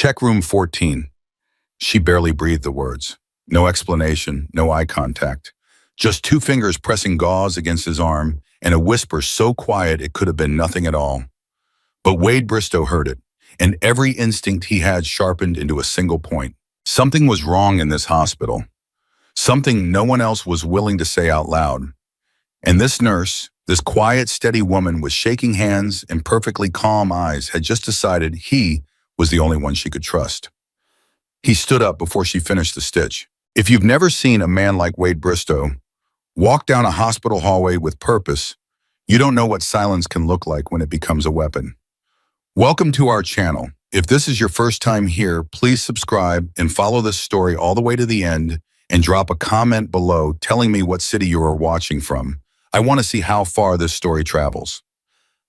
Check room 14. She barely breathed the words. No explanation, no eye contact. Just two fingers pressing gauze against his arm and a whisper so quiet it could have been nothing at all. But Wade Bristow heard it, and every instinct he had sharpened into a single point. Something was wrong in this hospital. Something no one else was willing to say out loud. And this nurse, this quiet, steady woman with shaking hands and perfectly calm eyes had just decided he was the only one she could trust. He stood up before she finished the stitch. If you've never seen a man like Wade Bristow walk down a hospital hallway with purpose, you don't know what silence can look like when it becomes a weapon. Welcome to our channel. If this is your first time here, please subscribe and follow this story all the way to the end and drop a comment below telling me what city you are watching from. I want to see how far this story travels.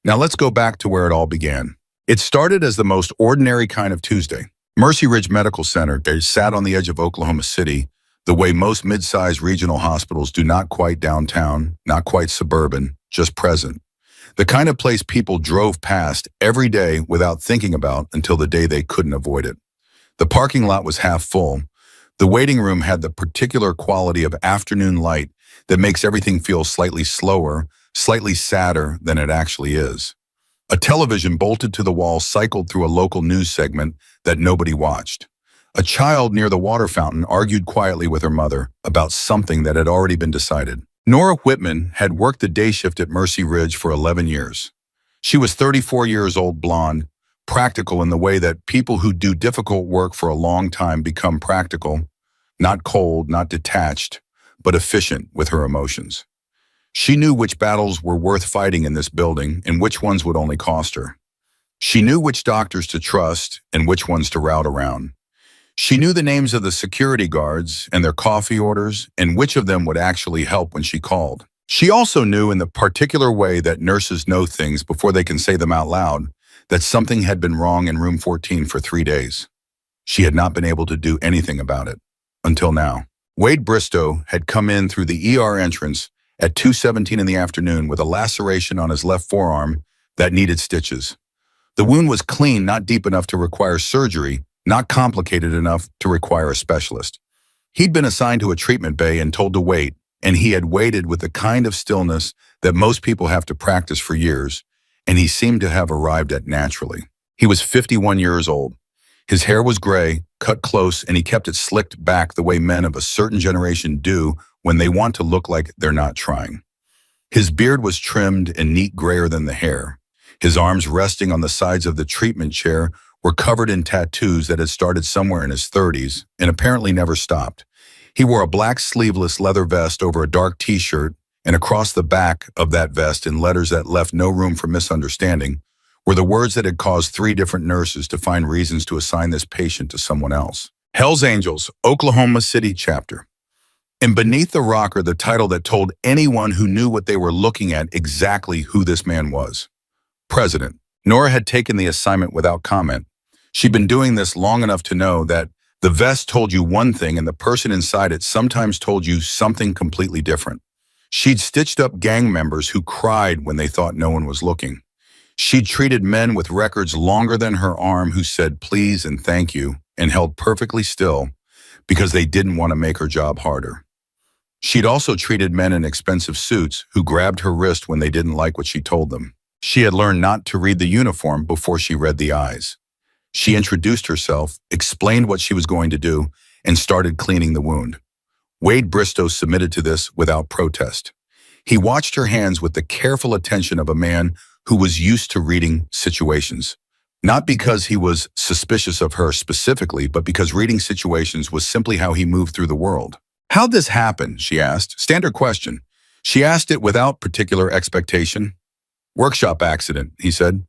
Now let's go back to where it all began. It started as the most ordinary kind of Tuesday. Mercy Ridge Medical Center sat on the edge of Oklahoma City, the way most mid-sized regional hospitals do, not quite downtown, not quite suburban, just present. The kind of place people drove past every day without thinking about until the day they couldn't avoid it. The parking lot was half full. The waiting room had the particular quality of afternoon light that makes everything feel slightly slower, slightly sadder than it actually is. A television bolted to the wall cycled through a local news segment that nobody watched. A child near the water fountain argued quietly with her mother about something that had already been decided. Nora Whitman had worked the day shift at Mercy Ridge for 11 years. She was 34 years old, blonde, practical in the way that people who do difficult work for a long time become practical, not cold, not detached, but efficient with her emotions. She knew which battles were worth fighting in this building and which ones would only cost her. She knew which doctors to trust and which ones to route around. She knew the names of the security guards and their coffee orders and which of them would actually help when she called. She also knew in the particular way that nurses know things before they can say them out loud that something had been wrong in room 14 for 3 days. She had not been able to do anything about it until now. Wade Bristow had come in through the ER entrance at 2:17 in the afternoon with a laceration on his left forearm that needed stitches. The wound was clean, not deep enough to require surgery, not complicated enough to require a specialist. He'd been assigned to a treatment bay and told to wait, and he had waited with the kind of stillness that most people have to practice for years, and he seemed to have arrived at naturally. He was 51 years old. His hair was gray, cut close, and he kept it slicked back the way men of a certain generation do when they want to look like they're not trying. His beard was trimmed and neat grayer than the hair. His arms resting on the sides of the treatment chair were covered in tattoos that had started somewhere in his 30s and apparently never stopped. He wore a black sleeveless leather vest over a dark t-shirt, and across the back of that vest, in letters that left no room for misunderstanding, were the words that had caused 3 different nurses to find reasons to assign this patient to someone else. HELLS Angels, Oklahoma City Chapter. And beneath the rocker, the title that told anyone who knew what they were looking at exactly who this man was. President. Nora had taken the assignment without comment. She'd been doing this long enough to know that the vest told you one thing and the person inside it sometimes told you something completely different. She'd stitched up gang members who cried when they thought no one was looking. She'd treated men with records longer than her arm who said please and thank you and held perfectly still because they didn't want to make her job harder. She'd also treated men in expensive suits who grabbed her wrist when they didn't like what she told them. She had learned not to read the uniform before she read the eyes. She introduced herself, explained what she was going to do, and started cleaning the wound. Wade Bristow submitted to this without protest. He watched her hands with the careful attention of a man who was used to reading situations. Not because he was suspicious of her specifically, but because reading situations was simply how he moved through the world. "How'd this happen?" she asked. Standard question. She asked it without particular expectation. "Workshop accident," he said.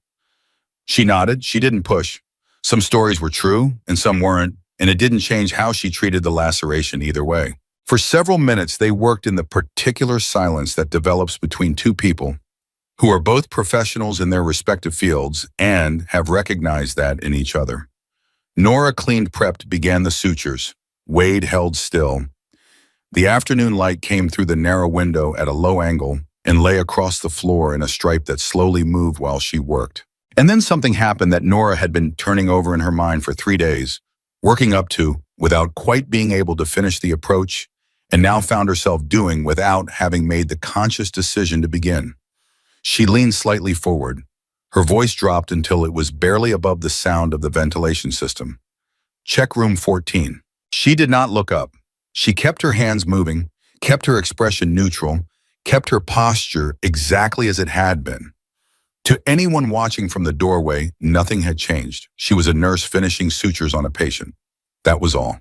She nodded. She didn't push. Some stories were true and some weren't, and it didn't change how she treated the laceration either way. For several minutes, they worked in the particular silence that develops between two people who are both professionals in their respective fields and have recognized that in each other. Nora, cleaned, prepped, began the sutures. Wade held still. The afternoon light came through the narrow window at a low angle and lay across the floor in a stripe that slowly moved while she worked. And then something happened that Nora had been turning over in her mind for 3 days, working up to, without quite being able to finish the approach, and now found herself doing without having made the conscious decision to begin. She leaned slightly forward. Her voice dropped until it was barely above the sound of the ventilation system. Check room 14. She did not look up. She kept her hands moving, kept her expression neutral, kept her posture exactly as it had been. To anyone watching from the doorway, nothing had changed. She was a nurse finishing sutures on a patient. That was all.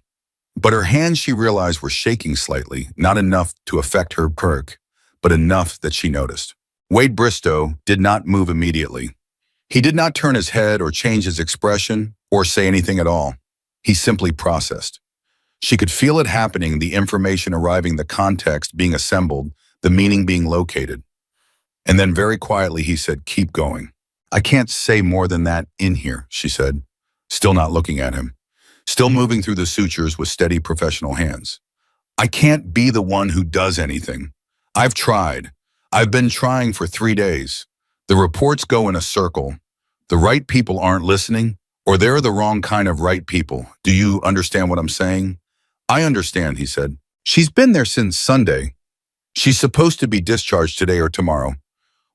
But her hands, she realized, were shaking slightly, not enough to affect her perk, but enough that she noticed. Wade Bristow did not move immediately. He did not turn his head or change his expression or say anything at all. He simply processed. She could feel it happening, the information arriving, the context being assembled, the meaning being located. And then very quietly he said, "Keep going." "I can't say more than that in here," she said, still not looking at him, still moving through the sutures with steady professional hands. "I can't be the one who does anything. I've tried. I've been trying for 3 days. The reports go in a circle. The right people aren't listening, or they're the wrong kind of right people. Do you understand what I'm saying?" "I understand," he said. "She's been there since Sunday. She's supposed to be discharged today or tomorrow.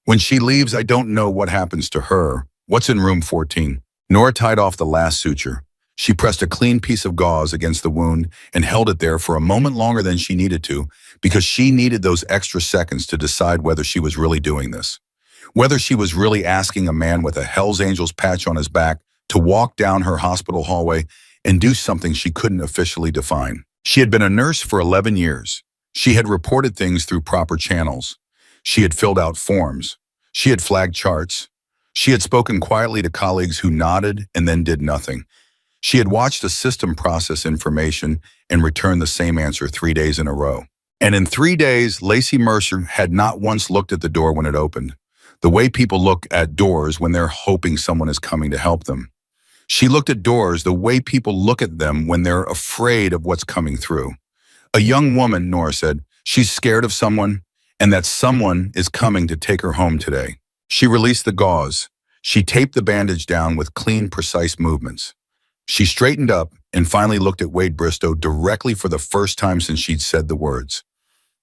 When she leaves, I don't know what happens to her. What's in room 14? Nora tied off the last suture. She pressed a clean piece of gauze against the wound and held it there for a moment longer than she needed to, because she needed those extra seconds to decide whether she was really doing this. Whether she was really asking a man with a Hells Angels patch on his back to walk down her hospital hallway and do something she couldn't officially define. She had been a nurse for 11 years. She had reported things through proper channels. She had filled out forms. She had flagged charts. She had spoken quietly to colleagues who nodded and then did nothing. She had watched a system process information and return the same answer 3 days in a row. And in 3 days, Lacey Mercer had not once looked at the door when it opened, the way people look at doors when they're hoping someone is coming to help them. She looked at doors the way people look at them when they're afraid of what's coming through. A young woman, Nora said, she's scared of someone, and that someone is coming to take her home today. She released the gauze. She taped the bandage down with clean, precise movements. She straightened up and finally looked at Wade Bristow directly for the first time since she'd said the words.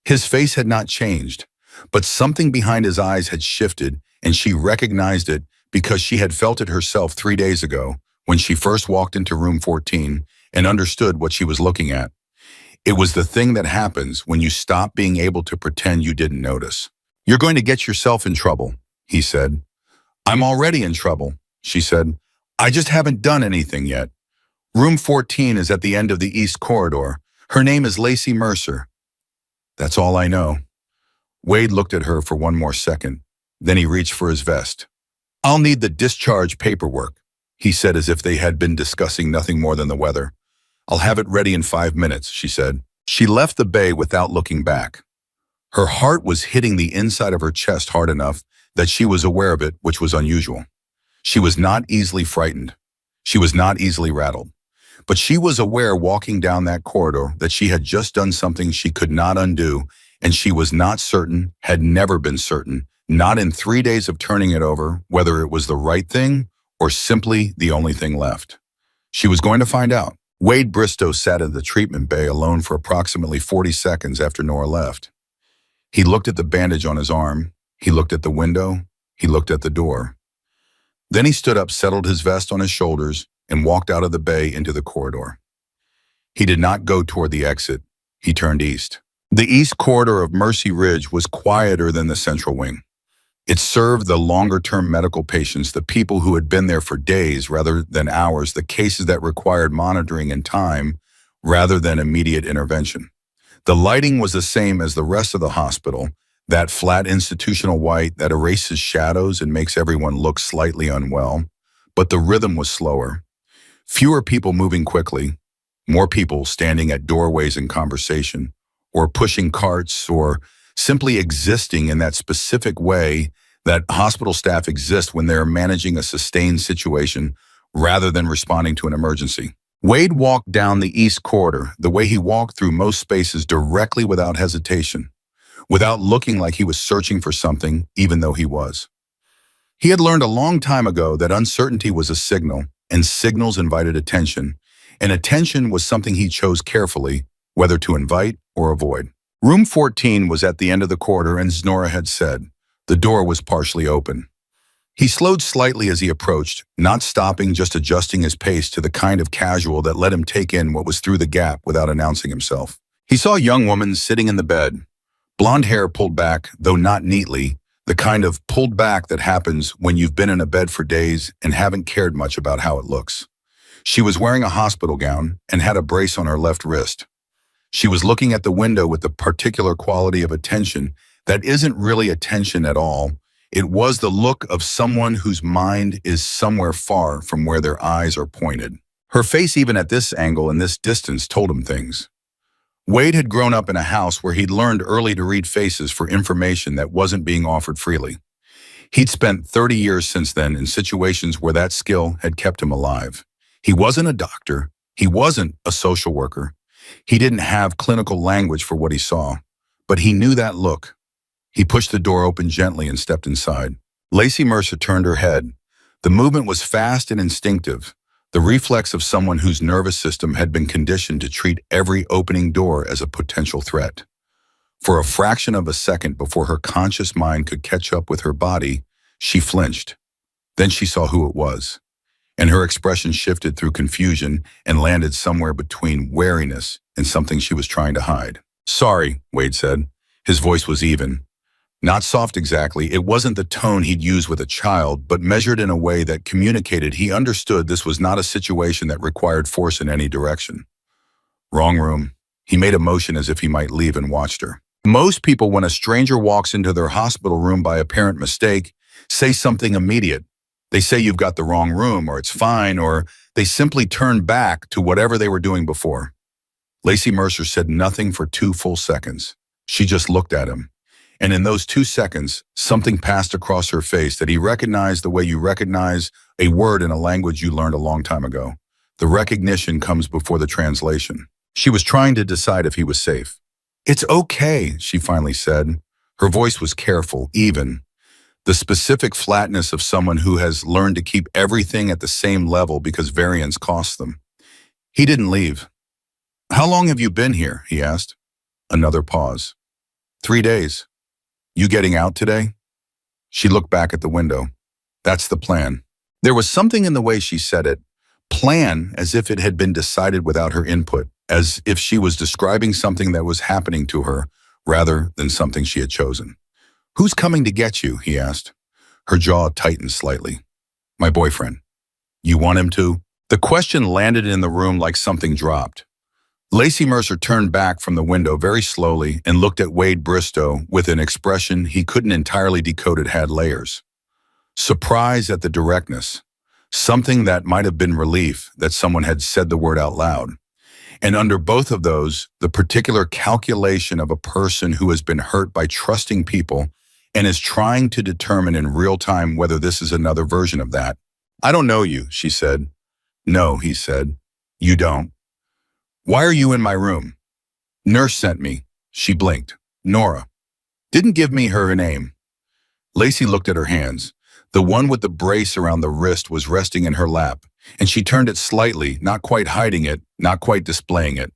His face had not changed, but something behind his eyes had shifted, and she recognized it because she had felt it herself 3 days ago when she first walked into room 14 and understood what she was looking at. It was the thing that happens when you stop being able to pretend you didn't notice. "You're going to get yourself in trouble," he said. "I'm already in trouble," she said. "I just haven't done anything yet. Room 14 is at the end of the east corridor. Her name is Lacey Mercer." "That's all I know." Wade looked at her for one more second. Then he reached for his vest. "I'll need the discharge paperwork," he said, as if they had been discussing nothing more than the weather. "I'll have it ready in 5 minutes," she said. She left the bay without looking back. Her heart was hitting the inside of her chest hard enough that she was aware of it, which was unusual. She was not easily frightened. She was not easily rattled. But she was aware walking down that corridor that she had just done something she could not undo, and she was not certain, had never been certain, not in 3 days of turning it over, whether it was the right thing or simply the only thing left. She was going to find out. Wade Bristow sat in the treatment bay alone for approximately 40 seconds after Nora left. He looked at the bandage on his arm. He looked at the window. He looked at the door. Then he stood up, settled his vest on his shoulders, and walked out of the bay into the corridor. He did not go toward the exit. He turned east. The east corridor of Mercy Ridge was quieter than the central wing. It served the longer-term medical patients, the people who had been there for days rather than hours, the cases that required monitoring and time rather than immediate intervention. The lighting was the same as the rest of the hospital, that flat institutional white that erases shadows and makes everyone look slightly unwell, but the rhythm was slower. Fewer people moving quickly, more people standing at doorways in conversation, or pushing carts, or simply existing in that specific way that hospital staff exist when they're managing a sustained situation rather than responding to an emergency. Wade walked down the east corridor the way he walked through most spaces, directly, without hesitation, without looking like he was searching for something, even though he was. He had learned a long time ago that uncertainty was a signal, and signals invited attention, and attention was something he chose carefully, whether to invite or avoid. Room 14 was at the end of the corridor, and as Nora had said, the door was partially open. He slowed slightly as he approached, not stopping, just adjusting his pace to the kind of casual that let him take in what was through the gap without announcing himself. He saw a young woman sitting in the bed, blonde hair pulled back, though not neatly, the kind of pulled back that happens when you've been in a bed for days and haven't cared much about how it looks. She was wearing a hospital gown and had a brace on her left wrist. She was looking at the window with the particular quality of attention that isn't really attention at all. It was the look of someone whose mind is somewhere far from where their eyes are pointed. Her face, even at this angle and this distance, told him things. Wade had grown up in a house where he'd learned early to read faces for information that wasn't being offered freely. He'd spent 30 years since then in situations where that skill had kept him alive. He wasn't a doctor. He wasn't a social worker. He didn't have clinical language for what he saw, but he knew that look. He pushed the door open gently and stepped inside. Lacey Mercer turned her head. The movement was fast and instinctive, the reflex of someone whose nervous system had been conditioned to treat every opening door as a potential threat. For a fraction of a second before her conscious mind could catch up with her body, she flinched. Then she saw who it was, and her expression shifted through confusion and landed somewhere between wariness and something she was trying to hide. "Sorry," Wade said. His voice was even. Not soft exactly, it wasn't the tone he'd use with a child, but measured in a way that communicated he understood this was not a situation that required force in any direction. Wrong room. He made a motion as if he might leave and watched her. Most people, when a stranger walks into their hospital room by apparent mistake, say something immediate. They say you've got the wrong room, or it's fine, or they simply turn back to whatever they were doing before. Lacey Mercer said nothing for 2 full seconds. She just looked at him. And in those 2 seconds, something passed across her face that he recognized the way you recognize a word in a language you learned a long time ago. The recognition comes before the translation. She was trying to decide if he was safe. "It's okay," she finally said. Her voice was careful, even. The specific flatness of someone who has learned to keep everything at the same level because variance costs them. He didn't leave. "How long have you been here?" he asked. Another pause. 3 days. "You getting out today?" She looked back at the window. "That's the plan." There was something in the way she said it. Plan, as if it had been decided without her input, as if she was describing something that was happening to her, rather than something she had chosen. "Who's coming to get you?" he asked. Her jaw tightened slightly. "My boyfriend." "You want him to?" The question landed in the room like something dropped. Lacey Mercer turned back from the window very slowly and looked at Wade Bristow with an expression he couldn't entirely decode. It had layers. Surprise at the directness. Something that might have been relief that someone had said the word out loud. And under both of those, the particular calculation of a person who has been hurt by trusting people and is trying to determine in real time whether this is another version of that. "I don't know you," she said. "No," he said. "You don't." "Why are you in my room?" "Nurse sent me." She blinked. "Nora." "Didn't give me her name." Lacey looked at her hands. The one with the brace around the wrist was resting in her lap, and she turned it slightly, not quite hiding it, not quite displaying it.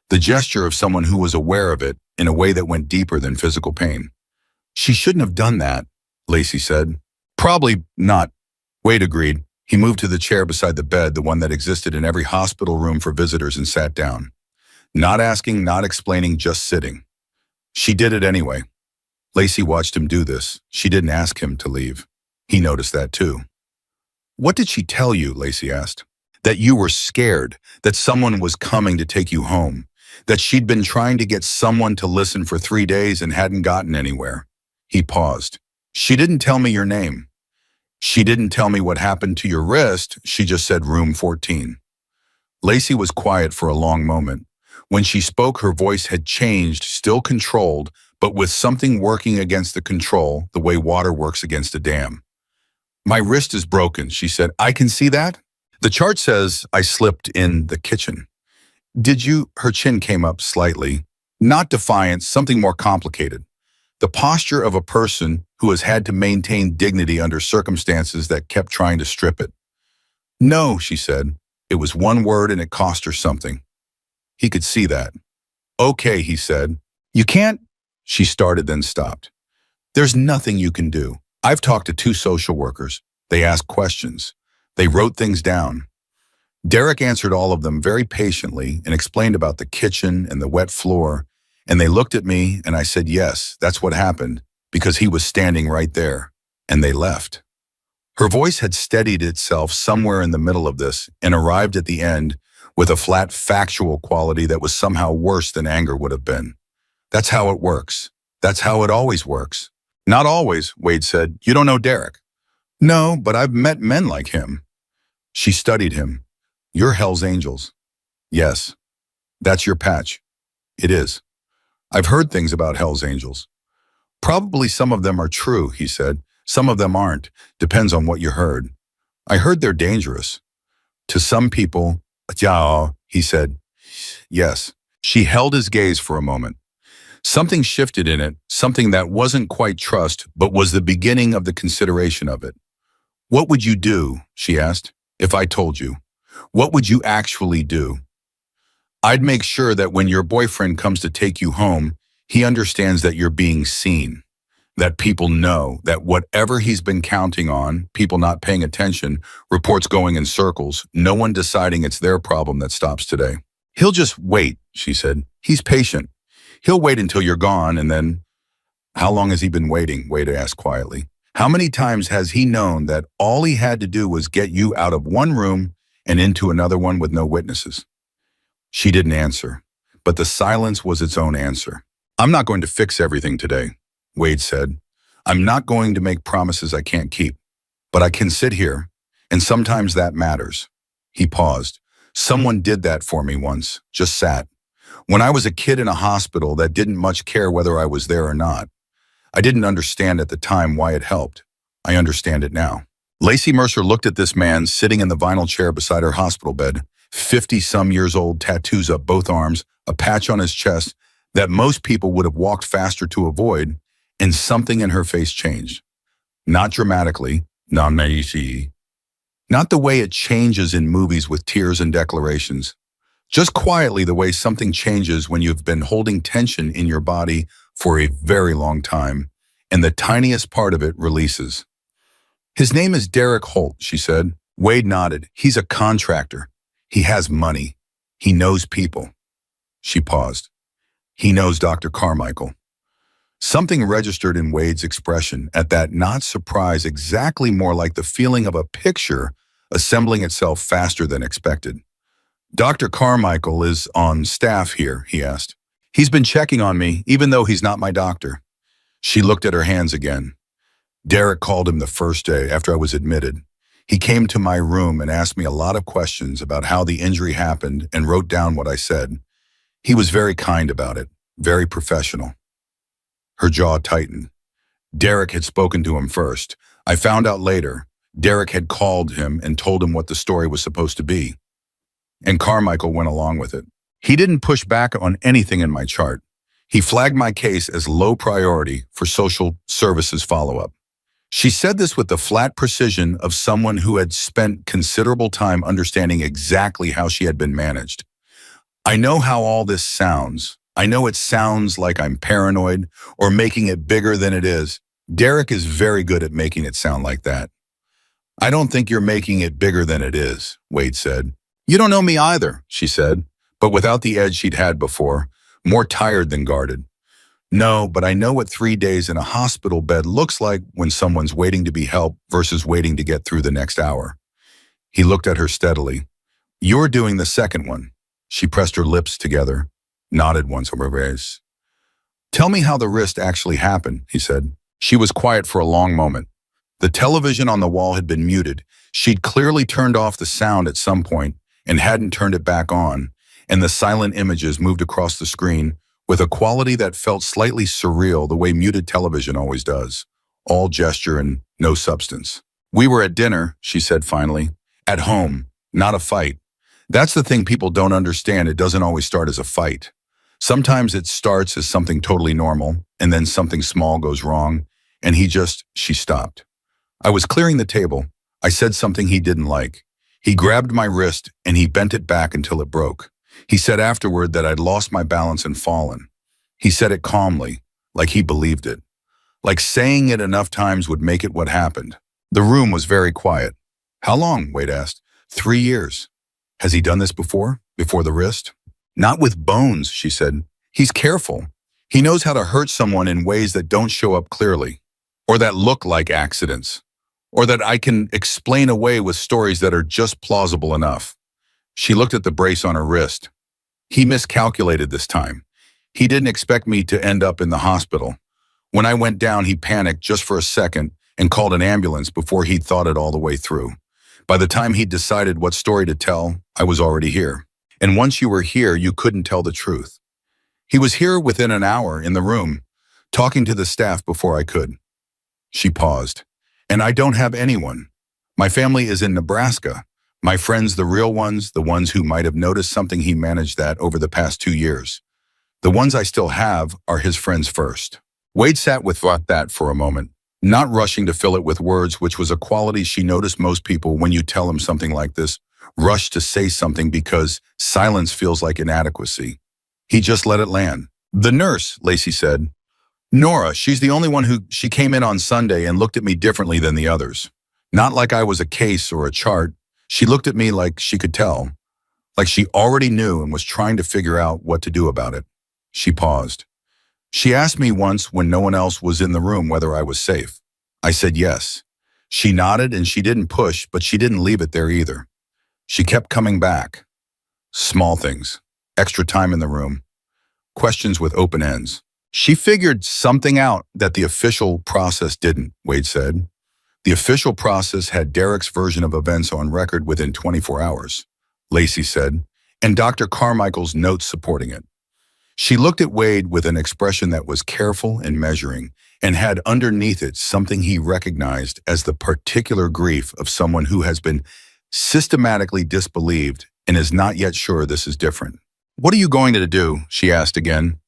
The gesture of someone who was aware of it in a way that went deeper than physical pain. "She shouldn't have done that," Lacey said. "Probably not," Wade agreed. He moved to the chair beside the bed, the one that existed in every hospital room for visitors, and sat down. Not asking, not explaining, just sitting. She did it anyway. Lacey watched him do this. She didn't ask him to leave. He noticed that too. "What did she tell you?" Lacey asked. "That you were scared, that someone was coming to take you home, that she'd been trying to get someone to listen for 3 days and hadn't gotten anywhere." He paused. "She didn't tell me your name. She didn't tell me what happened to your wrist. She just said room 14. Lacey was quiet for a long moment. When she spoke, her voice had changed, still controlled, but with something working against the control, the way water works against a dam. "My wrist is broken," she said. "I can see that? The chart says I slipped in the kitchen." "Did you?" Her chin came up slightly. "Not defiant, something more complicated." The posture of a person who has had to maintain dignity under circumstances that kept trying to strip it. No, she said. It was one word and it cost her something. He could see that. Okay, he said. You can't? She started, then stopped. There's nothing you can do. I've talked to 2 social workers. They asked questions. They wrote things down. Derek answered all of them very patiently and explained about the kitchen and the wet floor. And they looked at me and I said, yes, that's what happened, because he was standing right there. And they left. Her voice had steadied itself somewhere in the middle of this and arrived at the end with a flat factual quality that was somehow worse than anger would have been. That's how it works. That's how it always works. Not always, Wade said. You don't know Derek. No, but I've met men like him. She studied him. You're Hell's Angels. Yes, that's your patch. It is. I've heard things about Hell's Angels. Probably some of them are true, he said. Some of them aren't. Depends on what you heard. I heard they're dangerous. To some people, yeah, he said. Yes. She held his gaze for a moment. Something shifted in it, something that wasn't quite trust, but was the beginning of the consideration of it. What would you do, she asked, if I told you? What would you actually do? I'd make sure that when your boyfriend comes to take you home, he understands that you're being seen, that people know that whatever he's been counting on, people not paying attention, reports going in circles, no one deciding it's their problem that stops today. He'll just wait, she said. He's patient. He'll wait until you're gone and then... How long has he been waiting? Wade asked quietly. How many times has he known that all he had to do was get you out of one room and into another one with no witnesses? She didn't answer, but the silence was its own answer. I'm not going to fix everything today, Wade said. I'm not going to make promises I can't keep, but I can sit here, and sometimes that matters. He paused. Someone did that for me once, just sat. When I was a kid in a hospital that didn't much care whether I was there or not. I didn't understand at the time why it helped. I understand it now. Lacey Mercer looked at this man sitting in the vinyl chair beside her hospital bed, 50-some years old, tattoos up both arms, a patch on his chest that most people would have walked faster to avoid, and something in her face changed. Not dramatically, not the way it changes in movies with tears and declarations. Just quietly the way something changes when you've been holding tension in your body for a very long time, and the tiniest part of it releases. His name is Derek Holt, she said. Wade nodded. He's a contractor. He has money. He knows people. She paused. He knows Dr. Carmichael. Something registered in Wade's expression at that, not surprise, exactly more like the feeling of a picture assembling itself faster than expected. Dr. Carmichael is on staff here, he asked. He's been checking on me, even though he's not my doctor. She looked at her hands again. Derek called him the first day after I was admitted. He came to my room and asked me a lot of questions about how the injury happened and wrote down what I said. He was very kind about it, very professional. Her jaw tightened. Derek had spoken to him first. I found out later, Derek had called him and told him what the story was supposed to be. And Carmichael went along with it. He didn't push back on anything in my chart. He flagged my case as low priority for social services follow-up. She said this with the flat precision of someone who had spent considerable time understanding exactly how she had been managed. I know how all this sounds. I know it sounds like I'm paranoid or making it bigger than it is. Derek is very good at making it sound like that. I don't think you're making it bigger than it is, Wade said. You don't know me either, she said, but without the edge she'd had before, more tired than guarded. No, but I know what 3 days in a hospital bed looks like when someone's waiting to be helped versus waiting to get through the next hour. He looked at her steadily. You're doing the second one. She pressed her lips together, nodded once over her face. Tell me how the wrist actually happened, he said. She was quiet for a long moment. The television on the wall had been muted. She'd clearly turned off the sound at some point and hadn't turned it back on, and the silent images moved across the screen with a quality that felt slightly surreal the way muted television always does, all gesture and no substance. We were at dinner, she said finally, at home, not a fight. That's the thing people don't understand. It doesn't always start as a fight. Sometimes it starts as something totally normal, and then something small goes wrong, and she stopped. I was clearing the table. I said something he didn't like. He grabbed my wrist and he bent it back until it broke. He said afterward that I'd lost my balance and fallen. He said it calmly, like he believed it. Like saying it enough times would make it what happened. The room was very quiet. How long? Wade asked. 3 years. Has he done this before? Before the wrist? Not with bones, she said. He's careful. He knows how to hurt someone in ways that don't show up clearly, or that look like accidents, or that I can explain away with stories that are just plausible enough. She looked at the brace on her wrist. He miscalculated this time. He didn't expect me to end up in the hospital. When I went down, he panicked just for a second and called an ambulance before he'd thought it all the way through. By the time he'd decided what story to tell, I was already here. And once you were here, you couldn't tell the truth. He was here within an hour in the room, talking to the staff before I could. She paused. And I don't have anyone. My family is in Nebraska. My friends, the real ones, the ones who might have noticed something he managed that over the past 2 years. The ones I still have are his friends first. Wade sat with that for a moment, not rushing to fill it with words, which was a quality she noticed most people when you tell them something like this, rush to say something because silence feels like inadequacy. He just let it land. The nurse, Lacey said. Nora, she's the only one she came in on Sunday and looked at me differently than the others. Not like I was a case or a chart. She looked at me like she could tell, like she already knew and was trying to figure out what to do about it. She paused. She asked me once when no one else was in the room whether I was safe. I said yes. She nodded and she didn't push, but she didn't leave it there either. She kept coming back. Small things, extra time in the room, questions with open ends. She figured something out that the official process didn't, Wade said. The official process had Derek's version of events on record within 24 hours, Lacey said, and Dr. Carmichael's notes supporting it. She looked at Wade with an expression that was careful and measuring, and had underneath it something he recognized as the particular grief of someone who has been systematically disbelieved and is not yet sure this is different. What are you going to do? She asked again.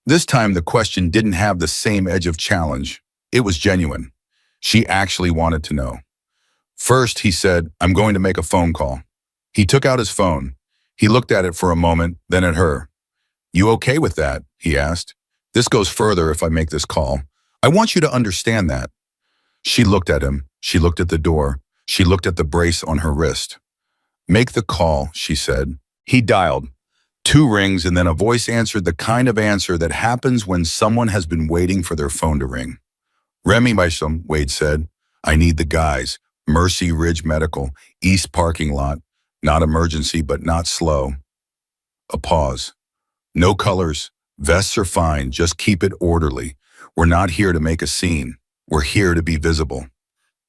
This time the question didn't have the same edge of challenge. It was genuine. She actually wanted to know. First, he said, I'm going to make a phone call. He took out his phone. He looked at it for a moment, then at her. You okay with that? He asked. This goes further if I make this call. I want you to understand that. She looked at him. She looked at the door. She looked at the brace on her wrist. Make the call, she said. He dialed. 2 rings, and then a voice answered the kind of answer that happens when someone has been waiting for their phone to ring. Remy Bisham, Wade said. I need the guys. Mercy Ridge Medical, East parking lot. Not emergency, but not slow. A pause. No colors. Vests are fine. Just keep it orderly. We're not here to make a scene. We're here to be visible.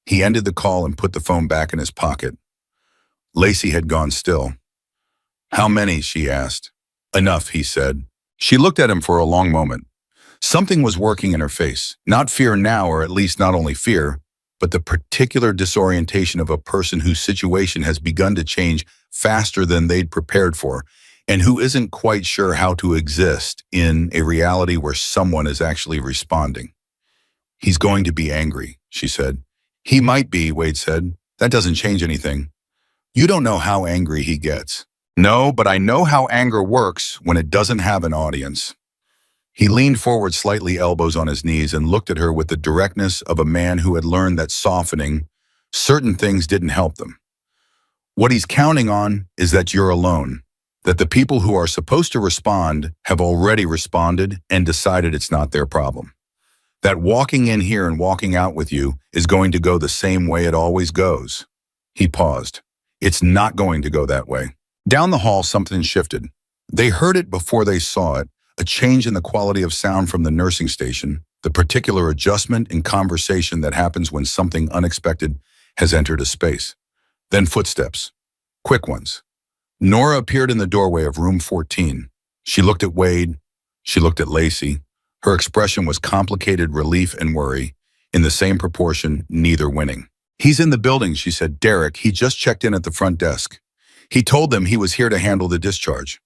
He ended the call and put the phone back in his pocket. Lacey had gone still. How many? She asked. Enough, he said. She looked at him for a long moment. Something was working in her face. Not fear now, or at least not only fear, but the particular disorientation of a person whose situation has begun to change faster than they'd prepared for, and who isn't quite sure how to exist in a reality where someone is actually responding. He's going to be angry, she said. He might be, Wade said. That doesn't change anything. You don't know how angry he gets. No, but I know how anger works when it doesn't have an audience. He leaned forward slightly, elbows on his knees, and looked at her with the directness of a man who had learned that softening certain things didn't help them. What he's counting on is that you're alone, that the people who are supposed to respond have already responded and decided it's not their problem. That walking in here and walking out with you is going to go the same way it always goes. He paused. It's not going to go that way. Down the hall, something shifted. They heard it before they saw it, a change in the quality of sound from the nursing station, the particular adjustment in conversation that happens when something unexpected has entered a space. Then footsteps. Quick ones. Nora appeared in the doorway of room 14. She looked at Wade. She looked at Lacey. Her expression was complicated relief and worry, in the same proportion, neither winning. He's in the building, she said. Derek, he just checked in at the front desk. He told them he was here to handle the discharge.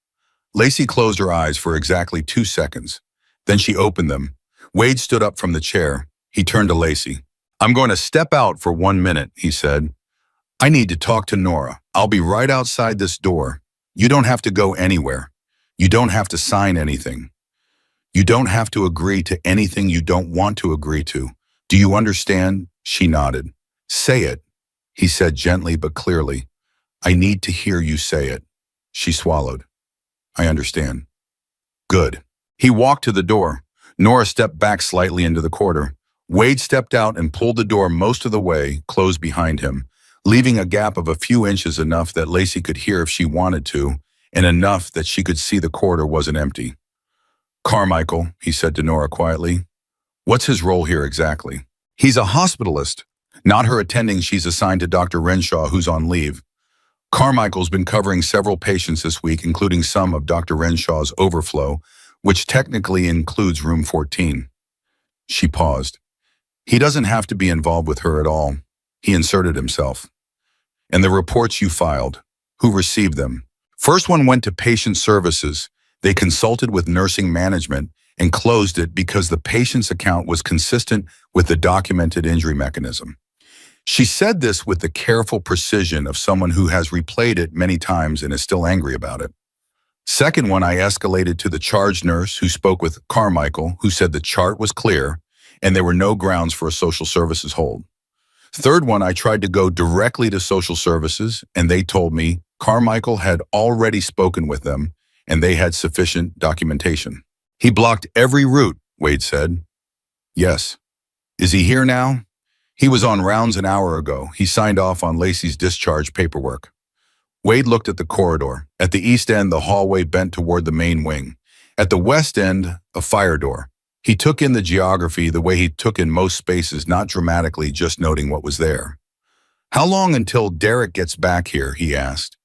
Lacey closed her eyes for exactly 2 seconds. Then she opened them. Wade stood up from the chair. He turned to Lacey. "I'm going to step out for 1 minute," he said. "I need to talk to Nora. I'll be right outside this door. You don't have to go anywhere. You don't have to sign anything. You don't have to agree to anything you don't want to agree to. Do you understand?" She nodded. "Say it," he said gently but clearly. "I need to hear you say it." She swallowed. "I understand." "Good." He walked to the door. Nora stepped back slightly into the corridor. Wade stepped out and pulled the door most of the way, closed behind him, leaving a gap of a few inches, enough that Lacey could hear if she wanted to, and enough that she could see the corridor wasn't empty. "Carmichael," he said to Nora quietly. "What's his role here exactly?" "He's a hospitalist. Not her attending. She's assigned to Dr. Renshaw, who's on leave. Carmichael's been covering several patients this week, including some of Dr. Renshaw's overflow, which technically includes room 14. She paused. "He doesn't have to be involved with her at all." He inserted himself. "And the reports you filed, who received them?" "First one went to patient services. They consulted with nursing management and closed it because the patient's account was consistent with the documented injury mechanism." She said this with the careful precision of someone who has replayed it many times and is still angry about it. "Second one I escalated to the charge nurse who spoke with Carmichael, who said the chart was clear and there were no grounds for a social services hold. Third one I tried to go directly to social services and they told me Carmichael had already spoken with them and they had sufficient documentation." "He blocked every route," Wade said. "Yes." "Is he here now?" "He was on rounds an hour ago. He signed off on Lacey's discharge paperwork." Wade looked at the corridor. At the east end, the hallway bent toward the main wing. At the west end, a fire door. He took in the geography the way he took in most spaces, not dramatically, just noting what was there. "How long until Derek gets back here?" he asked.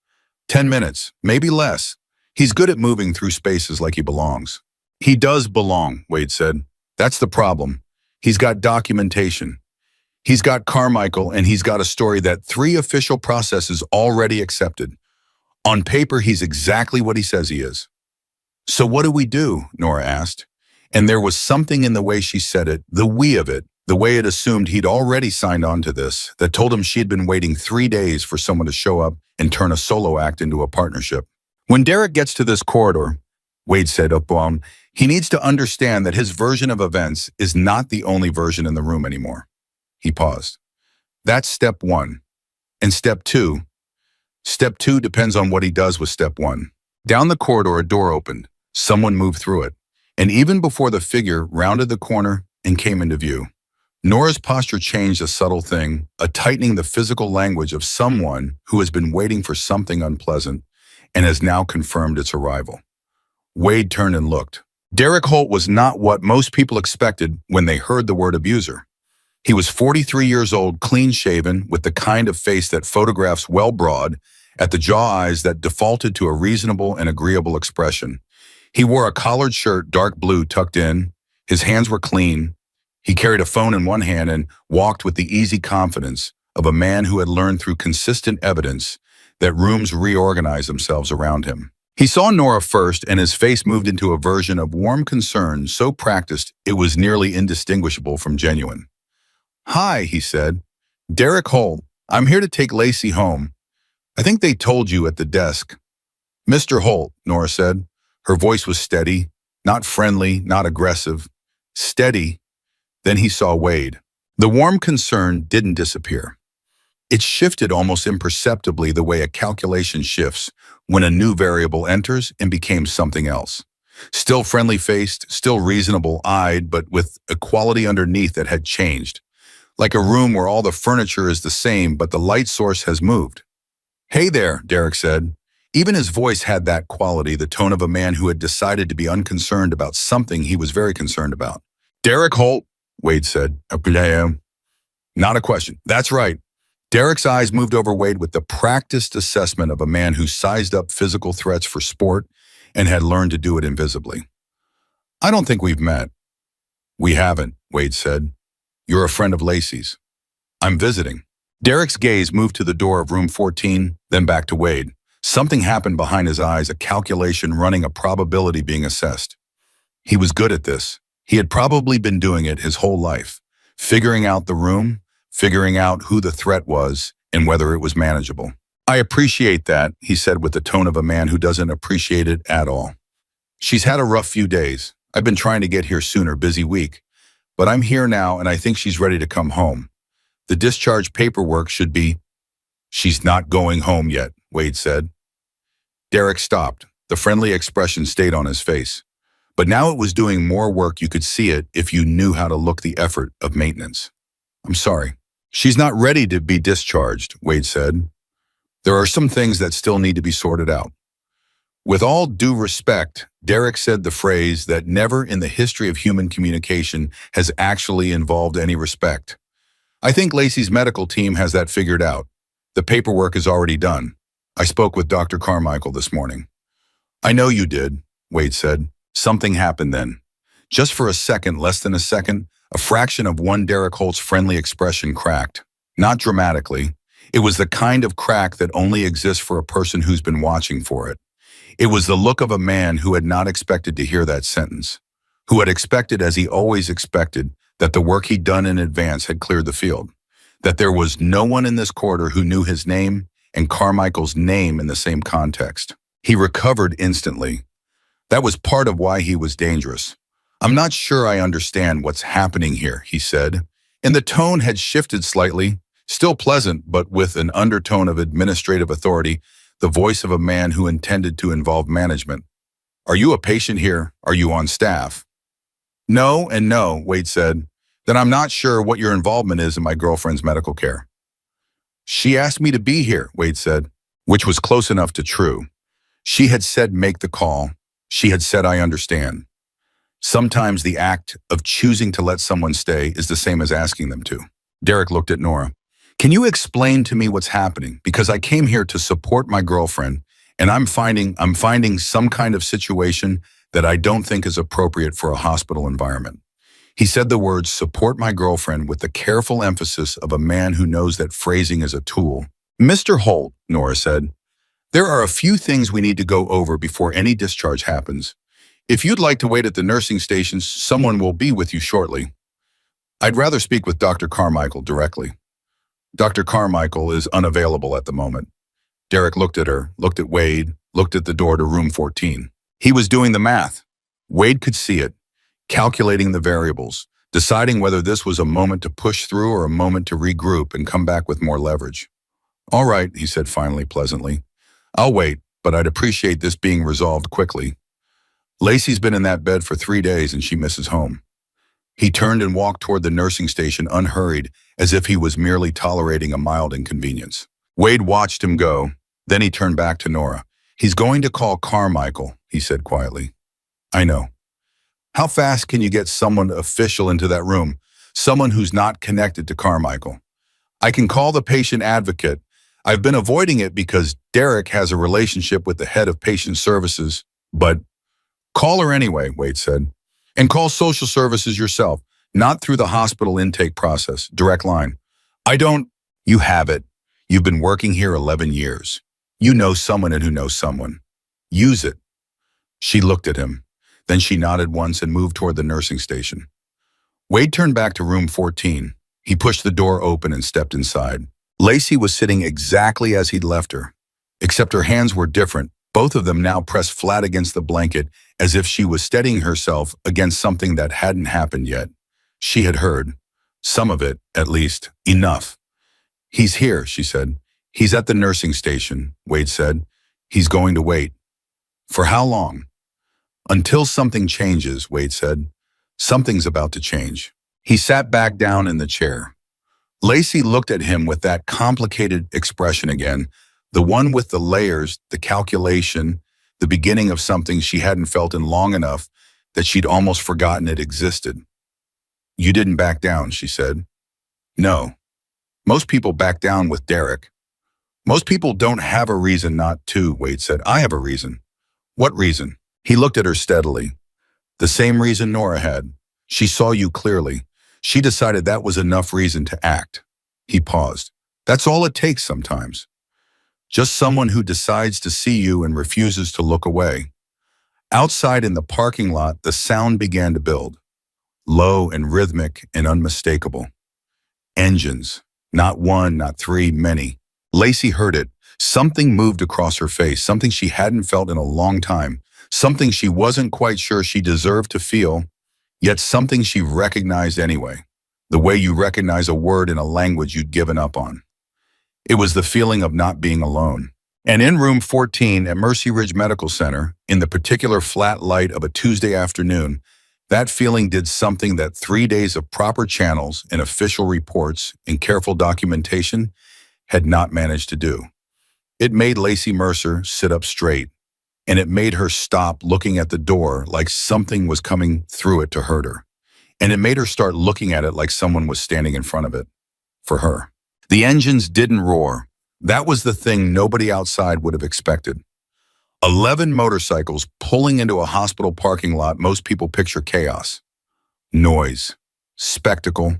10 minutes, maybe less. He's good at moving through spaces like he belongs." "He does belong," Wade said. "That's the problem. He's got documentation. He's got Carmichael, and he's got a story that 3 official processes already accepted. On paper, he's exactly what he says he is." "So what do we do?" Nora asked. And there was something in the way she said it, the we of it, the way it assumed he'd already signed on to this, that told him she had been waiting 3 days for someone to show up and turn a solo act into a partnership. "When Derek gets to this corridor," Wade said upon, "he needs to understand that his version of events is not the only version in the room anymore." He paused. "That's step 1. And step 2? Step 2 depends on what he does with step 1. Down the corridor, a door opened. Someone moved through it. And even before the figure rounded the corner and came into view, Nora's posture changed, a subtle thing, a tightening, the physical language of someone who has been waiting for something unpleasant and has now confirmed its arrival. Wade turned and looked. Derek Holt was not what most people expected when they heard the word abuser. He was 43 years old, clean-shaven, with the kind of face that photographs well broad, at the jaw eyes that defaulted to a reasonable and agreeable expression. He wore a collared shirt, dark blue, tucked in. His hands were clean. He carried a phone in one hand and walked with the easy confidence of a man who had learned through consistent evidence that rooms reorganize themselves around him. He saw Nora first, and his face moved into a version of warm concern so practiced it was nearly indistinguishable from genuine. "Hi," he said. "Derek Holt. I'm here to take Lacey home. I think they told you at the desk." "Mr. Holt," Nora said. Her voice was steady, not friendly, not aggressive. Steady. Then he saw Wade. The warm concern didn't disappear. It shifted almost imperceptibly, the way a calculation shifts when a new variable enters, and became something else. Still friendly-faced, still reasonable-eyed, but with a quality underneath that had changed. Like a room where all the furniture is the same, but the light source has moved. "Hey there," Derek said. Even his voice had that quality, the tone of a man who had decided to be unconcerned about something he was very concerned about. "Derek Holt," Wade said. "Not a question." "That's right." Derek's eyes moved over Wade with the practiced assessment of a man who sized up physical threats for sport and had learned to do it invisibly. "I don't think we've met." "We haven't," Wade said. "You're a friend of Lacey's." "I'm visiting." Derek's gaze moved to the door of room 14, then back to Wade. Something happened behind his eyes, a calculation running, a probability being assessed. He was good at this. He had probably been doing it his whole life, figuring out the room, figuring out who the threat was, and whether it was manageable. I appreciate that, he said with the tone of a man who doesn't appreciate it at all. She's had a rough few days. I've been trying to get here sooner, busy week. But I'm here now and I think she's ready to come home. The discharge paperwork should be... She's not going home yet, Wade said. Derek stopped. The friendly expression stayed on his face. But now it was doing more work. You could see it if you knew how to look the effort of maintenance. I'm sorry. She's not ready to be discharged, Wade said. There are some things that still need to be sorted out. With all due respect, Derek said the phrase that never in the history of human communication has actually involved any respect. I think Lacey's medical team has that figured out. The paperwork is already done. I spoke with Dr. Carmichael this morning. I know you did, Wade said. Something happened then. Just for a second, less than a second, a fraction of one Derek Holt's friendly expression cracked. Not dramatically. It was the kind of crack that only exists for a person who's been watching for it. It was the look of a man who had not expected to hear that sentence, who had expected, as he always expected, that the work he'd done in advance had cleared the field, that there was no one in this corridor who knew his name and Carmichael's name in the same context. He recovered instantly. That was part of why he was dangerous. I'm not sure I understand what's happening here, he said, and the tone had shifted slightly, still pleasant, but with an undertone of administrative authority, the voice of a man who intended to involve management. Are you a patient here? Are you on staff? No and no, Wade said. Then I'm not sure what your involvement is in my girlfriend's medical care. She asked me to be here, Wade said, which was close enough to true. She had said make the call. She had said I understand. Sometimes the act of choosing to let someone stay is the same as asking them to. Derek looked at Nora. Can you explain to me what's happening? Because I came here to support my girlfriend, and I'm finding some kind of situation that I don't think is appropriate for a hospital environment. He said the words support my girlfriend with the careful emphasis of a man who knows that phrasing is a tool. Mr. Holt, Nora said, there are a few things we need to go over before any discharge happens. If you'd like to wait at the nursing stations, someone will be with you shortly. I'd rather speak with Dr. Carmichael directly. Dr. Carmichael is unavailable at the moment. Derek looked at her, looked at Wade, looked at the door to room 14. He was doing the math. Wade could see it, calculating the variables, deciding whether this was a moment to push through or a moment to regroup and come back with more leverage. All right, he said finally, pleasantly. I'll wait, but I'd appreciate this being resolved quickly. Lacey's been in that bed for 3 days and she misses home. He turned and walked toward the nursing station unhurried, as if he was merely tolerating a mild inconvenience. Wade watched him go. Then he turned back to Nora. He's going to call Carmichael, he said quietly. I know. How fast can you get someone official into that room? Someone who's not connected to Carmichael. I can call the patient advocate. I've been avoiding it because Derek has a relationship with the head of patient services, but call her anyway, Wade said. And call social services yourself, not through the hospital intake process, direct line. You have it. You've been working here 11 years. You know someone and who knows someone. Use it. She looked at him. Then she nodded once and moved toward the nursing station. Wade turned back to room 14. He pushed the door open and stepped inside. Lacey was sitting exactly as he'd left her, except her hands were different, both of them now pressed flat against the blanket as if she was steadying herself against something that hadn't happened yet. She had heard. Some of it, at least. Enough. He's here, she said. He's at the nursing station, Wade said. He's going to wait. For how long? Until something changes, Wade said. Something's about to change. He sat back down in the chair. Lacey looked at him with that complicated expression again, the one with the layers, the calculation, the beginning of something she hadn't felt in long enough that she'd almost forgotten it existed. You didn't back down, she said. No. Most people back down with Derek. Most people don't have a reason not to, Wade said. I have a reason. What reason? He looked at her steadily. The same reason Nora had. She saw you clearly. She decided that was enough reason to act. He paused. That's all it takes sometimes. Just someone who decides to see you and refuses to look away. Outside in the parking lot, the sound began to build, low and rhythmic and unmistakable. Engines. Not one, not three, many. Lacey heard it. Something moved across her face, something she hadn't felt in a long time, something she wasn't quite sure she deserved to feel, yet something she recognized anyway, the way you recognize a word in a language you'd given up on. It was the feeling of not being alone. And in room 14 at Mercy Ridge Medical Center, in the particular flat light of a Tuesday afternoon, that feeling did something that 3 days of proper channels and official reports and careful documentation had not managed to do. It made Lacey Mercer sit up straight, and it made her stop looking at the door like something was coming through it to hurt her. And it made her start looking at it like someone was standing in front of it, for her. The engines didn't roar. That was the thing nobody outside would have expected. 11 motorcycles pulling into a hospital parking lot. Most people picture chaos, noise, spectacle,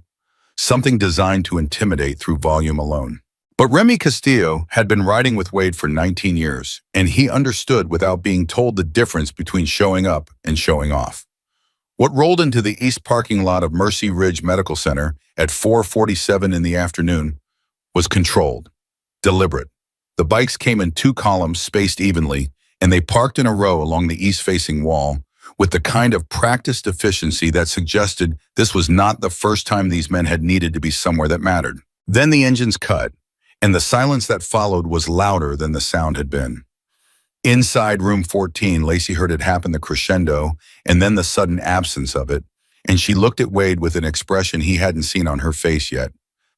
something designed to intimidate through volume alone. But Remy Castillo had been riding with Wade for 19 years, and he understood without being told the difference between showing up and showing off. What rolled into the east parking lot of Mercy Ridge Medical Center at 4:47 in the afternoon was controlled, deliberate. The bikes came in 2 columns spaced evenly, and they parked in a row along the east-facing wall with the kind of practiced efficiency that suggested this was not the first time these men had needed to be somewhere that mattered. Then the engines cut, and the silence that followed was louder than the sound had been. Inside room 14, Lacey heard it happen, the crescendo, and then the sudden absence of it, and she looked at Wade with an expression he hadn't seen on her face yet.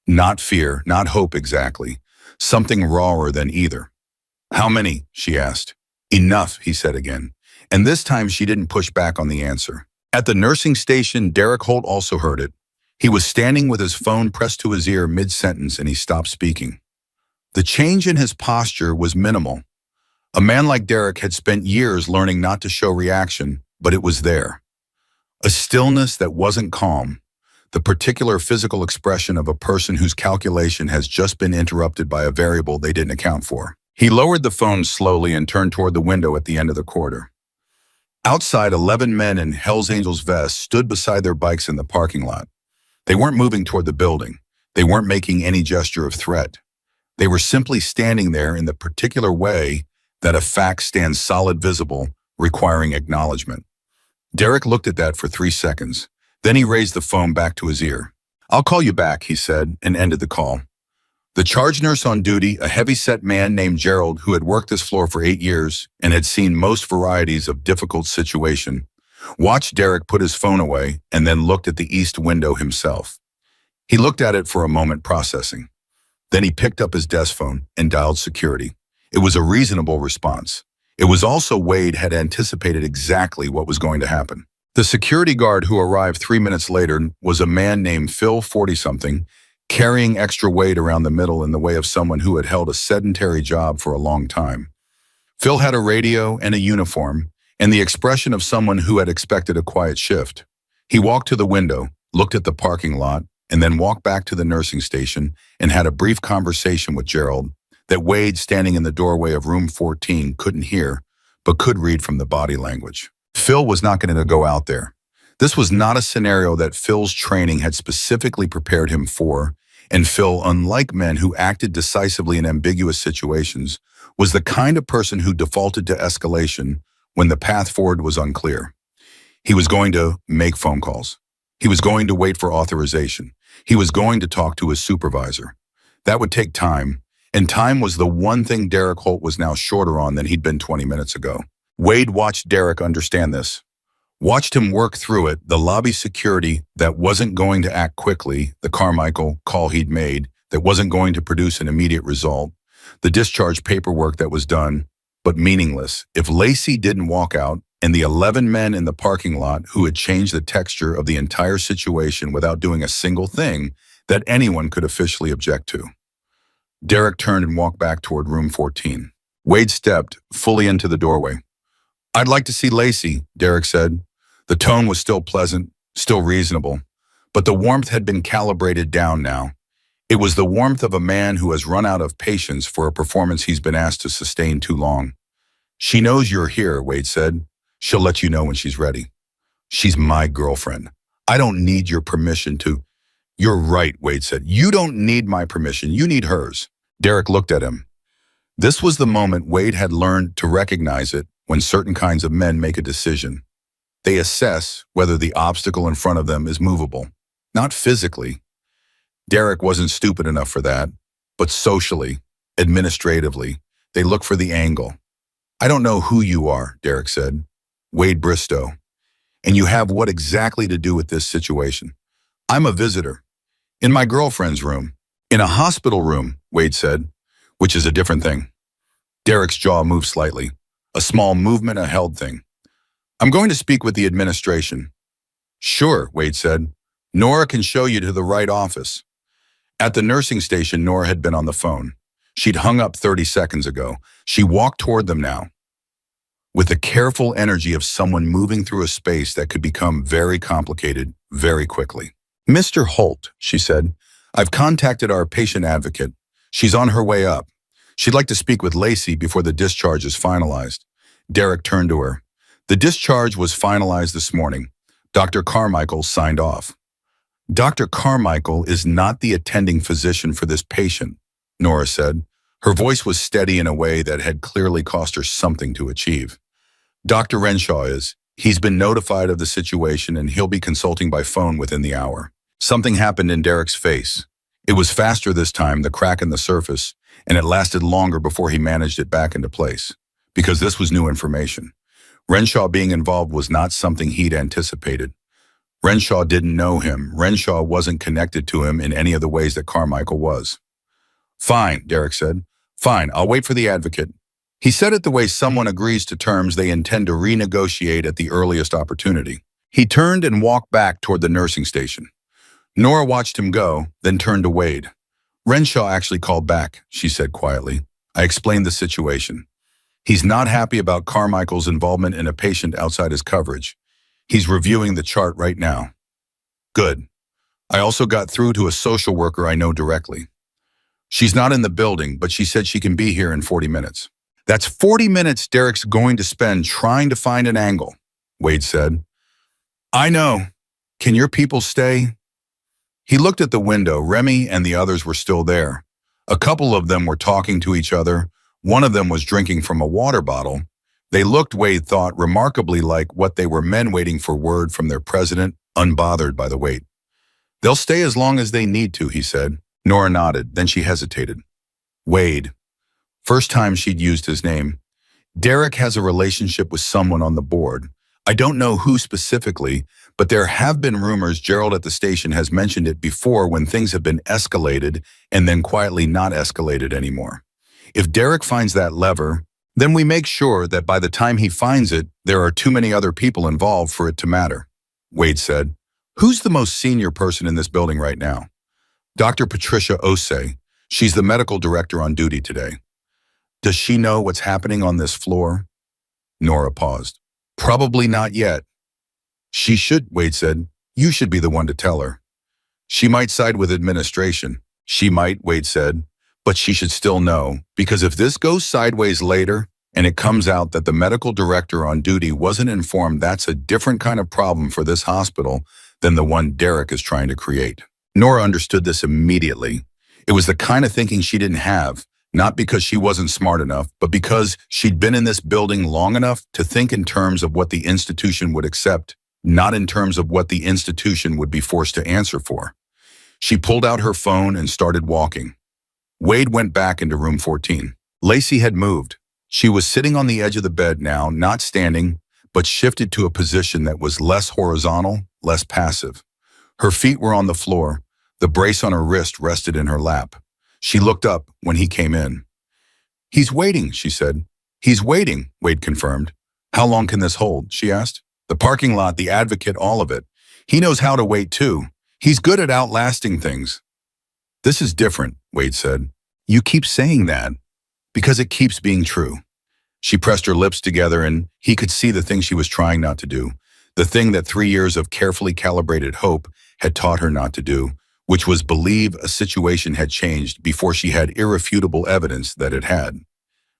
Not fear, not hope exactly. Something rawer than either. "How many?" she asked. "Enough," he said again. And this time she didn't push back on the answer. At the nursing station, Derek Holt also heard it. He was standing with his phone pressed to his ear mid-sentence, and he stopped speaking. The change in his posture was minimal. A man like Derek had spent years learning not to show reaction, but it was there. A stillness that wasn't calm, the particular physical expression of a person whose calculation has just been interrupted by a variable they didn't account for. He lowered the phone slowly and turned toward the window at the end of the corridor. Outside, 11 men in Hells Angels vests stood beside their bikes in the parking lot. They weren't moving toward the building. They weren't making any gesture of threat. They were simply standing there in the particular way that a fact stands solid visible, requiring acknowledgement. Derek looked at that for 3 seconds. Then he raised the phone back to his ear. "I'll call you back," he said, and ended the call. The charge nurse on duty, a heavy-set man named Gerald, who had worked this floor for 8 years and had seen most varieties of difficult situation, watched Derek put his phone away and then looked at the east window himself. He looked at it for a moment, processing. Then he picked up his desk phone and dialed security. It was a reasonable response. It was also Wade had anticipated exactly what was going to happen. The security guard who arrived 3 minutes later was a man named Phil, 40-something, carrying extra weight around the middle in the way of someone who had held a sedentary job for a long time. Phil had a radio and a uniform, and the expression of someone who had expected a quiet shift. He walked to the window, looked at the parking lot, and then walked back to the nursing station and had a brief conversation with Gerald that Wade, standing in the doorway of room 14, couldn't hear, but could read from the body language. Phil was not going to go out there. This was not a scenario that Phil's training had specifically prepared him for, and Phil, unlike men who acted decisively in ambiguous situations, was the kind of person who defaulted to escalation when the path forward was unclear. He was going to make phone calls. He was going to wait for authorization. He was going to talk to his supervisor. That would take time, and time was the one thing Derek Holt was now shorter on than he'd been 20 minutes ago. Wade watched Derek understand this. Watched him work through it, the lobby security that wasn't going to act quickly, the Carmichael call he'd made that wasn't going to produce an immediate result, the discharge paperwork that was done, but meaningless, if Lacey didn't walk out, and the 11 men in the parking lot who had changed the texture of the entire situation without doing a single thing that anyone could officially object to. Derek turned and walked back toward room 14. Wade stepped fully into the doorway. "I'd like to see Lacey," Derek said. The tone was still pleasant, still reasonable, but the warmth had been calibrated down now. It was the warmth of a man who has run out of patience for a performance he's been asked to sustain too long. She knows you're here, Wade said. She'll let you know when she's ready. She's my girlfriend. I don't need your permission to. You're right, Wade said. You don't need my permission. You need hers. Derek looked at him. This was the moment Wade had learned to recognize it when certain kinds of men make a decision. They assess whether the obstacle in front of them is movable, not physically. Derek wasn't stupid enough for that, but socially, administratively, they look for the angle. I don't know who you are, Derek said. Wade Bristow. And you have what exactly to do with this situation? I'm a visitor. In my girlfriend's room. In a hospital room, Wade said, which is a different thing. Derek's jaw moved slightly. A small movement, a held thing. I'm going to speak with the administration. Sure, Wade said. Nora can show you to the right office. At the nursing station, Nora had been on the phone. She'd hung up 30 seconds ago. She walked toward them now, with the careful energy of someone moving through a space that could become very complicated very quickly. Mr. Holt, she said, I've contacted our patient advocate. She's on her way up. She'd like to speak with Lacey before the discharge is finalized. Derek turned to her. The discharge was finalized this morning. Dr. Carmichael signed off. Dr. Carmichael is not the attending physician for this patient, Nora said. Her voice was steady in a way that had clearly cost her something to achieve. Dr. Renshaw is. He's been notified of the situation and he'll be consulting by phone within the hour. Something happened in Derek's face. It was faster this time, the crack in the surface, and it lasted longer before he managed it back into place, because this was new information. Renshaw being involved was not something he'd anticipated. Renshaw didn't know him. Renshaw wasn't connected to him in any of the ways that Carmichael was. Fine, Derek said. Fine, I'll wait for the advocate. He said it the way someone agrees to terms they intend to renegotiate at the earliest opportunity. He turned and walked back toward the nursing station. Nora watched him go, then turned to Wade. Renshaw actually called back, she said quietly. I explained the situation. He's not happy about Carmichael's involvement in a patient outside his coverage. He's reviewing the chart right now. Good. I also got through to a social worker I know directly. She's not in the building, but she said she can be here in 40 minutes. That's 40 minutes Derek's going to spend trying to find an angle, Wade said. I know. Can your people stay? He looked at the window. Remy and the others were still there. A couple of them were talking to each other. One of them was drinking from a water bottle. They looked, Wade thought, remarkably like what they were, men waiting for word from their president, unbothered by the wait. They'll stay as long as they need to, he said. Nora nodded, then she hesitated. Wade. First time she'd used his name. Derek has a relationship with someone on the board. I don't know who specifically, but there have been rumors Gerald at the station has mentioned it before when things have been escalated and then quietly not escalated anymore. If Derek finds that lever, then we make sure that by the time he finds it, there are too many other people involved for it to matter. Wade said, who's the most senior person in this building right now? Dr. Patricia Osei. She's the medical director on duty today. Does she know what's happening on this floor? Nora paused. Probably not yet. She should, Wade said. You should be the one to tell her. She might side with administration. She might, Wade said, but she should still know, because if this goes sideways later and it comes out that the medical director on duty wasn't informed, that's a different kind of problem for this hospital than the one Derek is trying to create. Nora understood this immediately. It was the kind of thinking she didn't have, not because she wasn't smart enough, but because she'd been in this building long enough to think in terms of what the institution would accept, not in terms of what the institution would be forced to answer for. She pulled out her phone and started walking. Wade went back into room 14. Lacey had moved. She was sitting on the edge of the bed now, not standing, but shifted to a position that was less horizontal, less passive. Her feet were on the floor. The brace on her wrist rested in her lap. She looked up when he came in. He's waiting, she said. He's waiting, Wade confirmed. How long can this hold, she asked. The parking lot, the advocate, all of it. He knows how to wait too. He's good at outlasting things. This is different, Wade said. You keep saying that because it keeps being true. She pressed her lips together and he could see the thing she was trying not to do, the thing that 3 years of carefully calibrated hope had taught her not to do, which was believe a situation had changed before she had irrefutable evidence that it had.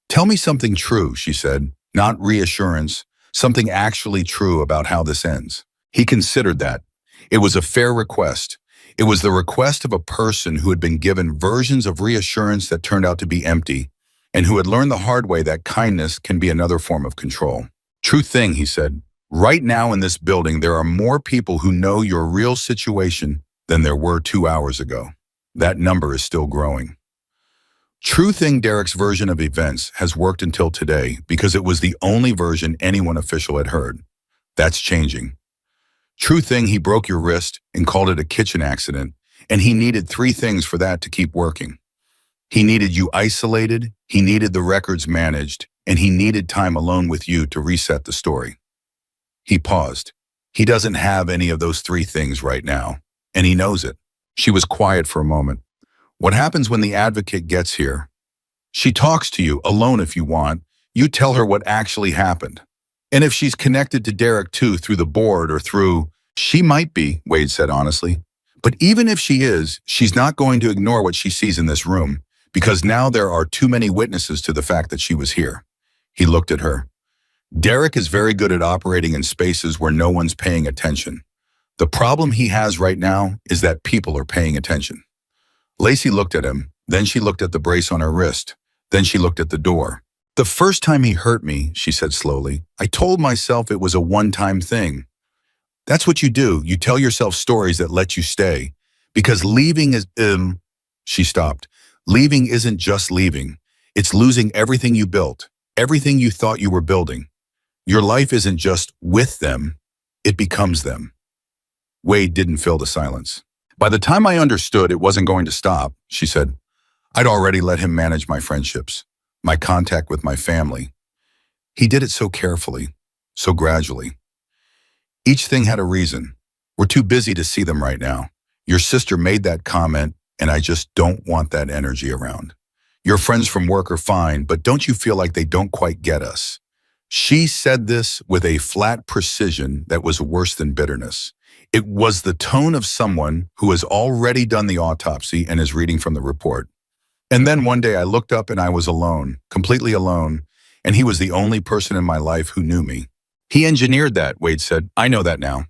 Tell me something true, she said, not reassurance, something actually true about how this ends. He considered that. It was a fair request. It was the request of a person who had been given versions of reassurance that turned out to be empty, and who had learned the hard way that kindness can be another form of control. True thing, he said. Right now in this building, there are more people who know your real situation than there were 2 hours ago. That number is still growing. True thing, Derek's version of events has worked until today because it was the only version anyone official had heard. That's changing. True thing, he broke your wrist and called it a kitchen accident, and he needed 3 things for that to keep working. He needed you isolated, he needed the records managed, and he needed time alone with you to reset the story. He paused. He doesn't have any of those 3 things right now, and he knows it. She was quiet for a moment. What happens when the advocate gets here? She talks to you, alone if you want. You tell her what actually happened. And if she's connected to Derek too, through the board or through, she might be, Wade said honestly. But even if she is, she's not going to ignore what she sees in this room, because now there are too many witnesses to the fact that she was here. He looked at her. Derek is very good at operating in spaces where no one's paying attention. The problem he has right now is that people are paying attention. Lacey looked at him, then she looked at the brace on her wrist, then she looked at the door. The first time he hurt me, she said slowly, I told myself it was a one-time thing. That's what you do. You tell yourself stories that let you stay. Because leaving is, she stopped. Leaving isn't just leaving. It's losing everything you built, everything you thought you were building. Your life isn't just with them, it becomes them. Wade didn't fill the silence. By the time I understood it wasn't going to stop, she said, I'd already let him manage my friendships, my contact with my family. He did it so carefully, so gradually. Each thing had a reason. We're too busy to see them right now. Your sister made that comment, and I just don't want that energy around. Your friends from work are fine, but don't you feel like they don't quite get us? She said this with a flat precision that was worse than bitterness. It was the tone of someone who has already done the autopsy and is reading from the report. And then one day I looked up and I was alone, completely alone, and he was the only person in my life who knew me. He engineered that, Wade said. I know that now.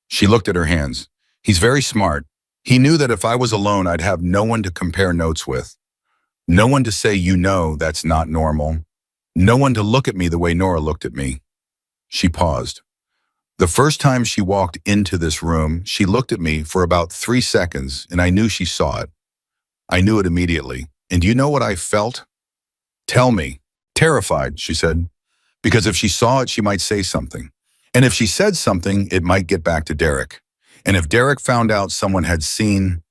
She looked at her hands. He's very smart. He knew that if I was alone, I'd have no one to compare notes with. No one to say, you know, that's not normal. No one to look at me the way Nora looked at me. She paused. The first time she walked into this room, she looked at me for about 3 seconds, and I knew she saw it. I knew it immediately. And do you know what I felt? Tell me. Terrified, she said. Because if she saw it, she might say something. And if she said something, it might get back to Derek. And if Derek found out someone had seen,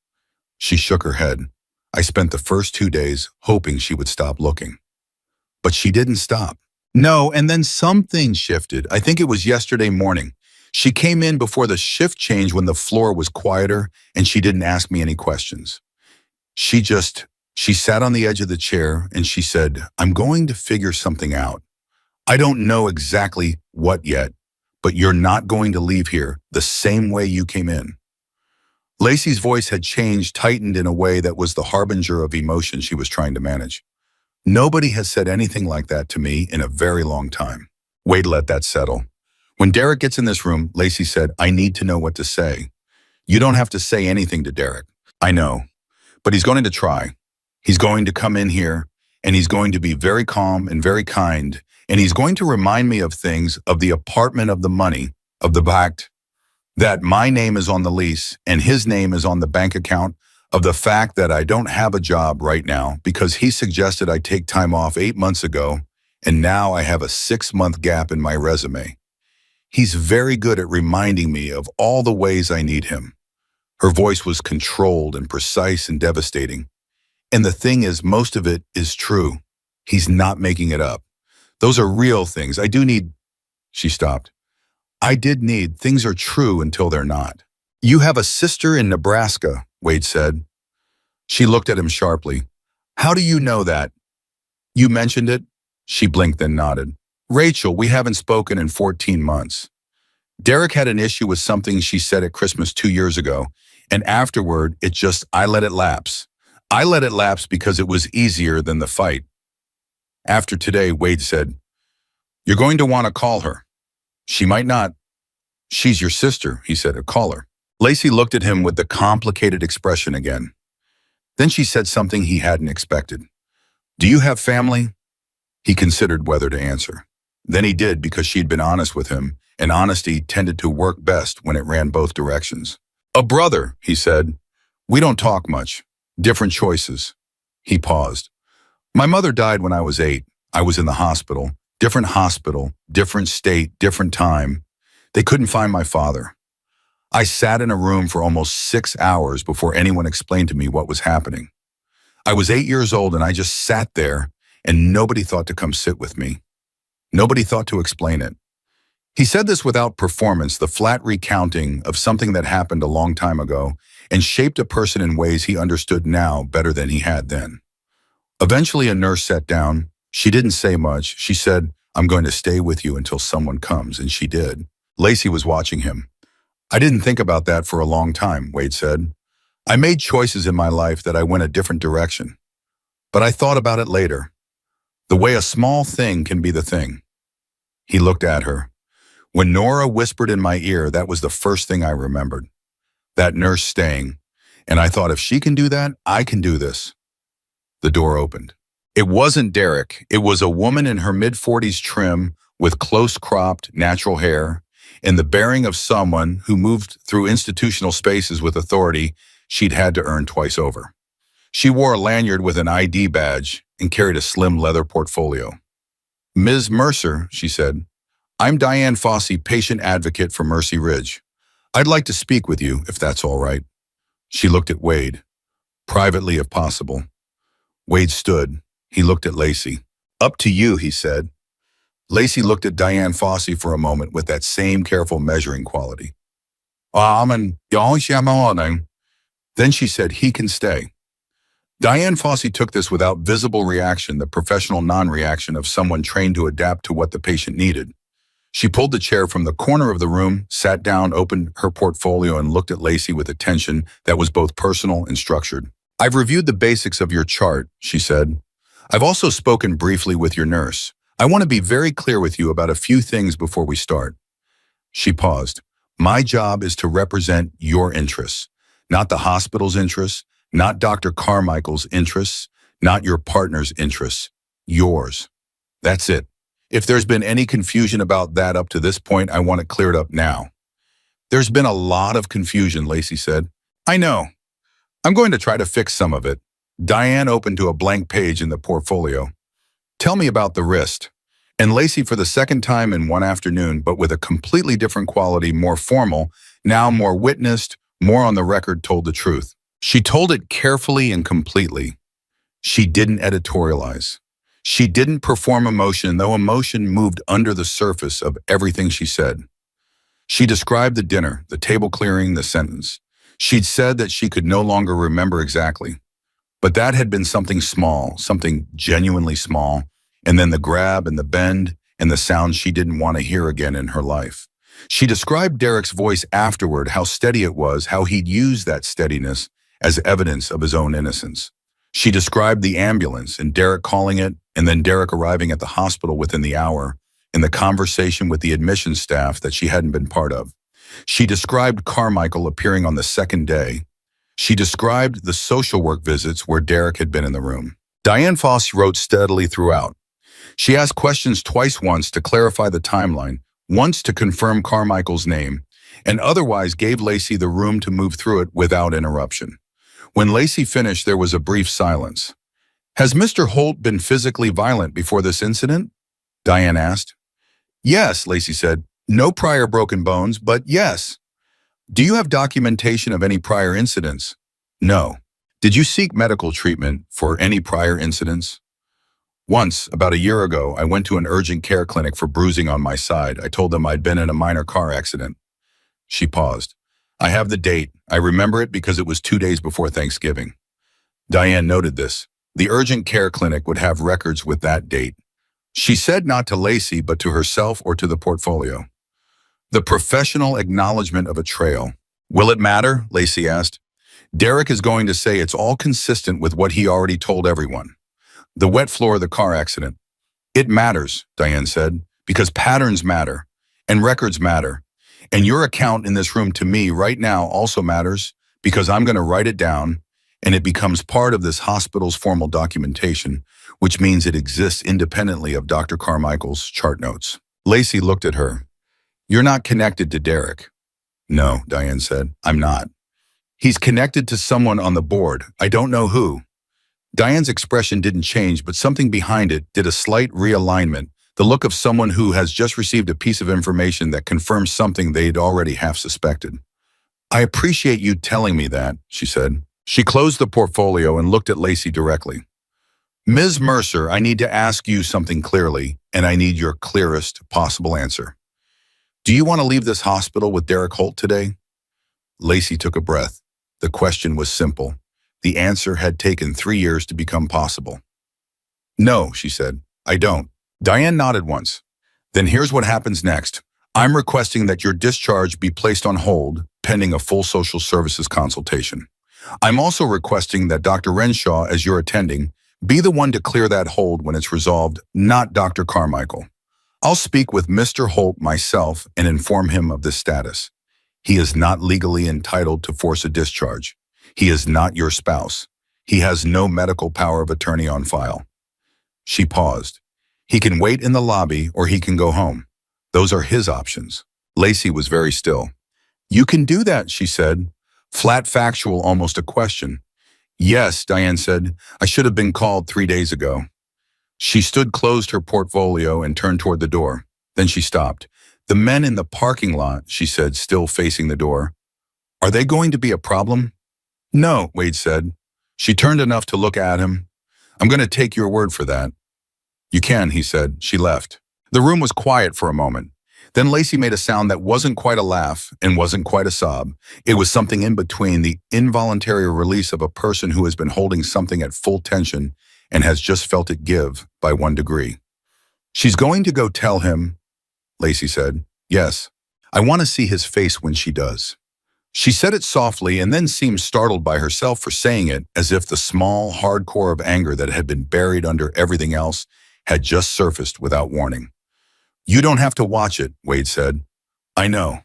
she shook her head. I spent the first 2 days hoping she would stop looking. But she didn't stop. No, and then something shifted. I think it was yesterday morning. She came in before the shift change when the floor was quieter, and she didn't ask me any questions. She sat on the edge of the chair and she said, I'm going to figure something out. I don't know exactly what yet, but you're not going to leave here the same way you came in. Lacey's voice had changed, tightened in a way that was the harbinger of emotion she was trying to manage. Nobody has said anything like that to me in a very long time. Wade let that settle. When Derek gets in this room, Lacey said, I need to know what to say. You don't have to say anything to Derek. I know, but he's going to try. He's going to come in here, and he's going to be very calm and very kind, and he's going to remind me of things, of the apartment, of the money, of the fact that my name is on the lease and his name is on the bank account, of the fact that I don't have a job right now because he suggested I take time off 8 months ago, and now I have a 6-month gap in my resume. He's very good at reminding me of all the ways I need him. Her voice was controlled and precise and devastating. And the thing is, most of it is true. He's not making it up. Those are real things. I do need, she stopped. I did need, things are true until they're not. You have a sister in Nebraska, Wade said. She looked at him sharply. How do you know that? You mentioned it? She blinked then nodded. Rachel, we haven't spoken in 14 months. Derek had an issue with something she said at Christmas 2 years ago, And afterward, I let it lapse. I let it lapse because it was easier than the fight. After today, Wade said, "You're going to want to call her. She might not." "She's your sister," he said, "call her." Lacey looked at him with the complicated expression again. Then she said something he hadn't expected. "Do you have family?" He considered whether to answer. Then he did because she'd been honest with him, and honesty tended to work best when it ran both directions. "A brother," he said. "We don't talk much. Different choices." He paused. "My mother died when I was 8. I was in the hospital, different state, different time. They couldn't find my father. I sat in a room for almost 6 hours before anyone explained to me what was happening. I was 8 years old and I just sat there and nobody thought to come sit with me. Nobody thought to explain it." He said this without performance, the flat recounting of something that happened a long time ago and shaped a person in ways he understood now better than he had then. Eventually a nurse sat down. She didn't say much. She said, "I'm going to stay with you until someone comes," and she did. Lacey was watching him. "I didn't think about that for a long time," Wade said. "I made choices in my life that I went a different direction. But I thought about it later. The way a small thing can be the thing." He looked at her. "When Nora whispered in my ear, that was the first thing I remembered. That nurse staying. And I thought if she can do that, I can do this." The door opened. It wasn't Derek. It was a woman in her mid-40s, trim, with close-cropped, natural hair, and the bearing of someone who moved through institutional spaces with authority she'd had to earn twice over. She wore a lanyard with an ID badge and carried a slim leather portfolio. "Ms. Mercer," she said, "I'm Diane Fossey, patient advocate for Mercy Ridge. I'd like to speak with you, if that's all right." She looked at Wade. "Privately, if possible." Wade stood. He looked at Lacey. "Up to you," he said. Lacey looked at Diane Fossey for a moment with that same careful measuring quality. Then she said, "He can stay." Diane Fossey took this without visible reaction, the professional non-reaction of someone trained to adapt to what the patient needed. She pulled the chair from the corner of the room, sat down, opened her portfolio, and looked at Lacey with attention that was both personal and structured. "I've reviewed the basics of your chart," she said. "I've also spoken briefly with your nurse. I want to be very clear with you about a few things before we start." She paused. "My job is to represent your interests, not the hospital's interests, not Dr. Carmichael's interests, not your partner's interests, yours. That's it. If there's been any confusion about that up to this point, I want it cleared up now." "There's been a lot of confusion," Lacey said. "I know. I'm going to try to fix some of it." Diane opened to a blank page in the portfolio. "Tell me about the wrist." And Lacey, for the second time in one afternoon, but with a completely different quality, more formal, now more witnessed, more on the record, told the truth. She told it carefully and completely. She didn't editorialize. She didn't perform emotion, though emotion moved under the surface of everything she said. She described the dinner, the table clearing, the sentence. She'd said that she could no longer remember exactly. But that had been something small, something genuinely small, and then the grab and the bend and the sound she didn't want to hear again in her life. She described Derek's voice afterward, how steady it was, how he'd used that steadiness as evidence of his own innocence. She described the ambulance and Derek calling it, and then Derek arriving at the hospital within the hour, and the conversation with the admissions staff that she hadn't been part of. She described Carmichael appearing on the second day. She described the social work visits where Derek had been in the room. Diane Foss wrote steadily throughout. She asked questions twice, once to clarify the timeline, once to confirm Carmichael's name, and otherwise gave Lacey the room to move through it without interruption. When Lacey finished, there was a brief silence. "Has Mr. Holt been physically violent before this incident?" Diane asked. "Yes," Lacey said. "No prior broken bones, but yes." "Do you have documentation of any prior incidents?" "No." "Did you seek medical treatment for any prior incidents?" "Once, about a year ago, I went to an urgent care clinic for bruising on my side. I told them I'd been in a minor car accident." She paused. "I have the date. I remember it because it was 2 days before Thanksgiving." Diane noted this. The urgent care clinic would have records with that date. She said not to Lacey, but to herself or to the portfolio. The professional acknowledgement of a trail. Will it matter? Lacey asked. Derek is going to say it's all consistent with what he already told everyone. The wet floor of the car accident. It matters, Diane said, because patterns matter, and records matter. And your account in this room to me right now also matters, because I'm going to write it down, and it becomes part of this hospital's formal documentation, which means it exists independently of Dr. Carmichael's chart notes. Lacey looked at her. You're not connected to Derek. No, Diane said, I'm not. He's connected to someone on the board. I don't know who. Diane's expression didn't change, but something behind it did a slight realignment, the look of someone who has just received a piece of information that confirms something they'd already half suspected. I appreciate you telling me that, she said. She closed the portfolio and looked at Lacey directly. Ms. Mercer, I need to ask you something clearly, and I need your clearest possible answer. Do you want to leave this hospital with Derek Holt today? Lacey took a breath. The question was simple. The answer had taken 3 years to become possible. No, she said, I don't. Diane nodded once. Then here's what happens next. I'm requesting that your discharge be placed on hold, pending a full social services consultation. I'm also requesting that Dr. Renshaw, as you're attending, be the one to clear that hold when it's resolved, not Dr. Carmichael. I'll speak with Mr. Holt myself and inform him of this status. He is not legally entitled to force a discharge. He is not your spouse. He has no medical power of attorney on file. She paused. He can wait in the lobby or he can go home. Those are his options. Lacey was very still. You can do that, she said. Flat factual, almost a question. Yes, Diane said. I should have been called 3 days ago. She closed her portfolio and turned toward the door. Then she stopped. The men in the parking lot, she said, still facing the door. Are they going to be a problem? No, Wade said. She turned enough to look at him. I'm going to take your word for that. You can, he said. She left. The room was quiet for a moment. Then Lacey made a sound that wasn't quite a laugh and wasn't quite a sob. It was something in between, the involuntary release of a person who has been holding something at full tension and has just felt it give by 1 degree. She's going to go tell him, Lacey said. Yes. I want to see his face when she does. She said it softly and then seemed startled by herself for saying it, as if the small, hard core of anger that had been buried under everything else had just surfaced without warning. You don't have to watch it, Wade said. I know.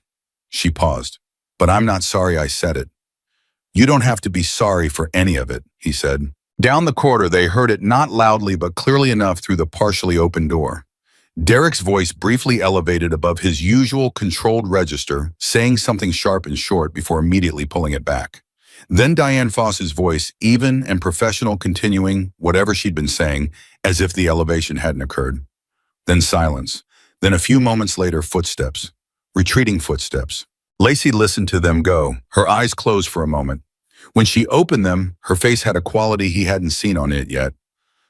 She paused. But I'm not sorry I said it. You don't have to be sorry for any of it, he said. Down the corridor, they heard it not loudly but clearly enough through the partially open door. Derek's voice briefly elevated above his usual controlled register, saying something sharp and short before immediately pulling it back. Then Diane Foss's voice, even and professional, continuing whatever she'd been saying, as if the elevation hadn't occurred. Then silence. Then a few moments later, footsteps. Retreating footsteps. Lacey listened to them go, her eyes closed for a moment. When she opened them, her face had a quality he hadn't seen on it yet.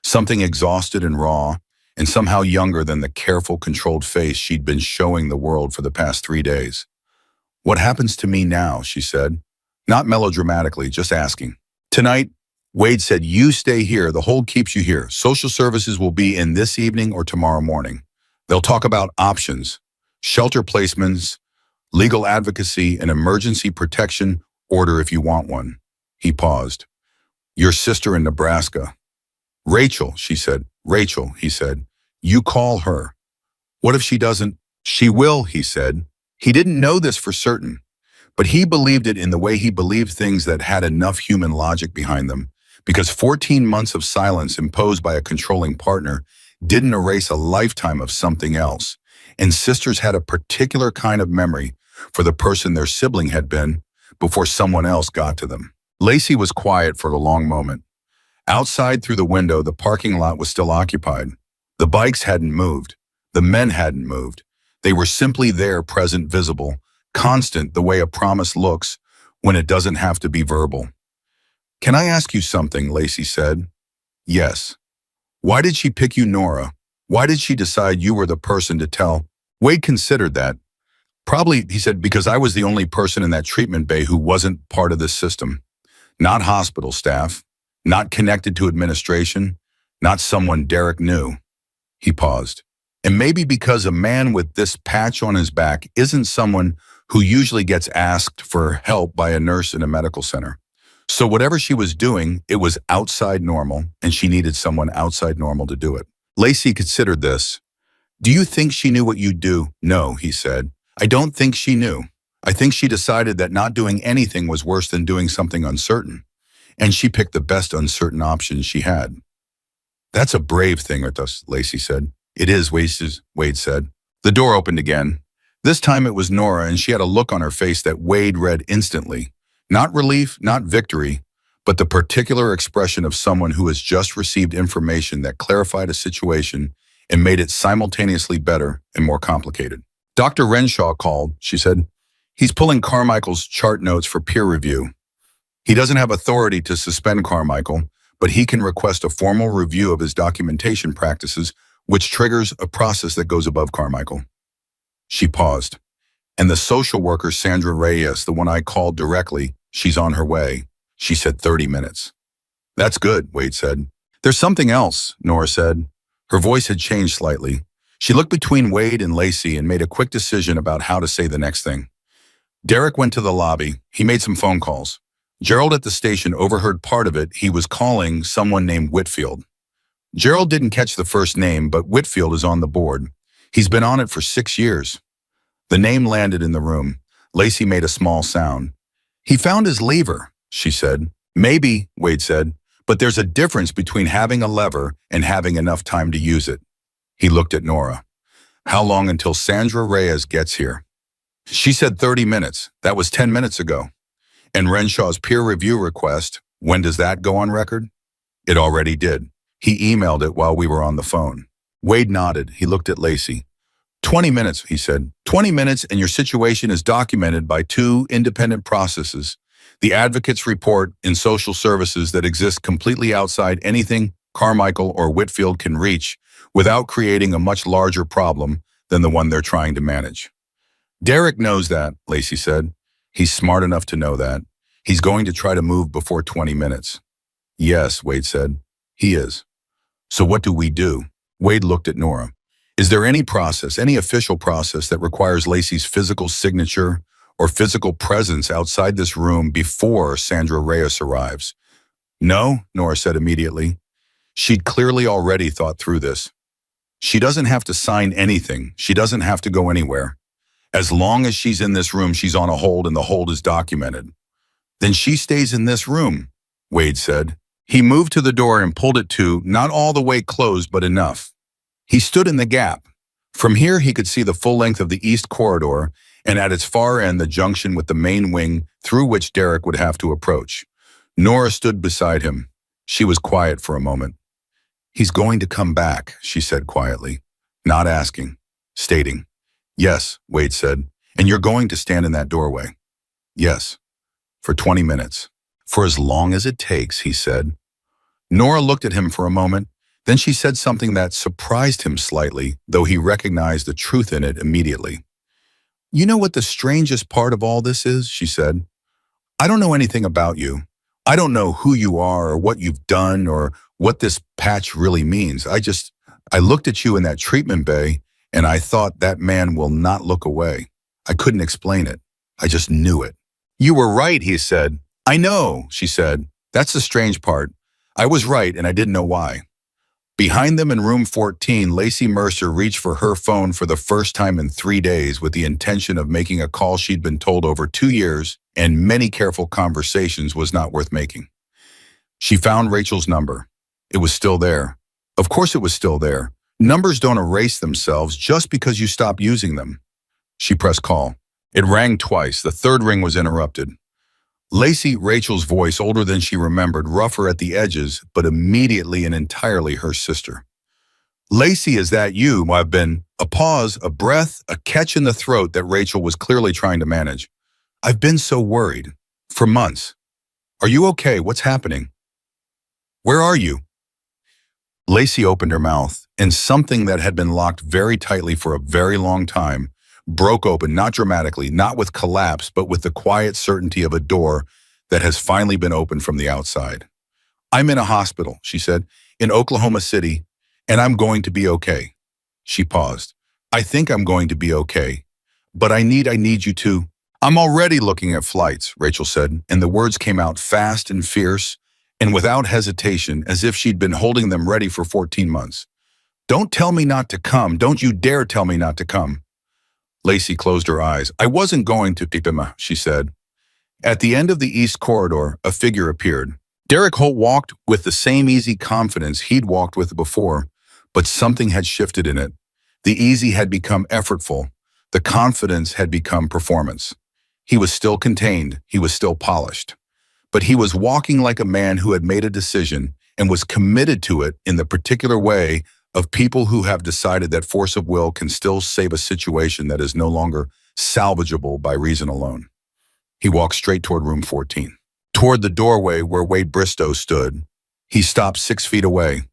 Something exhausted and raw, and somehow younger than the careful, controlled face she'd been showing the world for the past 3 days. What happens to me now, she said. Not melodramatically, just asking. Tonight, Wade said, you stay here, the hold keeps you here. Social services will be in this evening or tomorrow morning. They'll talk about options, shelter placements, legal advocacy, and emergency protection order if you want one. He paused. Your sister in Nebraska. Rachel, she said. Rachel, he said. You call her. What if she doesn't? She will, he said. He didn't know this for certain, but he believed it in the way he believed things that had enough human logic behind them, because 14 months of silence imposed by a controlling partner didn't erase a lifetime of something else, and sisters had a particular kind of memory for the person their sibling had been before someone else got to them. Lacey was quiet for a long moment. Outside through the window, the parking lot was still occupied. The bikes hadn't moved. The men hadn't moved. They were simply there, present, visible, constant the way a promise looks when it doesn't have to be verbal. Can I ask you something, Lacey said. Yes. Why did she pick you, Nora? Why did she decide you were the person to tell? Wade considered that. Probably, he said, because I was the only person in that treatment bay who wasn't part of this system. Not hospital staff, not connected to administration, not someone Derek knew. He paused. And maybe because a man with this patch on his back isn't someone who usually gets asked for help by a nurse in a medical center. So whatever she was doing, it was outside normal, and she needed someone outside normal to do it. Lacey considered this. Do you think she knew what you'd do? No, he said. I don't think she knew. I think she decided that not doing anything was worse than doing something uncertain, and she picked the best uncertain option she had. That's a brave thing, Lacey said. It is, Wade said. The door opened again. This time it was Nora, and she had a look on her face that Wade read instantly. Not relief, not victory, but the particular expression of someone who has just received information that clarified a situation and made it simultaneously better and more complicated. Dr. Renshaw called, she said. He's pulling Carmichael's chart notes for peer review. He doesn't have authority to suspend Carmichael, but he can request a formal review of his documentation practices, which triggers a process that goes above Carmichael. She paused. And the social worker, Sandra Reyes, the one I called directly, she's on her way. She said 30 minutes. That's good, Wade said. There's something else, Nora said. Her voice had changed slightly. She looked between Wade and Lacey and made a quick decision about how to say the next thing. Derek went to the lobby. He made some phone calls. Gerald at the station overheard part of it. He was calling someone named Whitfield. Gerald didn't catch the first name, but Whitfield is on the board. He's been on it for 6 years. The name landed in the room. Lacey made a small sound. He found his lever, she said. Maybe, Wade said, but there's a difference between having a lever and having enough time to use it. He looked at Nora. How long until Sandra Reyes gets here? She said 30 minutes. That was 10 minutes ago. And Renshaw's peer review request, when does that go on record? It already did. He emailed it while we were on the phone. Wade nodded. He looked at Lacey. 20 minutes, he said. 20 minutes and your situation is documented by 2 independent processes. The advocate's report in social services that exists completely outside anything Carmichael or Whitfield can reach without creating a much larger problem than the one they're trying to manage. Derek knows that, Lacey said. He's smart enough to know that. He's going to try to move before 20 minutes. Yes, Wade said. He is. So what do we do? Wade looked at Nora. Is there any process, any official process that requires Lacey's physical signature or physical presence outside this room before Sandra Reyes arrives? No, Nora said immediately. She'd clearly already thought through this. She doesn't have to sign anything. She doesn't have to go anywhere. As long as she's in this room, she's on a hold and the hold is documented. Then she stays in this room, Wade said. He moved to the door and pulled it to, not all the way closed, but enough. He stood in the gap. From here, he could see the full length of the east corridor and at its far end, the junction with the main wing through which Derek would have to approach. Nora stood beside him. She was quiet for a moment. He's going to come back, she said quietly, not asking, stating. Yes, Wade said, and you're going to stand in that doorway. Yes, for 20 minutes. For as long as it takes, he said. Nora looked at him for a moment. Then she said something that surprised him slightly, though he recognized the truth in it immediately. You know what the strangest part of all this is, she said. I don't know anything about you. I don't know who you are or what you've done or what this patch really means. I looked at you in that treatment bay and I thought that man will not look away. I couldn't explain it. I just knew it. You were right, he said. I know, she said. That's the strange part. I was right and I didn't know why. Behind them in room 14, Lacey Mercer reached for her phone for the first time in 3 days with the intention of making a call she'd been told over 2 years and many careful conversations was not worth making. She found Rachel's number. It was still there. Of course it was still there. Numbers don't erase themselves just because you stop using them. She pressed call. It rang twice. The third ring was interrupted. Lacey, Rachel's voice, older than she remembered, rougher at the edges, but immediately and entirely her sister. Lacey, is that you? I've been. A pause, a breath, a catch in the throat that Rachel was clearly trying to manage. I've been so worried. For months. Are you okay? What's happening? Where are you? Lacey opened her mouth, and something that had been locked very tightly for a very long time broke open, not dramatically, not with collapse, but with the quiet certainty of a door that has finally been opened from the outside. I'm in a hospital, she said, in Oklahoma City, and I'm going to be okay. She paused. I think I'm going to be okay, but I need you to. I'm already looking at flights, Rachel said, and the words came out fast and fierce and without hesitation, as if she'd been holding them ready for 14 months. Don't tell me not to come. Don't you dare tell me not to come. Lacey closed her eyes. I wasn't going to, Tipima, she said. At the end of the east corridor, a figure appeared. Derek Holt walked with the same easy confidence he'd walked with before, but something had shifted in it. The easy had become effortful. The confidence had become performance. He was still contained. He was still polished. But he was walking like a man who had made a decision and was committed to it in the particular way of people who have decided that force of will can still save a situation that is no longer salvageable by reason alone. He walked straight toward room 14. Toward the doorway where Wade Bristow stood. He stopped 6 feet away.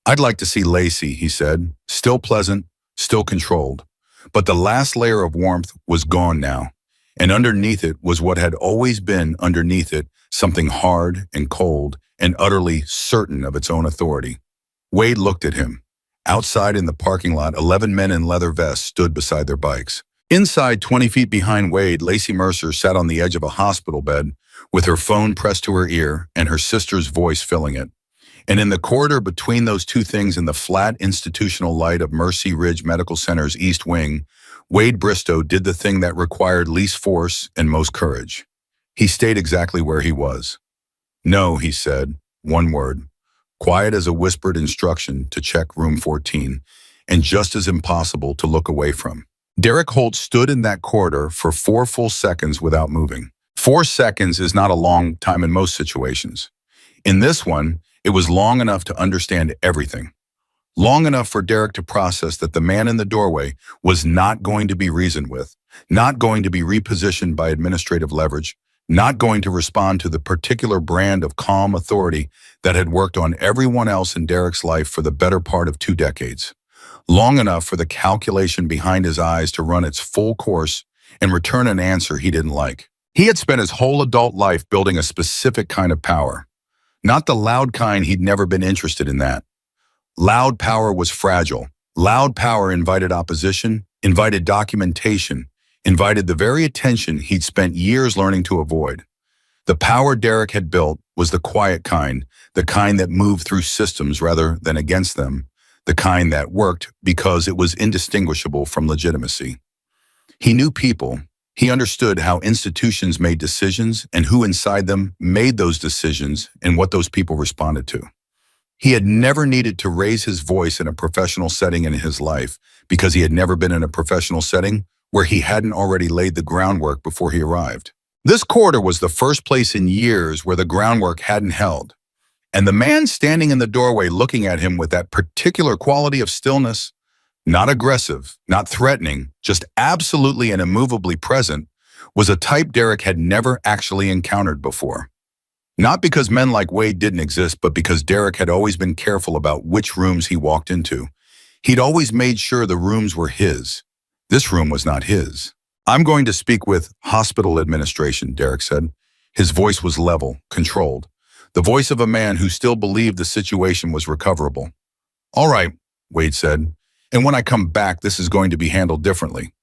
I'd like to see Lacey, he said, still pleasant, still controlled. But the last layer of warmth was gone now, and underneath it was what had always been underneath it, something hard and cold and utterly certain of its own authority. Wade looked at him. Outside in the parking lot, 11 men in leather vests stood beside their bikes. Inside, 20 feet behind Wade, Lacey Mercer sat on the edge of a hospital bed with her phone pressed to her ear and her sister's voice filling it. And in the corridor between those two things in the flat institutional light of Mercy Ridge Medical Center's East Wing, Wade Bristow did the thing that required least force and most courage. He stayed exactly where he was. No, he said, one word, quiet as a whispered instruction to check room 14, and just as impossible to look away from. Derek Holt stood in that corridor for 4 full seconds without moving. 4 seconds is not a long time in most situations. In this one, it was long enough to understand everything. Long enough for Derek to process that the man in the doorway was not going to be reasoned with, not going to be repositioned by administrative leverage, not going to respond to the particular brand of calm authority that had worked on everyone else in Derek's life for the better part of 2 decades. Long enough for the calculation behind his eyes to run its full course and return an answer he didn't like. He had spent his whole adult life building a specific kind of power. Not the loud kind, he'd never been interested in that. Loud power was fragile. Loud power invited opposition, invited documentation, invited the very attention he'd spent years learning to avoid. The power Derek had built was the quiet kind, the kind that moved through systems rather than against them, the kind that worked because it was indistinguishable from legitimacy. He knew people. He understood how institutions made decisions and who inside them made those decisions and what those people responded to. He had never needed to raise his voice in a professional setting in his life because he had never been in a professional setting where he hadn't already laid the groundwork before he arrived. This corridor was the first place in years where the groundwork hadn't held. And the man standing in the doorway looking at him with that particular quality of stillness, not aggressive, not threatening, just absolutely and immovably present, was a type Derek had never actually encountered before. Not because men like Wade didn't exist, but because Derek had always been careful about which rooms he walked into. He'd always made sure the rooms were his. This room was not his. I'm going to speak with hospital administration, Derek said. His voice was level, controlled. The voice of a man who still believed the situation was recoverable. All right, Wade said. And when I come back, this is going to be handled differently.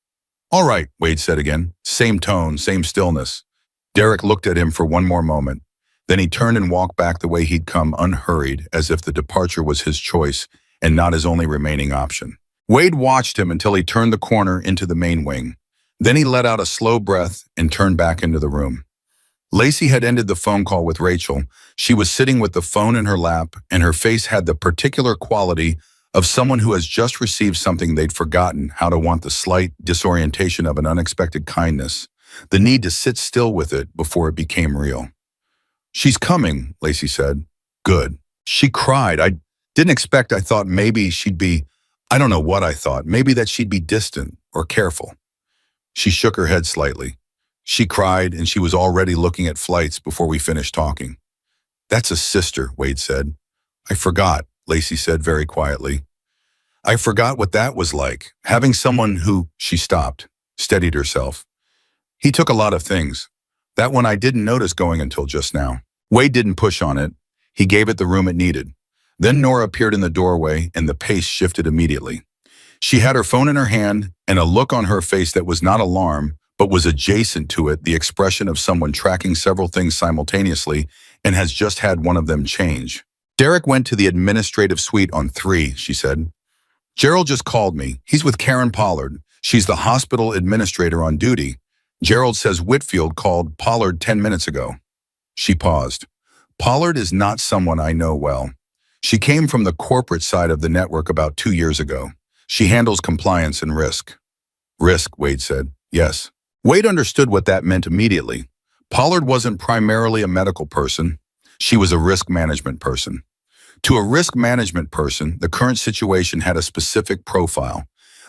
All right, Wade said again. Same tone, same stillness. Derek looked at him for one more moment. Then he turned and walked back the way he'd come, unhurried, as if the departure was his choice and not his only remaining option. Wade watched him until he turned the corner into the main wing. Then he let out a slow breath and turned back into the room. Lacey had ended the phone call with Rachel. She was sitting with the phone in her lap, and her face had the particular quality of someone who has just received something they'd forgotten how to want, the slight disorientation of an unexpected kindness, the need to sit still with it before it became real. She's coming, Lacey said. Good. She cried. I didn't expect. I thought maybe she'd be, I don't know what I thought, maybe that she'd be distant or careful. She shook her head slightly. She cried, and she was already looking at flights before we finished talking. That's a sister, Wade said. I forgot, Lacey said very quietly. I forgot what that was like, having someone who, she stopped, steadied herself. He took a lot of things. That one I didn't notice going until just now. Wade didn't push on it. He gave it the room it needed. Then Nora appeared in the doorway, and the pace shifted immediately. She had her phone in her hand and a look on her face that was not alarm, but was adjacent to it the expression of someone tracking several things simultaneously and has just had one of them change. Derek went to the administrative suite on 3, she said. Gerald just called me. He's with Karen Pollard. She's the hospital administrator on duty. Gerald says Whitfield called Pollard 10 minutes ago. She paused. Pollard is not someone I know well. She came from the corporate side of the network about 2 years ago. She handles compliance and risk. Risk, Wade said. Yes. Wade understood what that meant immediately. Pollard wasn't primarily a medical person. She was a risk management person. To a risk management person, the current situation had a specific profile.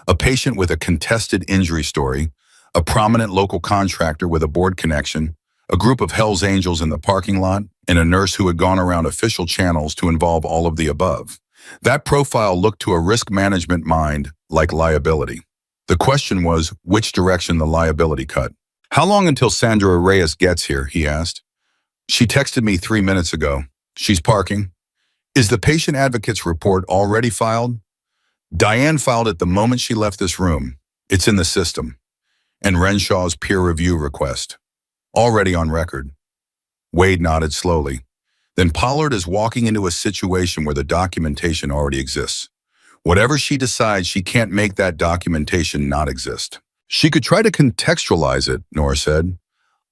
A patient with a contested injury story, a prominent local contractor with a board connection, a group of HELLS angels in the parking lot, and a nurse who had gone around official channels to involve all of the above. That profile looked to a risk management mind like liability. The question was which direction the liability cut. How long until Sandra Reyes gets here, he asked. She texted me 3 minutes ago. She's parking. Is the patient advocate's report already filed? Diane filed it the moment she left this room. It's in the system. And Renshaw's peer review request. Already on record. Wade nodded slowly. Then Pollard is walking into a situation where the documentation already exists. Whatever she decides, she can't make that documentation not exist. She could try to contextualize it, Nora said.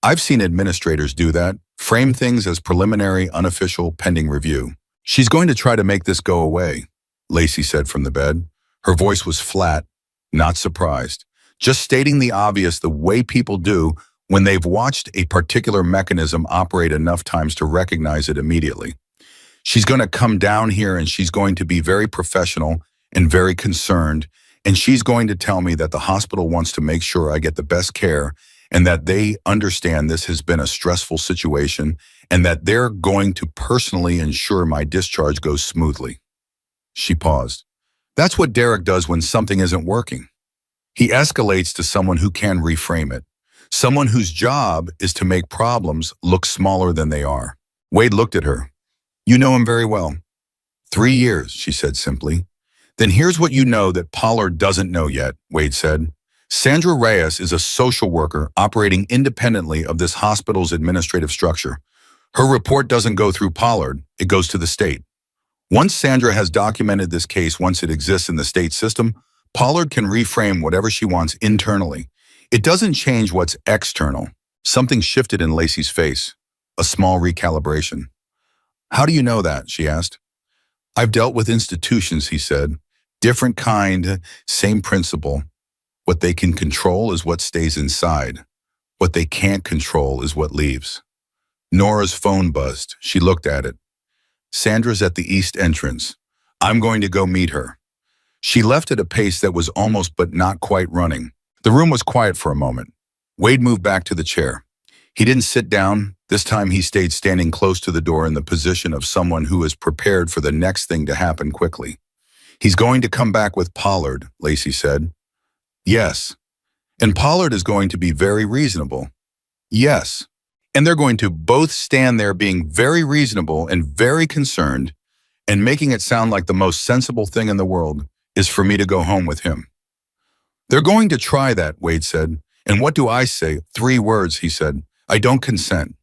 I've seen administrators do that, frame things as preliminary, unofficial, pending review. She's going to try to make this go away, Lacey said from the bed. Her voice was flat, not surprised, just stating the obvious the way people do when they've watched a particular mechanism operate enough times to recognize it immediately. She's going to come down here and she's going to be very professional and very concerned, and she's going to tell me that the hospital wants to make sure I get the best care and that they understand this has been a stressful situation and that they're going to personally ensure my discharge goes smoothly. She paused. That's what Derek does when something isn't working. He escalates to someone who can reframe it, someone whose job is to make problems look smaller than they are. Wade looked at her. You know him very well. 3 years, she said simply. Then here's what you know that Pollard doesn't know yet, Wade said. Sandra Reyes is a social worker operating independently of this hospital's administrative structure. Her report doesn't go through Pollard, it goes to the state. Once Sandra has documented this case, once it exists in the state system, Pollard can reframe whatever she wants internally. It doesn't change what's external. Something shifted in Lacey's face, a small recalibration. How do you know that? She asked. I've dealt with institutions, he said. Different kind, same principle. What they can control is what stays inside. What they can't control is what leaves. Nora's phone buzzed. She looked at it. Sandra's at the east entrance. I'm going to go meet her. She left at a pace that was almost but not quite running. The room was quiet for a moment. Wade moved back to the chair. He didn't sit down. This time he stayed standing close to the door in the position of someone who is prepared for the next thing to happen quickly. He's going to come back with Pollard, Lacey said. Yes. And Pollard is going to be very reasonable. Yes. And they're going to both stand there being very reasonable and very concerned and making it sound like the most sensible thing in the world is for me to go home with him. They're going to try that, Wade said. And what do I say? 3 words, he said. I don't consent.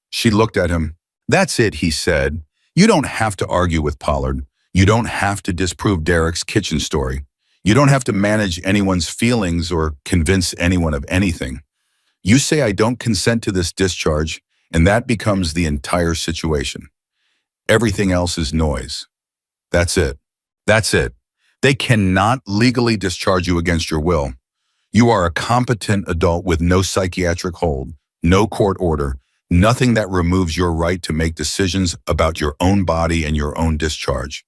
She looked at him. That's it, he said. You don't have to argue with Pollard. You don't have to disprove Derek's kitchen story. You don't have to manage anyone's feelings or convince anyone of anything. You say I don't consent to this discharge, and that becomes the entire situation. Everything else is noise. That's it. That's it. They cannot legally discharge you against your will. You are a competent adult with no psychiatric hold, no court order, nothing that removes your right to make decisions about your own body and your own discharge.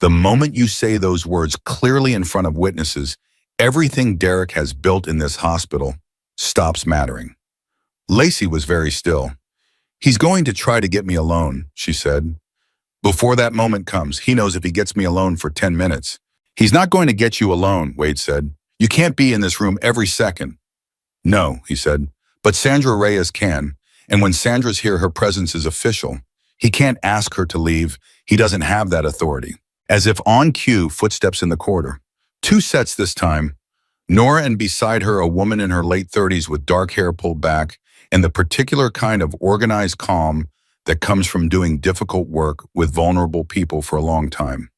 The moment you say those words clearly in front of witnesses, everything Derek has built in this hospital stops mattering. Lacey was very still. He's going to try to get me alone, she said. Before that moment comes, he knows if he gets me alone for 10 minutes. He's not going to get you alone, Wade said. You can't be in this room every second. No, he said, but Sandra Reyes can, and when Sandra's here, her presence is official. He can't ask her to leave. He doesn't have that authority. As if on cue, footsteps in the corridor. 2 sets this time. Nora, and beside her a woman in her late 30s with dark hair pulled back and the particular kind of organized calm that comes from doing difficult work with vulnerable people for a long time.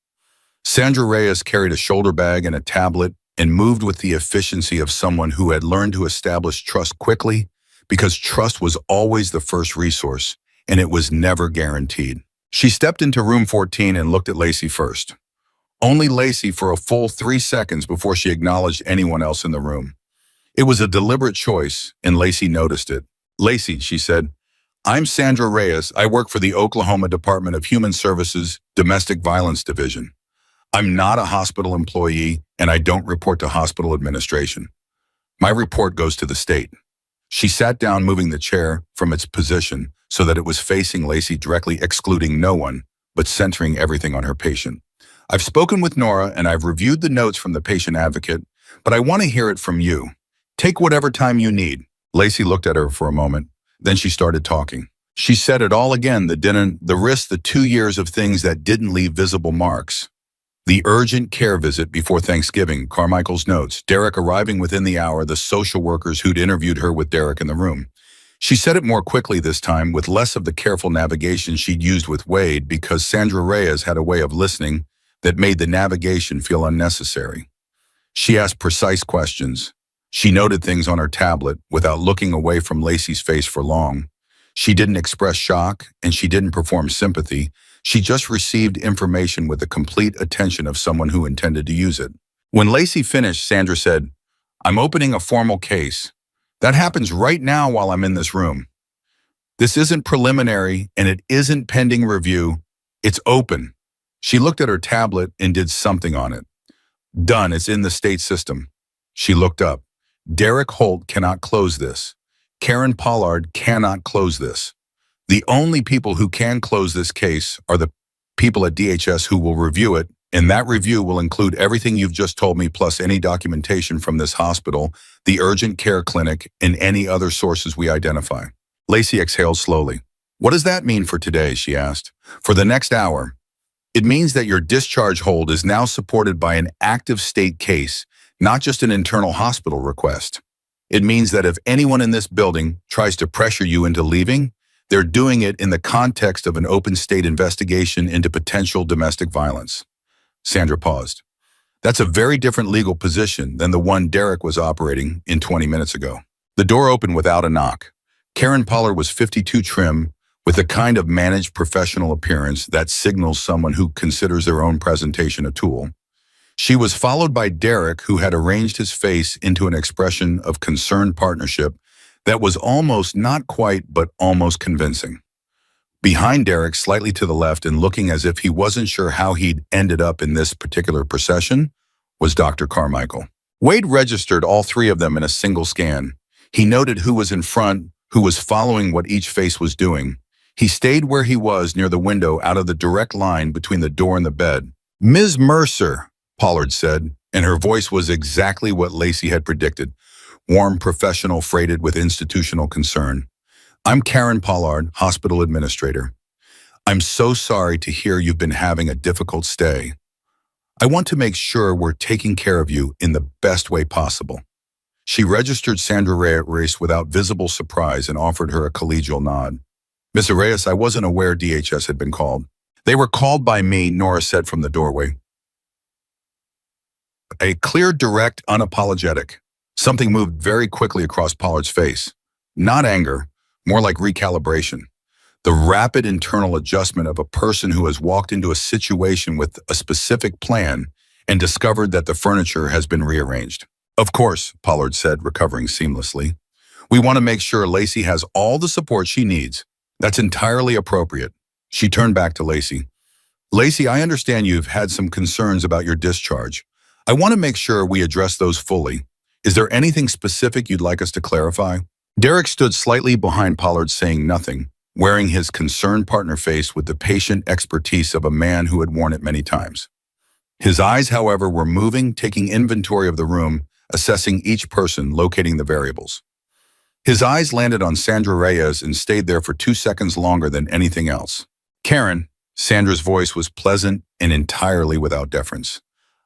Sandra Reyes carried a shoulder bag and a tablet and moved with the efficiency of someone who had learned to establish trust quickly, because trust was always the first resource and it was never guaranteed. She stepped into room 14 and looked at Lacey first. Only Lacey for a full 3 seconds before she acknowledged anyone else in the room. It was a deliberate choice, and Lacey noticed it. "Lacey," she said, "I'm Sandra Reyes. I work for the Oklahoma Department of Human Services Domestic Violence Division. I'm not a hospital employee, and I don't report to hospital administration. My report goes to the state." She sat down, moving the chair from its position so that it was facing Lacey directly, excluding no one, but centering everything on her patient. "I've spoken with Nora, and I've reviewed the notes from the patient advocate, but I want to hear it from you. Take whatever time you need." Lacey looked at her for a moment. Then she started talking. She said it all again, the risk, the 2 years of things that didn't leave visible marks. The urgent care visit before Thanksgiving, Carmichael's notes, Derek arriving within the hour, the social workers who'd interviewed her with Derek in the room. She said it more quickly this time, with less of the careful navigation she'd used with Wade, because Sandra Reyes had a way of listening that made the navigation feel unnecessary. She asked precise questions. She noted things on her tablet without looking away from Lacey's face for long. She didn't express shock, and she didn't perform sympathy. She just received information with the complete attention of someone who intended to use it. When Lacey finished, Sandra said, "I'm opening a formal case. That happens right now while I'm in this room. This isn't preliminary, and it isn't pending review. It's open." She looked at her tablet and did something on it. "Done. It's in the state system." She looked up. "Derek Holt cannot close this. Karen Pollard cannot close this. The only people who can close this case are the people at DHS who will review it, and that review will include everything you've just told me, plus any documentation from this hospital, the urgent care clinic, and any other sources we identify." Lacey exhaled slowly. "What does that mean for today?" she asked. "For the next hour. It means that your discharge hold is now supported by an active state case, not just an internal hospital request. It means that if anyone in this building tries to pressure you into leaving, they're doing it in the context of an open state investigation into potential domestic violence." Sandra paused. "That's a very different legal position than the one Derek was operating in 20 minutes ago." The door opened without a knock. Karen Pollard was 52, trim, with the kind of managed professional appearance that signals someone who considers their own presentation a tool. She was followed by Derek, who had arranged his face into an expression of concerned partnership that was almost, not quite, but almost convincing. Behind Derek, slightly to the left and looking as if he wasn't sure how he'd ended up in this particular procession, was Dr. Carmichael. Wade registered all three of them in a single scan. He noted who was in front, who was following what each face was doing. He stayed where he was, near the window, out of the direct line between the door and the bed. "Ms. Mercer," Pollard said, and her voice was exactly what Lacey had predicted. Warm, professional, freighted with institutional concern. "I'm Karen Pollard, hospital administrator. I'm so sorry to hear you've been having a difficult stay. I want to make sure we're taking care of you in the best way possible." She registered Sandra Reyes without visible surprise and offered her a collegial nod. "Ms. Reyes, I wasn't aware DHS had been called." "They were called by me," Nora said from the doorway. A clear, direct, unapologetic. Something moved very quickly across Pollard's face. Not anger, more like recalibration. The rapid internal adjustment of a person who has walked into a situation with a specific plan and discovered that the furniture has been rearranged. "Of course," Pollard said, recovering seamlessly. "We want to make sure Lacey has all the support she needs. That's entirely appropriate." She turned back to Lacey. "Lacey, I understand you've had some concerns about your discharge. I want to make sure we address those fully. Is there anything specific you'd like us to clarify?" Derek stood slightly behind Pollard, saying nothing, wearing his concerned partner face with the patient expertise of a man who had worn it many times. His eyes, however, were moving, taking inventory of the room, assessing each person, locating the variables. His eyes landed on Sandra Reyes and stayed there for 2 seconds longer than anything else. "Karen," Sandra's voice was pleasant and entirely without deference.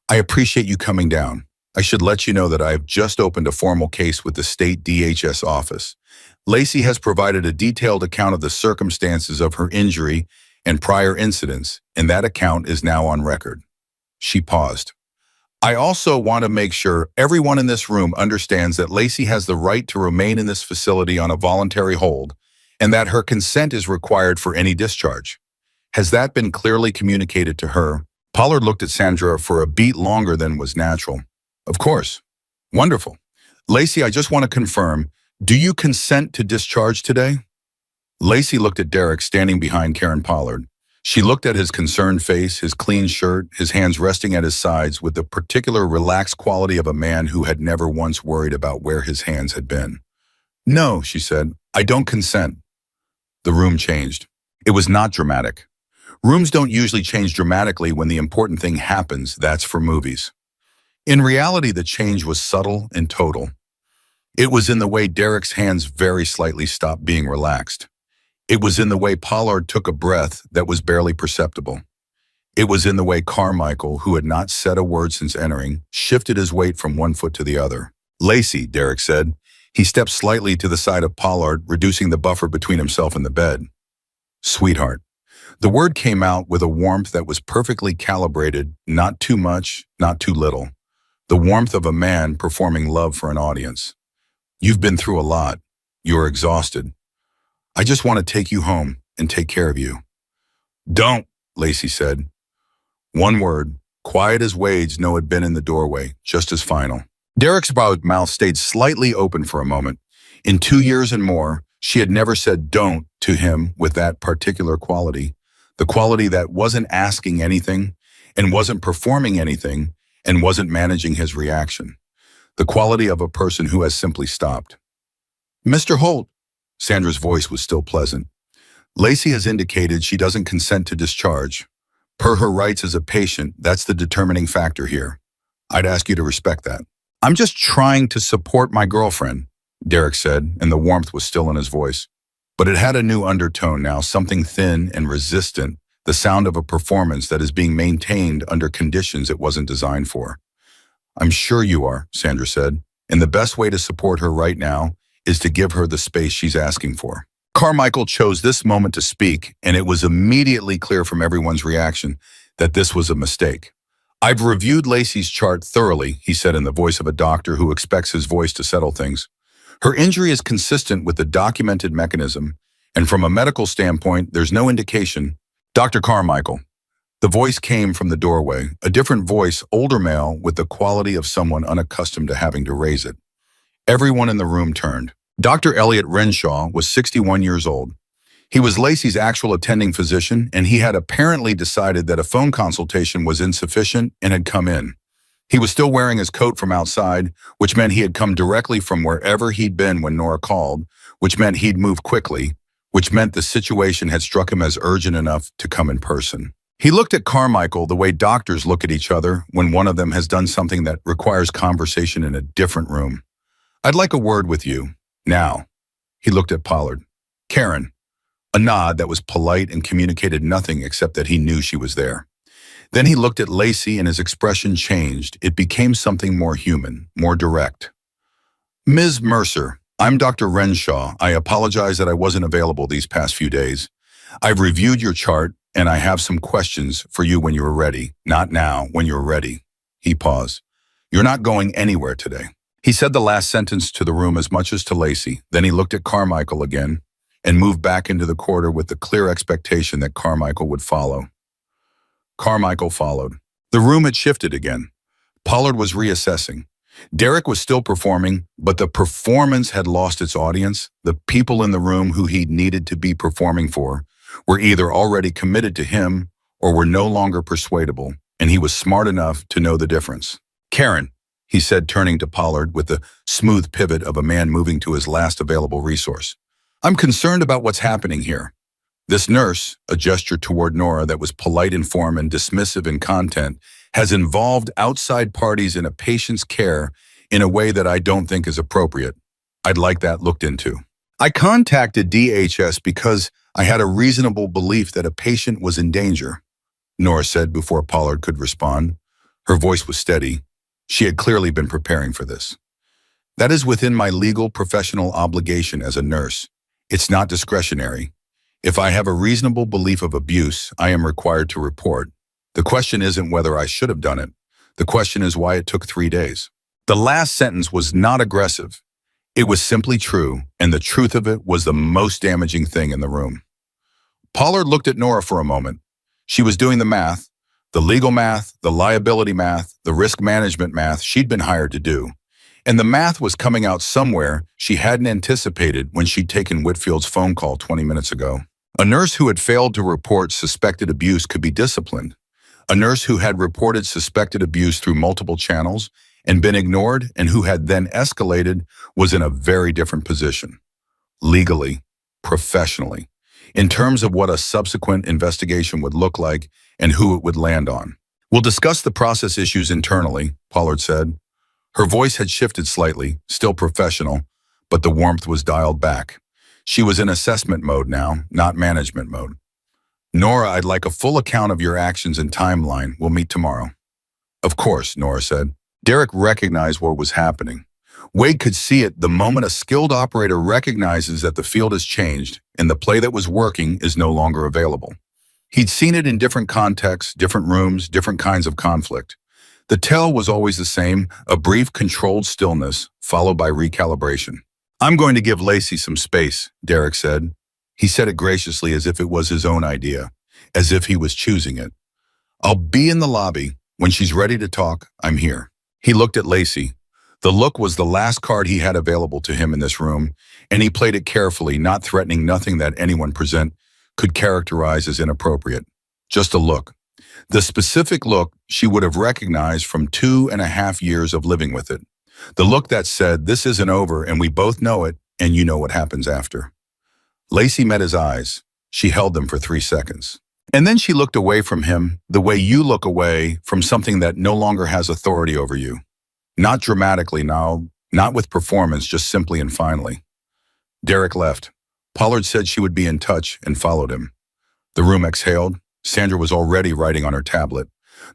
"I appreciate you coming down. I should let you know that I have just opened a formal case with the state DHS office. Lacey has provided a detailed account of the circumstances of her injury and prior incidents, and that account is now on record. She paused. I also want to make sure everyone in this room understands that Lacey has the right to remain in this facility on a voluntary hold, and that her consent is required for any discharge. Has that been clearly communicated to her? Pollard looked at Sandra for a beat longer than was natural. Of course. Wonderful. Lacey, I just want to confirm, do you consent to discharge today? Lacey looked at Derek standing behind Karen Pollard. She looked at his concerned face, his clean shirt, his hands resting at his sides with the particular relaxed quality of a man who had never once worried about where his hands had been. No, she said, I don't consent. The room changed. It was not dramatic. Rooms don't usually change dramatically when the important thing happens. That's for movies. In reality, the change was subtle and total. It was in the way Derek's hands very slightly stopped being relaxed. It was in the way Pollard took a breath that was barely perceptible. It was in the way Carmichael, who had not said a word since entering, shifted his weight from one foot to the other. Lacey, Derek said. He stepped slightly to the side of Pollard, reducing the buffer between himself and the bed. Sweetheart. The word came out with a warmth that was perfectly calibrated, not too much, not too little. The warmth of a man performing love for an audience. You've been through a lot. You're exhausted. I just want to take you home and take care of you. Don't, Lacey said. One word, quiet as Wade's no had been in the doorway, just as final. Derek's mouth stayed slightly open for a moment. In 2 years and more, she had never said don't to him with that particular quality. The quality that wasn't asking anything and wasn't performing anything and wasn't managing his reaction. The quality of a person who has simply stopped. Mr. Holt, Sandra's voice was still pleasant. Lacey has indicated she doesn't consent to discharge. Per her rights as a patient, that's the determining factor here. I'd ask you to respect that. I'm just trying to support my girlfriend, Derek said, and the warmth was still in his voice. But it had a new undertone now, something thin and resistant, the sound of a performance that is being maintained under conditions it wasn't designed for. I'm sure you are, Sandra said, and the best way to support her right now is to give her the space she's asking for. Carmichael chose this moment to speak, and it was immediately clear from everyone's reaction that this was a mistake. I've reviewed Lacey's chart thoroughly, he said in the voice of a doctor who expects his voice to settle things. Her injury is consistent with the documented mechanism, and from a medical standpoint, there's no indication. Dr. Carmichael. The voice came from the doorway, a different voice, older male, with the quality of someone unaccustomed to having to raise it. Everyone in the room turned. Dr. Elliot Renshaw was 61 years old. He was Lacey's actual attending physician, and he had apparently decided that a phone consultation was insufficient and had come in. He was still wearing his coat from outside, which meant he had come directly from wherever he'd been when Nora called, which meant he'd moved quickly, which meant the situation had struck him as urgent enough to come in person. He looked at Carmichael the way doctors look at each other when one of them has done something that requires conversation in a different room. I'd like a word with you. Now. He looked at Pollard. Karen. A nod that was polite and communicated nothing except that he knew she was there. Then he looked at Lacey and his expression changed. It became something more human, more direct. Ms. Mercer. I'm Dr. Renshaw. I apologize that I wasn't available these past few days. I've reviewed your chart, and I have some questions for you when you're ready. Not now, when you're ready. He paused. You're not going anywhere today. He said the last sentence to the room as much as to Lacey. Then he looked at Carmichael again and moved back into the corridor with the clear expectation that Carmichael would follow. Carmichael followed. The room had shifted again. Pollard was reassessing. Derek was still performing, but the performance had lost its audience. The people in the room who he needed to be performing for were either already committed to him or were no longer persuadable, and he was smart enough to know the difference. Karen, he said, turning to Pollard with the smooth pivot of a man moving to his last available resource. I'm concerned about what's happening here. This nurse, a gesture toward Nora that was polite in form and dismissive in content, has involved outside parties in a patient's care in a way that I don't think is appropriate. I'd like that looked into. I contacted DHS because I had a reasonable belief that a patient was in danger, Nora said before Pollard could respond. Her voice was steady. She had clearly been preparing for this. That is within my legal professional obligation as a nurse. It's not discretionary. If I have a reasonable belief of abuse, I am required to report. The question isn't whether I should have done it. The question is why it took 3 days. The last sentence was not aggressive. It was simply true, and the truth of it was the most damaging thing in the room. Pollard looked at Nora for a moment. She was doing the math, the legal math, the liability math, the risk management math she'd been hired to do. And the math was coming out somewhere she hadn't anticipated when she'd taken Whitfield's phone call 20 minutes ago. A nurse who had failed to report suspected abuse could be disciplined. A nurse who had reported suspected abuse through multiple channels and been ignored and who had then escalated was in a very different position. Legally, professionally, in terms of what a subsequent investigation would look like and who it would land on. We'll discuss the process issues internally, Pollard said. Her voice had shifted slightly, still professional, but the warmth was dialed back. She was in assessment mode now, not management mode. Nora, I'd like a full account of your actions and timeline. We'll meet tomorrow. Of course, Nora said. Derek recognized what was happening. Wade could see it the moment a skilled operator recognizes that the field has changed and the play that was working is no longer available. He'd seen it in different contexts, different rooms, different kinds of conflict. The tell was always the same, a brief, controlled stillness, followed by recalibration. I'm going to give Lacey some space, Derek said. He said it graciously as if it was his own idea, as if he was choosing it. I'll be in the lobby. When she's ready to talk, I'm here. He looked at Lacey. The look was the last card he had available to him in this room, and he played it carefully, not threatening nothing that anyone present could characterize as inappropriate. Just a look. The specific look she would have recognized from 2.5 years of living with it. The look that said, this isn't over and we both know it and you know what happens after. Lacey met his eyes. She held them for 3 seconds. And then she looked away from him the way you look away from something that no longer has authority over you. Not dramatically now, not with performance, just simply and finally. Derek left. Pollard said she would be in touch and followed him. The room exhaled. Sandra was already writing on her tablet.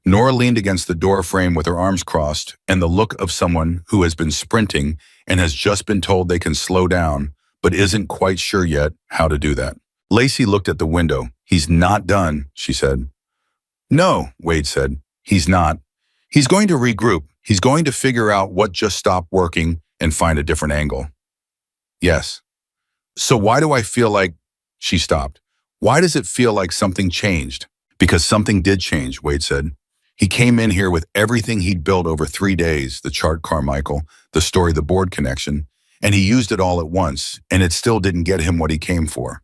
Nora leaned against the door frame with her arms crossed and the look of someone who has been sprinting and has just been told they can slow down, but isn't quite sure yet how to do that. Lacey looked at the window. He's not done, she said. No, Wade said. He's not. He's going to regroup. He's going to figure out what just stopped working and find a different angle. Yes. So why do I feel like... She stopped. Why does it feel like something changed? Because something did change, Wade said. He came in here with everything he'd built over 3 days, the chart Carmichael, the story, the board connection, and he used it all at once, and it still didn't get him what he came for.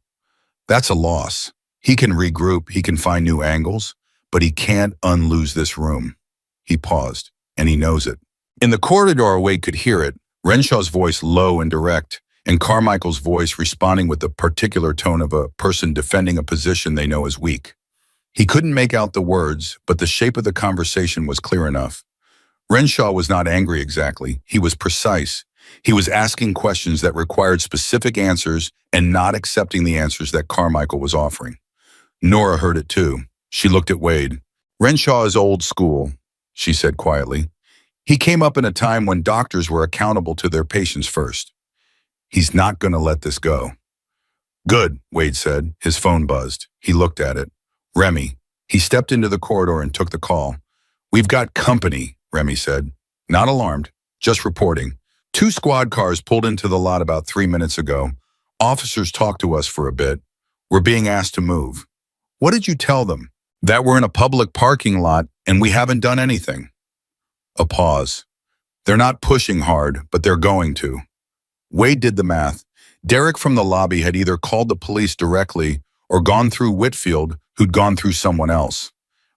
That's a loss. He can regroup, he can find new angles, but he can't unlose this room. He paused, and he knows it. In the corridor, Wade could hear it, Renshaw's voice low and direct, and Carmichael's voice responding with the particular tone of a person defending a position they know is weak. He couldn't make out the words, but the shape of the conversation was clear enough. Renshaw was not angry exactly. He was precise. He was asking questions that required specific answers and not accepting the answers that Carmichael was offering. Nora heard it too. She looked at Wade. Renshaw is old school, she said quietly. He came up in a time when doctors were accountable to their patients first. He's not going to let this go. Good, Wade said. His phone buzzed. He looked at it. Remy. He stepped into the corridor and took the call. We've got company, Remy said. Not alarmed, just reporting. 2 squad cars pulled into the lot about 3 minutes ago. Officers talked to us for a bit. We're being asked to move. What did you tell them? That we're in a public parking lot and we haven't done anything. A pause. They're not pushing hard, but they're going to. Wade did the math. Derek from the lobby had either called the police directly or gone through Whitfield, who'd gone through someone else.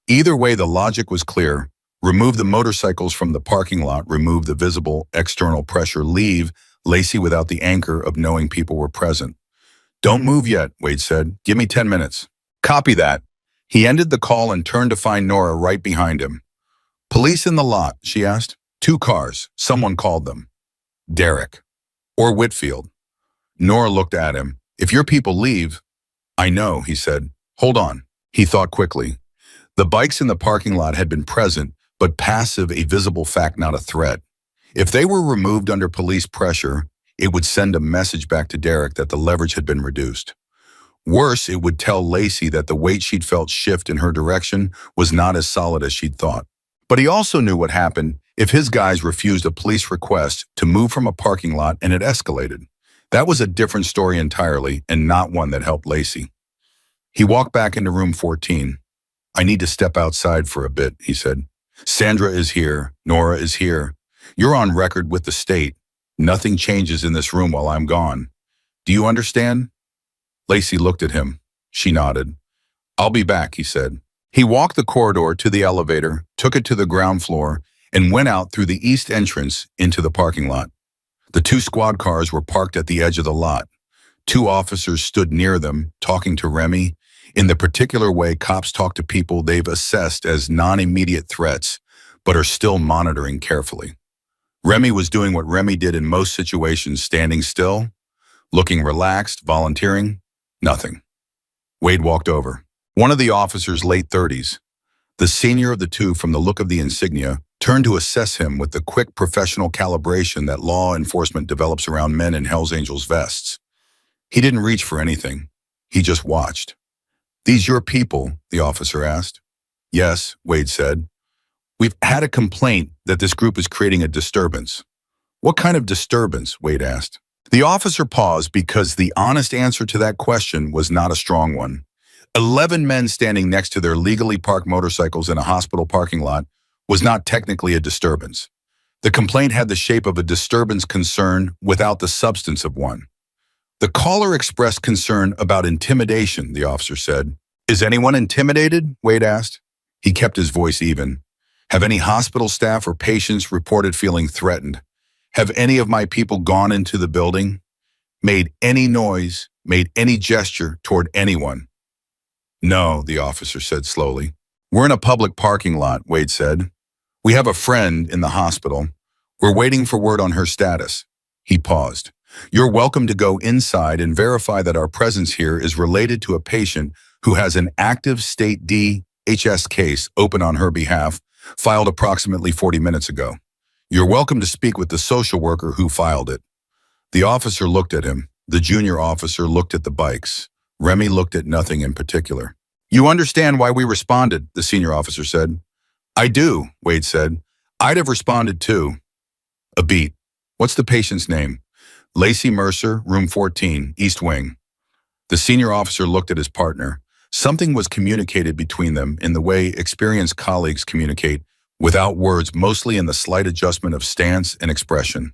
Either way, the logic was clear. Remove the motorcycles from the parking lot, remove the visible external pressure, leave Lacey without the anchor of knowing people were present. Don't move yet, Wade said. Give me 10 minutes. Copy that. He ended the call and turned to find Nora right behind him. Police in the lot, she asked. 2 cars. Someone called them. Derek. Or Whitfield. Nora looked at him. If your people leave... I know, he said. Hold on. He thought quickly. The bikes in the parking lot had been present, but passive, a visible fact, not a threat. If they were removed under police pressure, it would send a message back to Derek that the leverage had been reduced. Worse, it would tell Lacey that the weight she'd felt shift in her direction was not as solid as she'd thought. But he also knew what happened if his guys refused a police request to move from a parking lot and it escalated. That was a different story entirely and not one that helped Lacey. He walked back into room 14. "I need to step outside for a bit," he said. "Sandra is here. Nora is here. You're on record with the state. Nothing changes in this room while I'm gone. Do you understand?" Lacey looked at him. She nodded. "I'll be back," he said. He walked the corridor to the elevator, took it to the ground floor, and went out through the east entrance into the parking lot. The 2 squad cars were parked at the edge of the lot. 2 officers stood near them, talking to Remy, in the particular way cops talk to people they've assessed as non-immediate threats, but are still monitoring carefully. Remy was doing what Remy did in most situations, standing still, looking relaxed, volunteering. Nothing. Wade walked over. One of the officers, late 30s, the senior of the 2 from the look of the insignia, turned to assess him with the quick professional calibration that law enforcement develops around men in Hells Angels vests. He didn't reach for anything. He just watched. "These your people?" the officer asked. "Yes," Wade said. "We've had a complaint that this group is creating a disturbance." "What kind of disturbance?" Wade asked. The officer paused because the honest answer to that question was not a strong one. 11 men standing next to their legally parked motorcycles in a hospital parking lot was not technically a disturbance. The complaint had the shape of a disturbance concern without the substance of one. The caller expressed concern about intimidation, the officer said. "Is anyone intimidated?" Wade asked. He kept his voice even. "Have any hospital staff or patients reported feeling threatened? Have any of my people gone into the building? Made any noise? Made any gesture toward anyone?" "No," the officer said slowly. "We're in a public parking lot," Wade said. "We have a friend in the hospital. We're waiting for word on her status." He paused. "You're welcome to go inside and verify that our presence here is related to a patient who has an active state DHS case open on her behalf, filed approximately 40 minutes ago. You're welcome to speak with the social worker who filed it." The officer looked at him. The junior officer looked at the bikes. Remy looked at nothing in particular. "You understand why we responded," the senior officer said. "I do," Wade said. "I'd have responded too." A beat. "What's the patient's name?" "Lacey Mercer, room 14, East Wing." The senior officer looked at his partner. Something was communicated between them in the way experienced colleagues communicate, without words, mostly in the slight adjustment of stance and expression.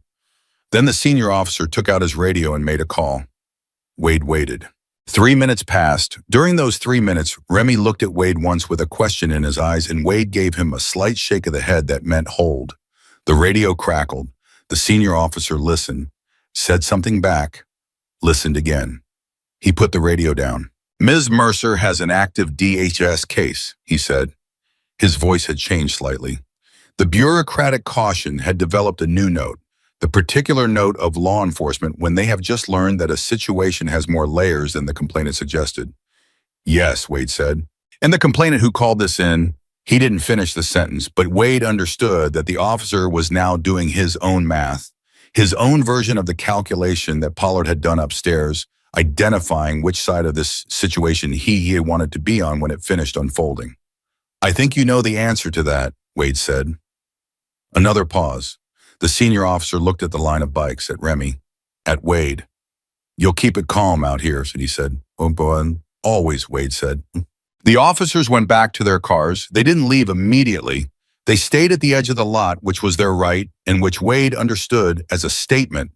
Then the senior officer took out his radio and made a call. Wade waited. 3 minutes passed. During those 3 minutes, Remy looked at Wade once with a question in his eyes, and Wade gave him a slight shake of the head that meant hold. The radio crackled. The senior officer listened, said something back, listened again. He put the radio down. "Ms. Mercer has an active DHS case," he said. His voice had changed slightly. The bureaucratic caution had developed a new note, the particular note of law enforcement when they have just learned that a situation has more layers than the complainant suggested. "Yes," Wade said. "And the complainant who called this in," he didn't finish the sentence, but Wade understood that the officer was now doing his own math, his own version of the calculation that Pollard had done upstairs, identifying which side of this situation he had wanted to be on when it finished unfolding. "I think you know the answer to that," Wade said. Another pause. The senior officer looked at the line of bikes, at Remy, at Wade. "You'll keep it calm out here," he said. "Oh, boy, always," Wade said. The officers went back to their cars. They didn't leave immediately. They stayed at the edge of the lot, which was their right, and which Wade understood as a statement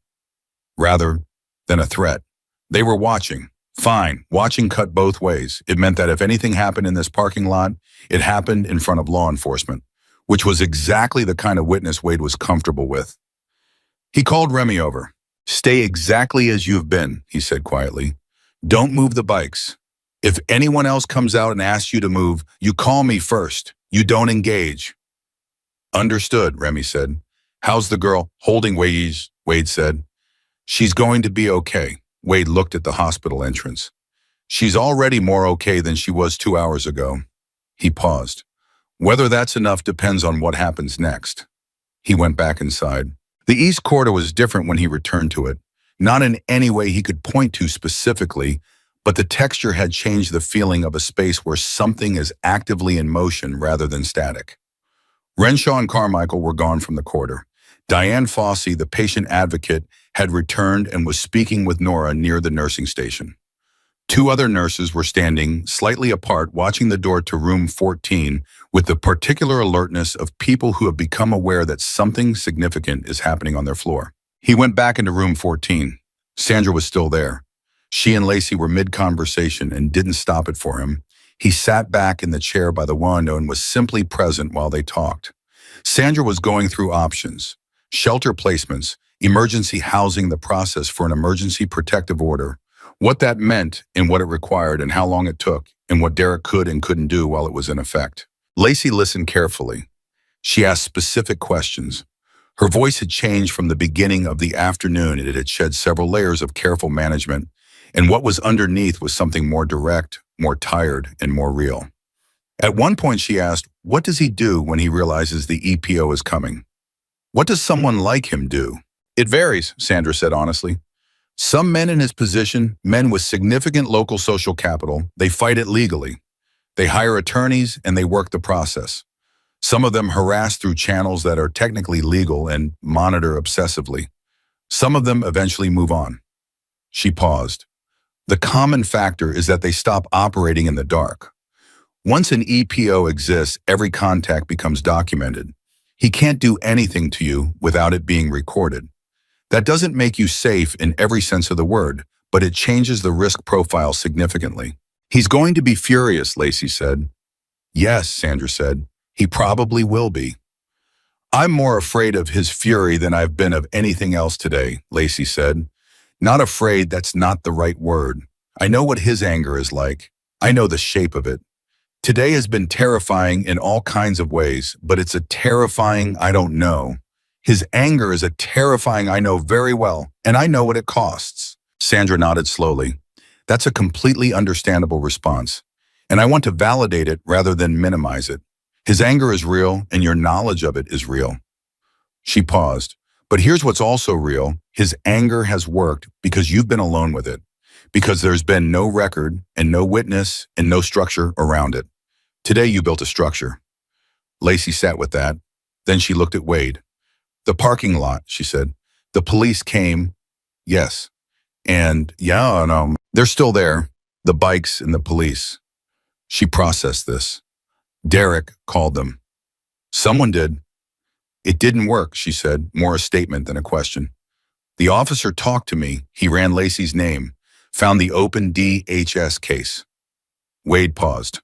rather than a threat. They were watching. Fine, watching cut both ways. It meant that if anything happened in this parking lot, it happened in front of law enforcement, which was exactly the kind of witness Wade was comfortable with. He called Remy over. "Stay exactly as you've been," he said quietly. "Don't move the bikes. If anyone else comes out and asks you to move, you call me first. You don't engage." "Understood," Remy said. "How's the girl?" "Holding Wade," Wade said. "She's going to be okay." Wade looked at the hospital entrance. "She's already more okay than she was 2 hours ago." He paused. Whether that's enough depends on what happens next. He went back inside. The East Corridor was different when he returned to it, not in any way he could point to specifically, but the texture had changed the feeling of a space where something is actively in motion rather than static. Renshaw and Carmichael were gone from the corridor. Diane Fossey, the patient advocate, had returned and was speaking with Nora near the nursing station. Two other nurses were standing, slightly apart, watching the door to room 14 with the particular alertness of people who have become aware that something significant is happening on their floor. He went back into room 14. Sandra was still there. She and Lacey were mid-conversation and didn't stop it for him. He sat back in the chair by the window and was simply present while they talked. Sandra was going through options, shelter placements, emergency housing, the process for an emergency protective order, what that meant and what it required and how long it took, and what Derek could and couldn't do while it was in effect. Lacey listened carefully. She asked specific questions. Her voice had changed from the beginning of the afternoon. It had shed several layers of careful management, and what was underneath was something more direct, more tired, and more real. At one point she asked, what does he do when he realizes the EPO is coming? What does someone like him do? It varies, Sandra said honestly. Some men in his position, men with significant local social capital, they fight it legally. They hire attorneys and they work the process. Some of them harass through channels that are technically legal and monitor obsessively. Some of them eventually move on. She paused. The common factor is that they stop operating in the dark. Once an EPO exists, every contact becomes documented. He can't do anything to you without it being recorded. That doesn't make you safe in every sense of the word, but it changes the risk profile significantly. He's going to be furious, Lacey said. Yes, Sandra said. He probably will be. I'm more afraid of his fury than I've been of anything else today, Lacey said. Not afraid, that's not the right word. I know what his anger is like. I know the shape of it. Today has been terrifying in all kinds of ways, but it's a terrifying I don't know. His anger is a terrifying I know very well, and I know what it costs. Sandra nodded slowly. That's a completely understandable response, and I want to validate it rather than minimize it. His anger is real, and your knowledge of it is real. She paused. But here's what's also real. His anger has worked because you've been alone with it, because there's been no record and no witness and no structure around it. Today you built a structure. Lacey sat with that. Then she looked at Wade. The parking lot, she said. The police came. Yes. And they're still there. The bikes and the police. She processed this. Derek called them. Someone did. It didn't work, she said, more a statement than a question. The officer talked to me. He ran Lacey's name, found the open DHS case. Wade paused.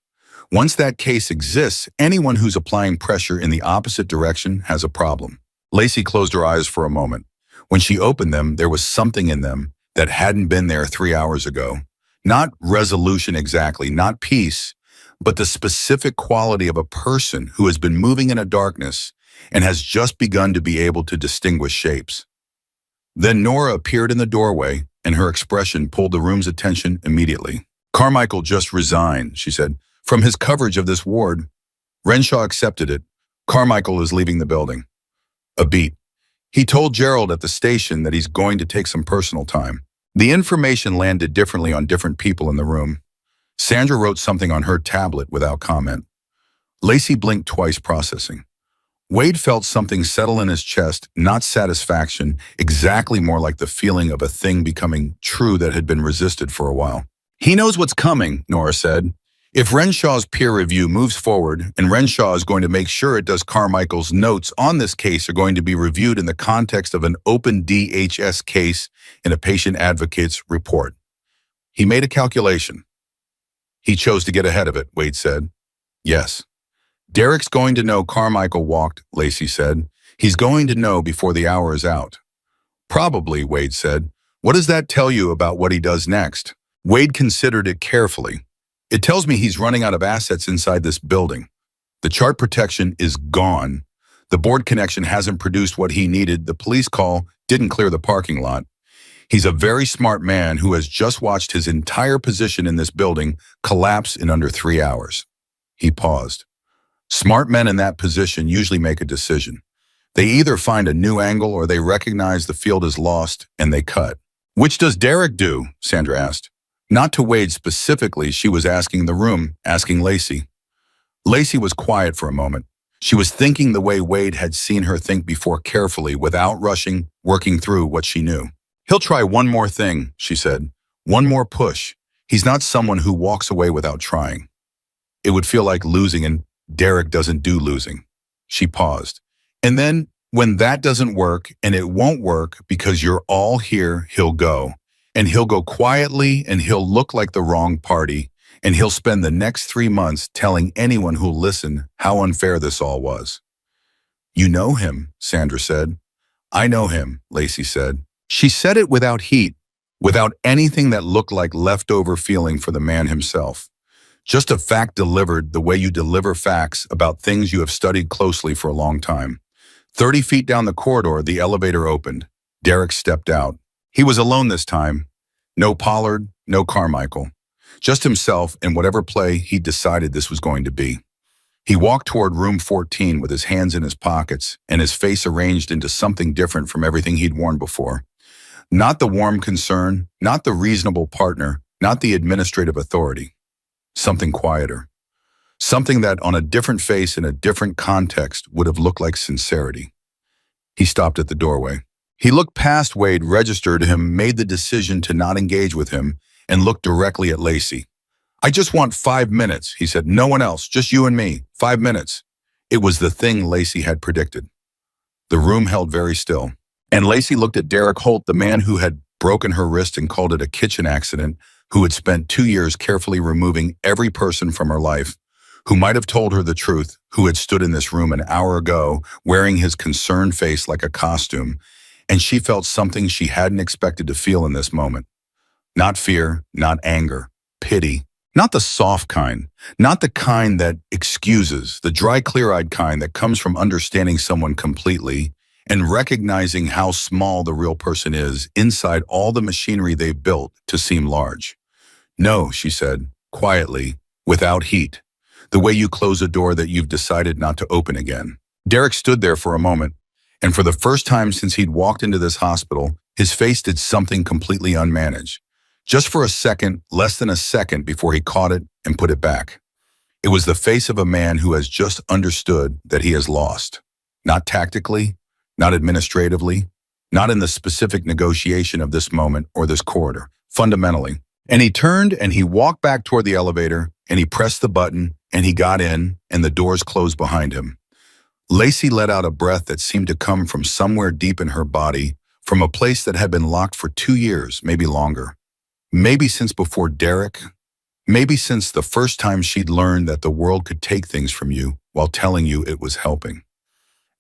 Once that case exists, anyone who's applying pressure in the opposite direction has a problem. Lacey closed her eyes for a moment. When she opened them, there was something in them that hadn't been there 3 hours ago. Not resolution exactly, not peace, but the specific quality of a person who has been moving in a darkness and has just begun to be able to distinguish shapes. Then Nora appeared in the doorway, and her expression pulled the room's attention immediately. Carmichael just resigned, she said, from his coverage of this ward. Renshaw accepted it. Carmichael is leaving the building. A beat. He told Gerald at the station that he's going to take some personal time. The information landed differently on different people in the room. Sandra wrote something on her tablet without comment. Lacey blinked twice, processing. Wade felt something settle in his chest, not satisfaction, exactly more like the feeling of a thing becoming true that had been resisted for a while. He knows what's coming, Nora said. If Renshaw's peer review moves forward, and Renshaw is going to make sure it does, Carmichael's notes on this case are going to be reviewed in the context of an open DHS case in a patient advocate's report. He made a calculation. He chose to get ahead of it, Wade said. Yes. Derek's going to know Carmichael walked, Lacey said. He's going to know before the hour is out. Probably, Wade said. What does that tell you about what he does next? Wade considered it carefully. It tells me he's running out of assets inside this building. The chart protection is gone. The board connection hasn't produced what he needed. The police call didn't clear the parking lot. He's a very smart man who has just watched his entire position in this building collapse in under 3 hours. He paused. Smart men in that position usually make a decision. They either find a new angle or they recognize the field is lost and they cut. Which does Derek do? Sandra asked. Not to Wade specifically, she was asking the room, asking Lacey. Lacey was quiet for a moment. She was thinking the way Wade had seen her think before, carefully, without rushing, working through what she knew. He'll try one more thing, she said. One more push. He's not someone who walks away without trying. It would feel like losing, and Derek doesn't do losing. She paused. And then, when that doesn't work, and it won't work because you're all here, he'll go. And he'll go quietly, and he'll look like the wrong party, and he'll spend the next 3 months telling anyone who'll listen how unfair this all was. You know him, Sandra said. I know him, Lacey said. She said it without heat, without anything that looked like leftover feeling for the man himself. Just a fact delivered the way you deliver facts about things you have studied closely for a long time. 30 feet down the corridor, the elevator opened. Derek stepped out. He was alone this time. No Pollard, no Carmichael. Just himself and whatever play he decided this was going to be. He walked toward room 14 with his hands in his pockets and his face arranged into something different from everything he'd worn before. Not the warm concern, not the reasonable partner, not the administrative authority. Something quieter. Something that on a different face in a different context would have looked like sincerity. He stopped at the doorway. He looked past Wade, registered him, made the decision to not engage with him, and looked directly at Lacey. I just want 5 minutes, he said. No one else, just you and me. 5 minutes. It was the thing Lacey had predicted. The room held very still. And Lacey looked at Derek Holt, the man who had broken her wrist and called it a kitchen accident, who had spent 2 years carefully removing every person from her life, who might have told her the truth, who had stood in this room an hour ago, wearing his concerned face like a costume, and she felt something she hadn't expected to feel in this moment. Not fear, not anger, pity. Not the soft kind, not the kind that excuses, the dry, clear-eyed kind that comes from understanding someone completely and recognizing how small the real person is inside all the machinery they've built to seem large. No, she said, quietly, without heat, the way you close a door that you've decided not to open again. Derek stood there for a moment, and for the first time since he'd walked into this hospital, his face did something completely unmanaged. Just for a second, less than a second before he caught it and put it back. It was the face of a man who has just understood that he has lost. Not tactically, not administratively, not in the specific negotiation of this moment or this corridor, fundamentally. And he turned and he walked back toward the elevator and he pressed the button and he got in and the doors closed behind him. Lacey let out a breath that seemed to come from somewhere deep in her body, from a place that had been locked for 2 years, maybe longer. Maybe since before Derek, maybe since the first time she'd learned that the world could take things from you while telling you it was helping.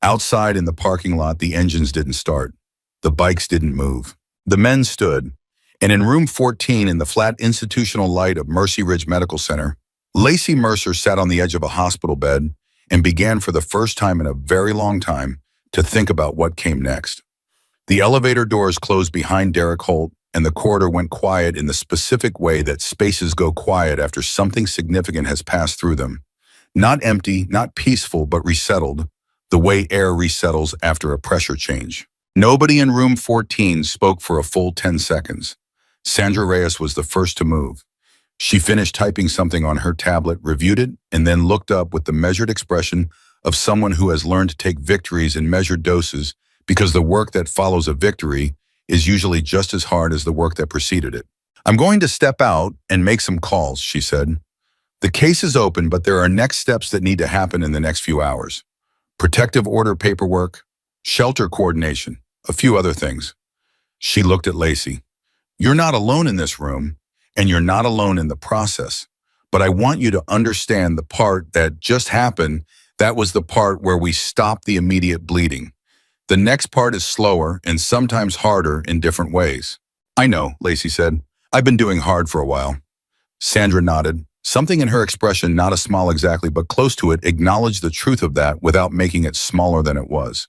Outside in the parking lot, the engines didn't start. The bikes didn't move. The men stood, and in room 14 in the flat institutional light of Mercy Ridge Medical Center, Lacey Mercer sat on the edge of a hospital bed and began for the first time in a very long time to think about what came next. The elevator doors closed behind Derek Holt, and the corridor went quiet in the specific way that spaces go quiet after something significant has passed through them. Not empty, not peaceful, but resettled, the way air resettles after a pressure change. Nobody in room 14 spoke for a full 10 seconds. Sandra Reyes was the first to move. She finished typing something on her tablet, reviewed it, and then looked up with the measured expression of someone who has learned to take victories in measured doses because the work that follows a victory is usually just as hard as the work that preceded it. I'm going to step out and make some calls, she said. The case is open, but there are next steps that need to happen in the next few hours. Protective order paperwork, shelter coordination, a few other things. She looked at Lacey. You're not alone in this room, and you're not alone in the process. But I want you to understand the part that just happened, that was the part where we stopped the immediate bleeding. The next part is slower and sometimes harder in different ways. I know, Lacey said. I've been doing hard for a while. Sandra nodded. Something in her expression, not a smile exactly, but close to it, acknowledged the truth of that without making it smaller than it was.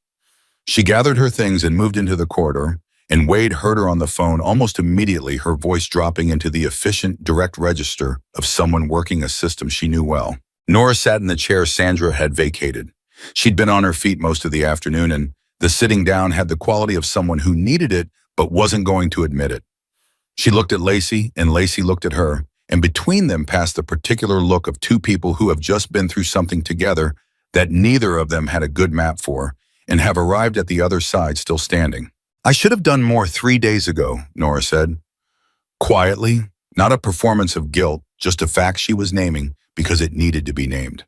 She gathered her things and moved into the corridor, and Wade heard her on the phone almost immediately, her voice dropping into the efficient, direct register of someone working a system she knew well. Nora sat in the chair Sandra had vacated. She'd been on her feet most of the afternoon, and the sitting down had the quality of someone who needed it but wasn't going to admit it. She looked at Lacey, and Lacey looked at her, and between them passed the particular look of two people who have just been through something together that neither of them had a good map for, and have arrived at the other side still standing. "I should have done more 3 days ago," Nora said. Quietly, not a performance of guilt, just a fact she was naming because it needed to be named.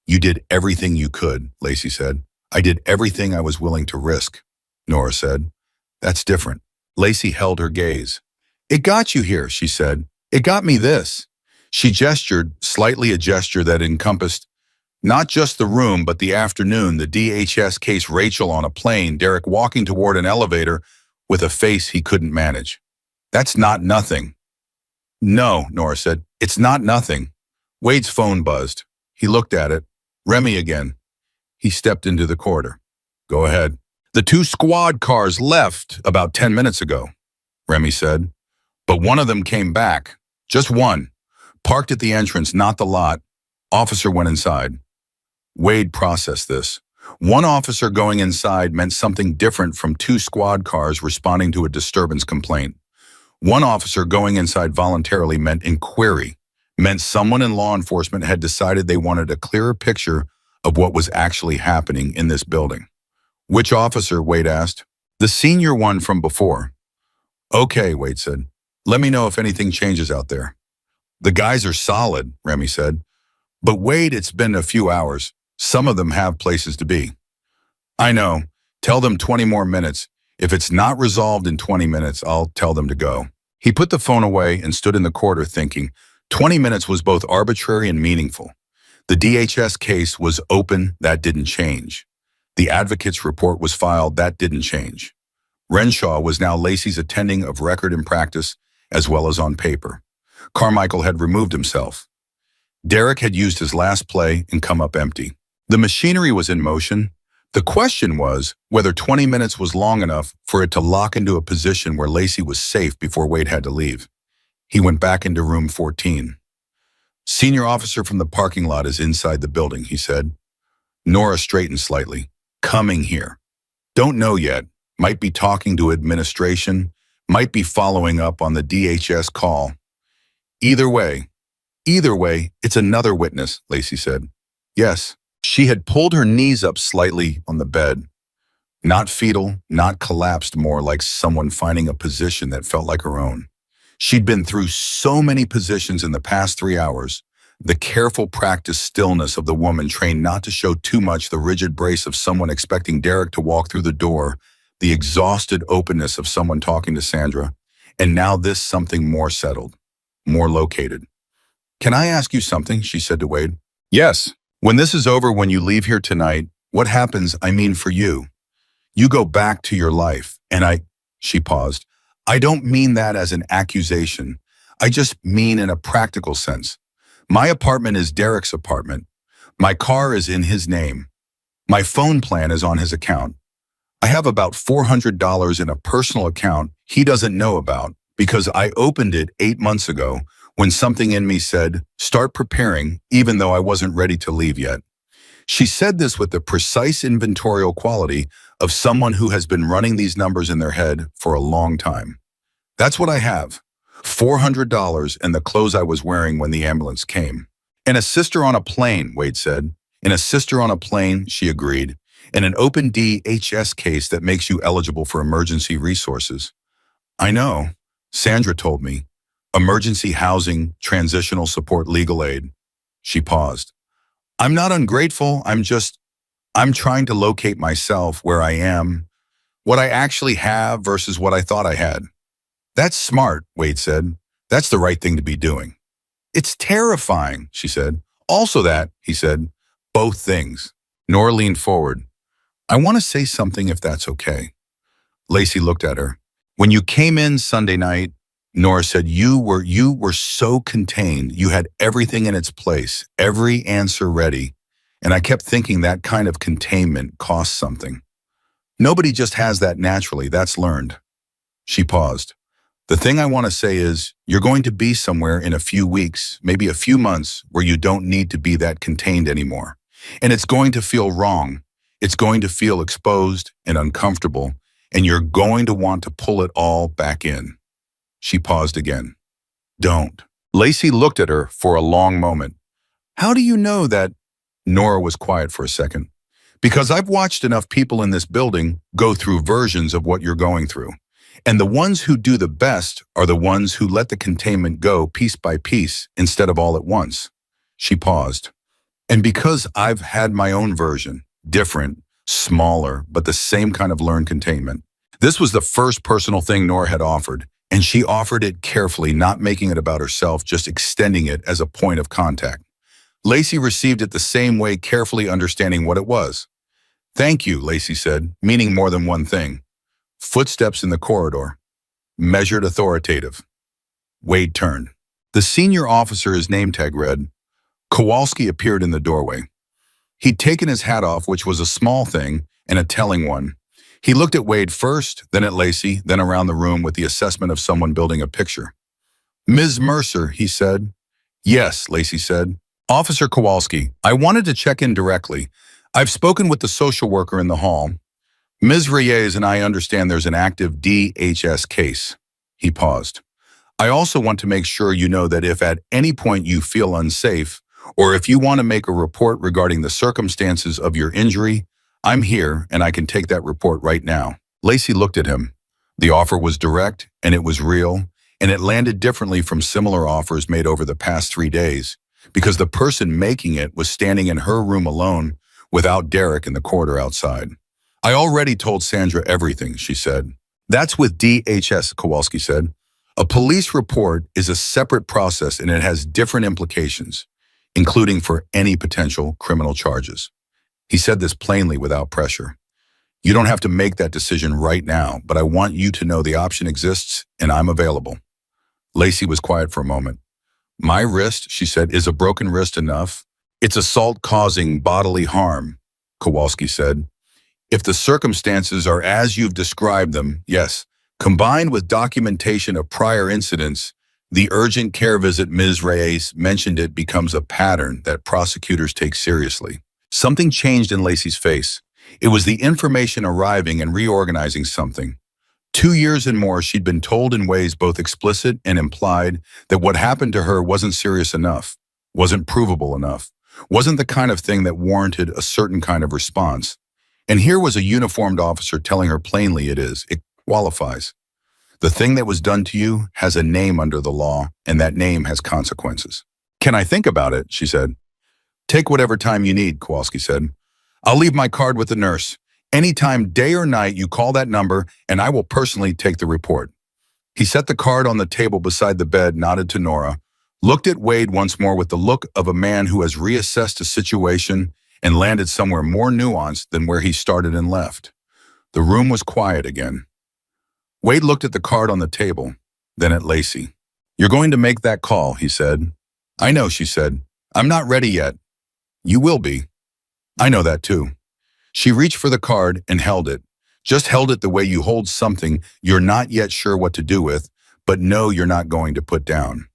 "You did everything you could," Lacey said. "I did everything I was willing to risk," Nora said. "That's different." Lacey held her gaze. "It got you here," she said. "It got me this." She gestured, slightly a gesture that encompassed not just the room, but the afternoon, the DHS case, Rachel on a plane, Derek walking toward an elevator with a face he couldn't manage. "That's not nothing." "No," Nora said. "It's not nothing." Wade's phone buzzed. He looked at it. Remy again. He stepped into the corridor. "Go ahead." "The 2 squad cars left about 10 minutes ago," Remy said. "But one of them came back. Just one. Parked at the entrance, not the lot. Officer went inside." Wade processed this. One officer going inside meant something different from 2 squad cars responding to a disturbance complaint. One officer going inside voluntarily meant inquiry, meant someone in law enforcement had decided they wanted a clearer picture of what was actually happening in this building. "Which officer?" Wade asked. "The senior one from before." "Okay," Wade said. "Let me know if anything changes out there." "The guys are solid," Remy said. "But Wade, it's been a few hours. Some of them have places to be." "I know. Tell them 20 more minutes. If it's not resolved in 20 minutes, I'll tell them to go." He put the phone away and stood in the corridor thinking. 20 minutes was both arbitrary and meaningful. The DHS case was open, that didn't change. The advocate's report was filed, that didn't change. Renshaw was now Lacey's attending of record in practice, as well as on paper. Carmichael had removed himself. Derek had used his last play and come up empty. The machinery was in motion. The question was whether 20 minutes was long enough for it to lock into a position where Lacey was safe before Wade had to leave. He went back into room 14. "Senior officer from the parking lot is inside the building," he said. Nora straightened slightly. "Coming here. Don't know yet. Might be talking to administration. Might be following up on the DHS call. Either way, it's another witness," Lacey said. "Yes." She had pulled her knees up slightly on the bed. Not fetal, not collapsed, more like someone finding a position that felt like her own. She'd been through so many positions in the past 3 hours. The careful practiced stillness of the woman trained not to show too much, the rigid brace of someone expecting Derek to walk through the door, the exhausted openness of someone talking to Sandra, and now this something more settled, more located. "Can I ask you something?" she said to Wade. "Yes. When this is over, when you leave here tonight, what happens, I mean for you? You go back to your life, and she paused. "I don't mean that as an accusation. I just mean in a practical sense. My apartment is Derek's apartment. My car is in his name. My phone plan is on his account. I have about $400 in a personal account he doesn't know about because I opened it 8 months ago when something in me said, start preparing, even though I wasn't ready to leave yet." She said this with the precise inventorial quality of someone who has been running these numbers in their head for a long time. "That's what I have. $400 and the clothes I was wearing when the ambulance came." "And a sister on a plane," Wade said. "And a sister on a plane," she agreed. "And an open DHS case that makes you eligible for emergency resources." "I know. Sandra told me. Emergency housing, transitional support, legal aid." She paused. "I'm not ungrateful. I'm trying to locate myself, where I am, what I actually have versus what I thought I had." "That's smart," Wade said. "That's the right thing to be doing." "It's terrifying," she said. "Also that," he said. "Both things." Nora leaned forward. "I want to say something if that's okay." Lacey looked at her. "When you came in Sunday night," Nora said, you were so contained. You had everything in its place, every answer ready. And I kept thinking that kind of containment costs something. Nobody just has that naturally, that's learned." She paused. The thing I want to say is, you're going to be somewhere in a few weeks, maybe a few months, where you don't need to be that contained anymore. And it's going to feel wrong. It's going to feel exposed and uncomfortable, and you're going to want to pull it all back in. She paused again. Don't. Lacey looked at her for a long moment. How do you know that? Nora was quiet for a second. Because I've watched enough people in this building go through versions of what you're going through. And the ones who do the best are the ones who let the containment go piece by piece instead of all at once. She paused. And because I've had my own version, different, smaller, but the same kind of learned containment. This was the first personal thing Nora had offered, and she offered it carefully, not making it about herself, just extending it as a point of contact. Lacey received it the same way, carefully understanding what it was. Thank you, Lacey said, meaning more than one thing. Footsteps in the corridor. Measured, authoritative. Wade turned. The senior officer, his name tag read. Kowalski appeared in the doorway. He'd taken his hat off, which was a small thing and a telling one. He looked at Wade first, then at Lacey, then around the room with the assessment of someone building a picture. Ms. Mercer, he said. Yes, Lacey said. Officer Kowalski, I wanted to check in directly. I've spoken with the social worker in the hall. Ms. Reyes and I understand there's an active DHS case. He paused. I also want to make sure you know that if at any point you feel unsafe, or if you want to make a report regarding the circumstances of your injury, I'm here and I can take that report right now. Lacey looked at him. The offer was direct and it was real, and it landed differently from similar offers made over the past 3 days, because the person making it was standing in her room alone without Derek in the corridor outside. I already told Sandra everything, she said. That's with DHS, Kowalski said. A police report is a separate process and it has different implications, including for any potential criminal charges. He said this plainly without pressure. You don't have to make that decision right now, but I want you to know the option exists and I'm available. Lacey was quiet for a moment. My wrist, she said, is a broken wrist enough. It's assault causing bodily harm, Kowalski said. If the circumstances are as you've described them, yes, combined with documentation of prior incidents, the urgent care visit Ms. Reyes mentioned it becomes a pattern that prosecutors take seriously. Something changed in Lacey's face. It was the information arriving and reorganizing something. 2 years and more, she'd been told in ways both explicit and implied that what happened to her wasn't serious enough, wasn't provable enough, wasn't the kind of thing that warranted a certain kind of response. And here was a uniformed officer telling her plainly it is. It qualifies. The thing that was done to you has a name under the law, and that name has consequences. Can I think about it? She said. Take whatever time you need, Kowalski said. I'll leave my card with the nurse. Anytime, day or night, you call that number, and I will personally take the report. He set the card on the table beside the bed, nodded to Nora, looked at Wade once more with the look of a man who has reassessed a situation and landed somewhere more nuanced than where he started and left. The room was quiet again. Wade looked at the card on the table, then at Lacey. You're going to make that call, he said. I know, she said. I'm not ready yet. You will be. I know that too. She reached for the card and held it. Just held it the way you hold something you're not yet sure what to do with, but know you're not going to put down.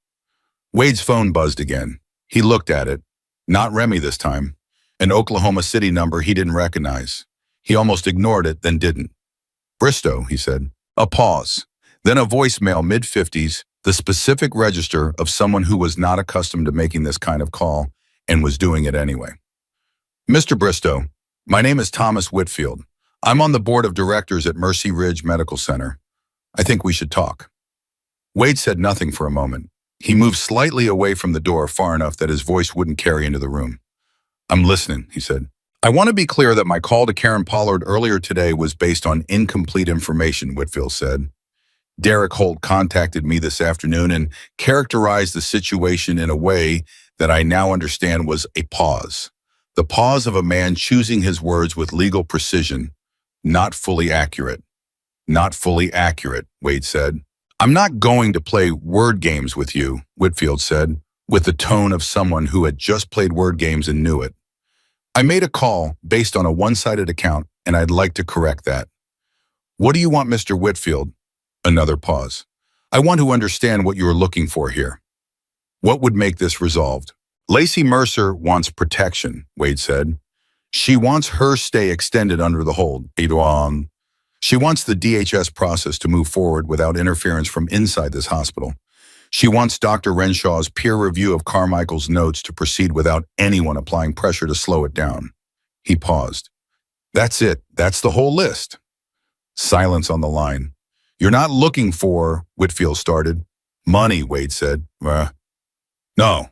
Wade's phone buzzed again. He looked at it. Not Remy this time. An Oklahoma City number he didn't recognize. He almost ignored it, then didn't. Bristow, he said. A pause. Then a voicemail mid-50s, the specific register of someone who was not accustomed to making this kind of call and was doing it anyway. Mr. Bristow, my name is Thomas Whitfield. I'm on the board of directors at Mercy Ridge Medical Center. I think we should talk. Wade said nothing for a moment. He moved slightly away from the door far enough that his voice wouldn't carry into the room. I'm listening, he said. I want to be clear that my call to Karen Pollard earlier today was based on incomplete information, Whitfield said. Derek Holt contacted me this afternoon and characterized the situation in a way that I now understand was a pause. The pause of a man choosing his words with legal precision, not fully accurate. Not fully accurate, Wade said. I'm not going to play word games with you, Whitfield said, with the tone of someone who had just played word games and knew it. I made a call based on a one-sided account, and I'd like to correct that. What do you want, Mr. Whitfield? Another pause. I want to understand what you are looking for here. What would make this resolved? Lacey Mercer wants protection, Wade said. She wants her stay extended under the hold. She wants the DHS process to move forward without interference from inside this hospital. She wants Dr. Renshaw's peer review of Carmichael's notes to proceed without anyone applying pressure to slow it down. He paused. That's it. That's the whole list. Silence on the line. You're not looking for, Whitfield started. Money, Wade said. No.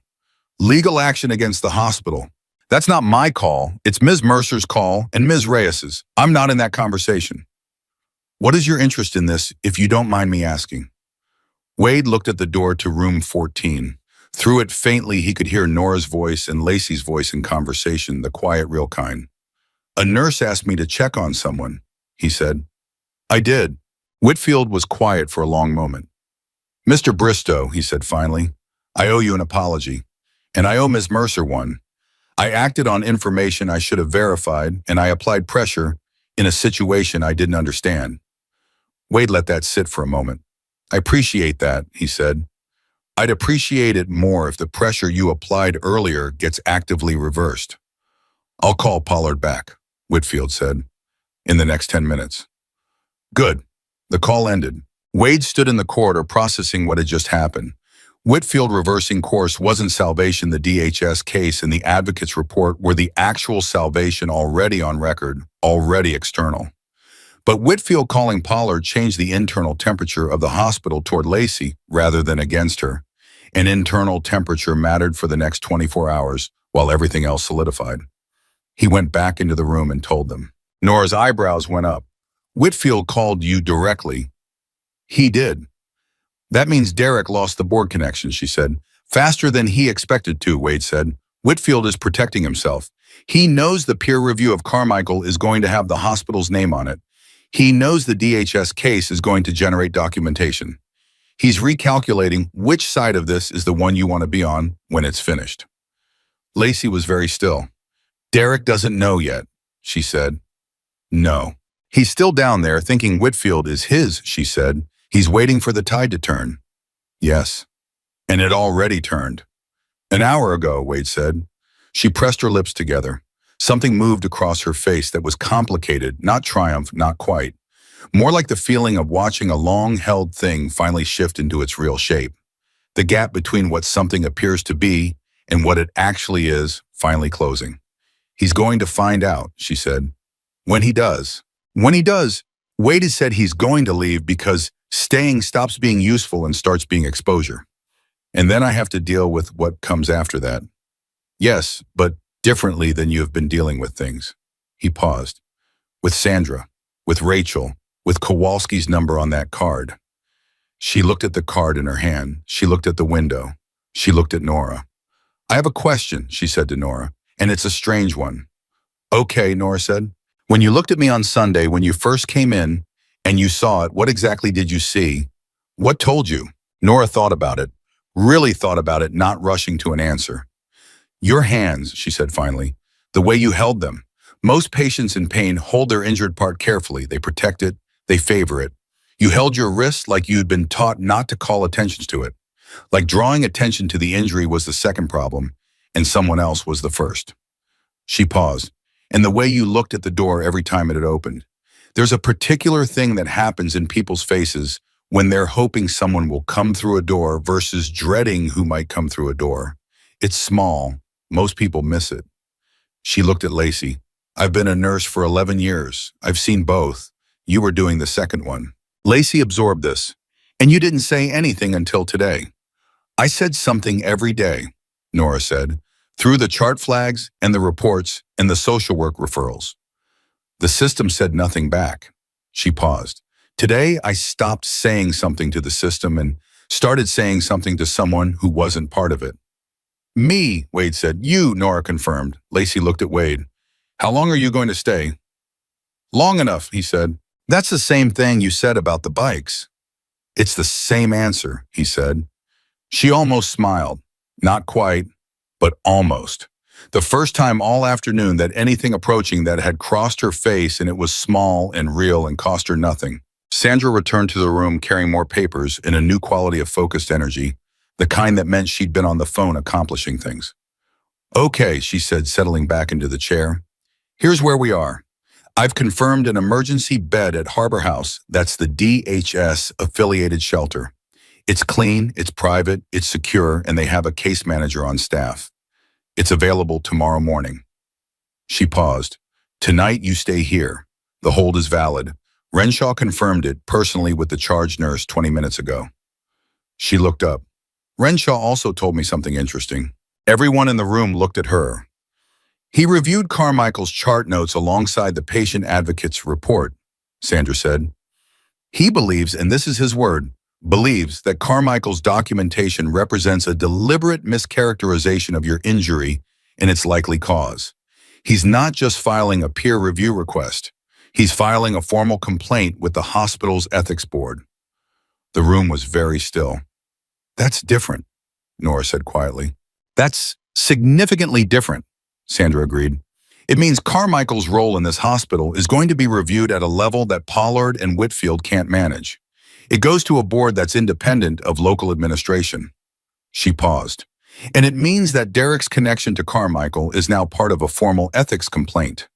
Legal action against the hospital. That's not my call. It's Ms. Mercer's call and Ms. Reyes's. I'm not in that conversation. What is your interest in this, if you don't mind me asking? Wade looked at the door to room 14. Through it faintly, he could hear Nora's voice and Lacey's voice in conversation, the quiet, real kind. A nurse asked me to check on someone, he said. I did. Whitfield was quiet for a long moment. Mr. Bristow, he said finally, I owe you an apology, and I owe Ms. Mercer one. I acted on information I should have verified, and I applied pressure in a situation I didn't understand. Wade let that sit for a moment. I appreciate that, he said. I'd appreciate it more if the pressure you applied earlier gets actively reversed. I'll call Pollard back, Whitfield said, in the next 10 minutes. Good. The call ended. Wade stood in the corridor processing what had just happened. Whitfield reversing course wasn't salvation. The DHS case and the advocate's report were the actual salvation already on record, already external. But Whitfield calling Pollard changed the internal temperature of the hospital toward Lacey rather than against her. An internal temperature mattered for the next 24 hours while everything else solidified. He went back into the room and told them. Nora's eyebrows went up. Whitfield called you directly. He did. That means Derek lost the board connection, she said. Faster than he expected to, Wade said. Whitfield is protecting himself. He knows the peer review of Carmichael is going to have the hospital's name on it. He knows the DHS case is going to generate documentation. He's recalculating which side of this is the one you want to be on when it's finished. Lacey was very still. Derek doesn't know yet, she said. No. He's still down there thinking Whitfield is his, she said. He's waiting for the tide to turn. Yes. And it already turned. An hour ago, Wade said. She pressed her lips together. Something moved across her face that was complicated, not triumph, not quite. More like the feeling of watching a long-held thing finally shift into its real shape. The gap between what something appears to be and what it actually is finally closing. He's going to find out, she said. When he does, Wade has said he's going to leave because staying stops being useful and starts being exposure. And then I have to deal with what comes after that. Yes, but differently than you have been dealing with things. He paused. With Sandra, with Rachel, with Kowalski's number on that card. She looked at the card in her hand. She looked at the window. She looked at Nora. I have a question, she said to Nora, and it's a strange one. Okay, Nora said. When you looked at me on Sunday, when you first came in and you saw it, what exactly did you see? What told you? Nora thought about it, really thought about it, not rushing to an answer. Your hands, she said finally, the way you held them. Most patients in pain hold their injured part carefully. They protect it. They favor it. You held your wrist like you'd been taught not to call attention to it. Like drawing attention to the injury was the second problem, and someone else was the first. She paused. And the way you looked at the door every time it had opened. There's a particular thing that happens in people's faces when they're hoping someone will come through a door versus dreading who might come through a door. It's small. Most people miss it. She looked at Lacey. I've been a nurse for 11 years. I've seen both. You were doing the second one. Lacey absorbed this. And you didn't say anything until today. I said something every day, Nora said, through the chart flags and the reports and the social work referrals. The system said nothing back. She paused. Today, I stopped saying something to the system and started saying something to someone who wasn't part of it. Me, Wade said. You, Nora confirmed. Lacey looked at Wade. How long are you going to stay? Long enough, he said. That's the same thing you said about the bikes. It's the same answer, he said. She almost smiled. Not quite, but almost. The first time all afternoon that anything approaching that had crossed her face, and it was small and real and cost her nothing. Sandra returned to the room carrying more papers in a new quality of focused energy, the kind that meant she'd been on the phone accomplishing things. Okay, she said, settling back into the chair. Here's where we are. I've confirmed an emergency bed at Harbor House. That's the DHS affiliated shelter. It's clean, it's private, it's secure, and they have a case manager on staff. It's available tomorrow morning. She paused. Tonight you stay here. The hold is valid. Renshaw confirmed it personally with the charge nurse 20 minutes ago. She looked up. Renshaw also told me something interesting. Everyone in the room looked at her. He reviewed Carmichael's chart notes alongside the patient advocate's report, Sandra said. He believes, and this is his word, believes that Carmichael's documentation represents a deliberate mischaracterization of your injury and its likely cause. He's not just filing a peer review request. He's filing a formal complaint with the hospital's ethics board. The room was very still. That's different, Nora said quietly. That's significantly different, Sandra agreed. It means Carmichael's role in this hospital is going to be reviewed at a level that Pollard and Whitfield can't manage. It goes to a board that's independent of local administration. She paused. And it means that Derek's connection to Carmichael is now part of a formal ethics complaint,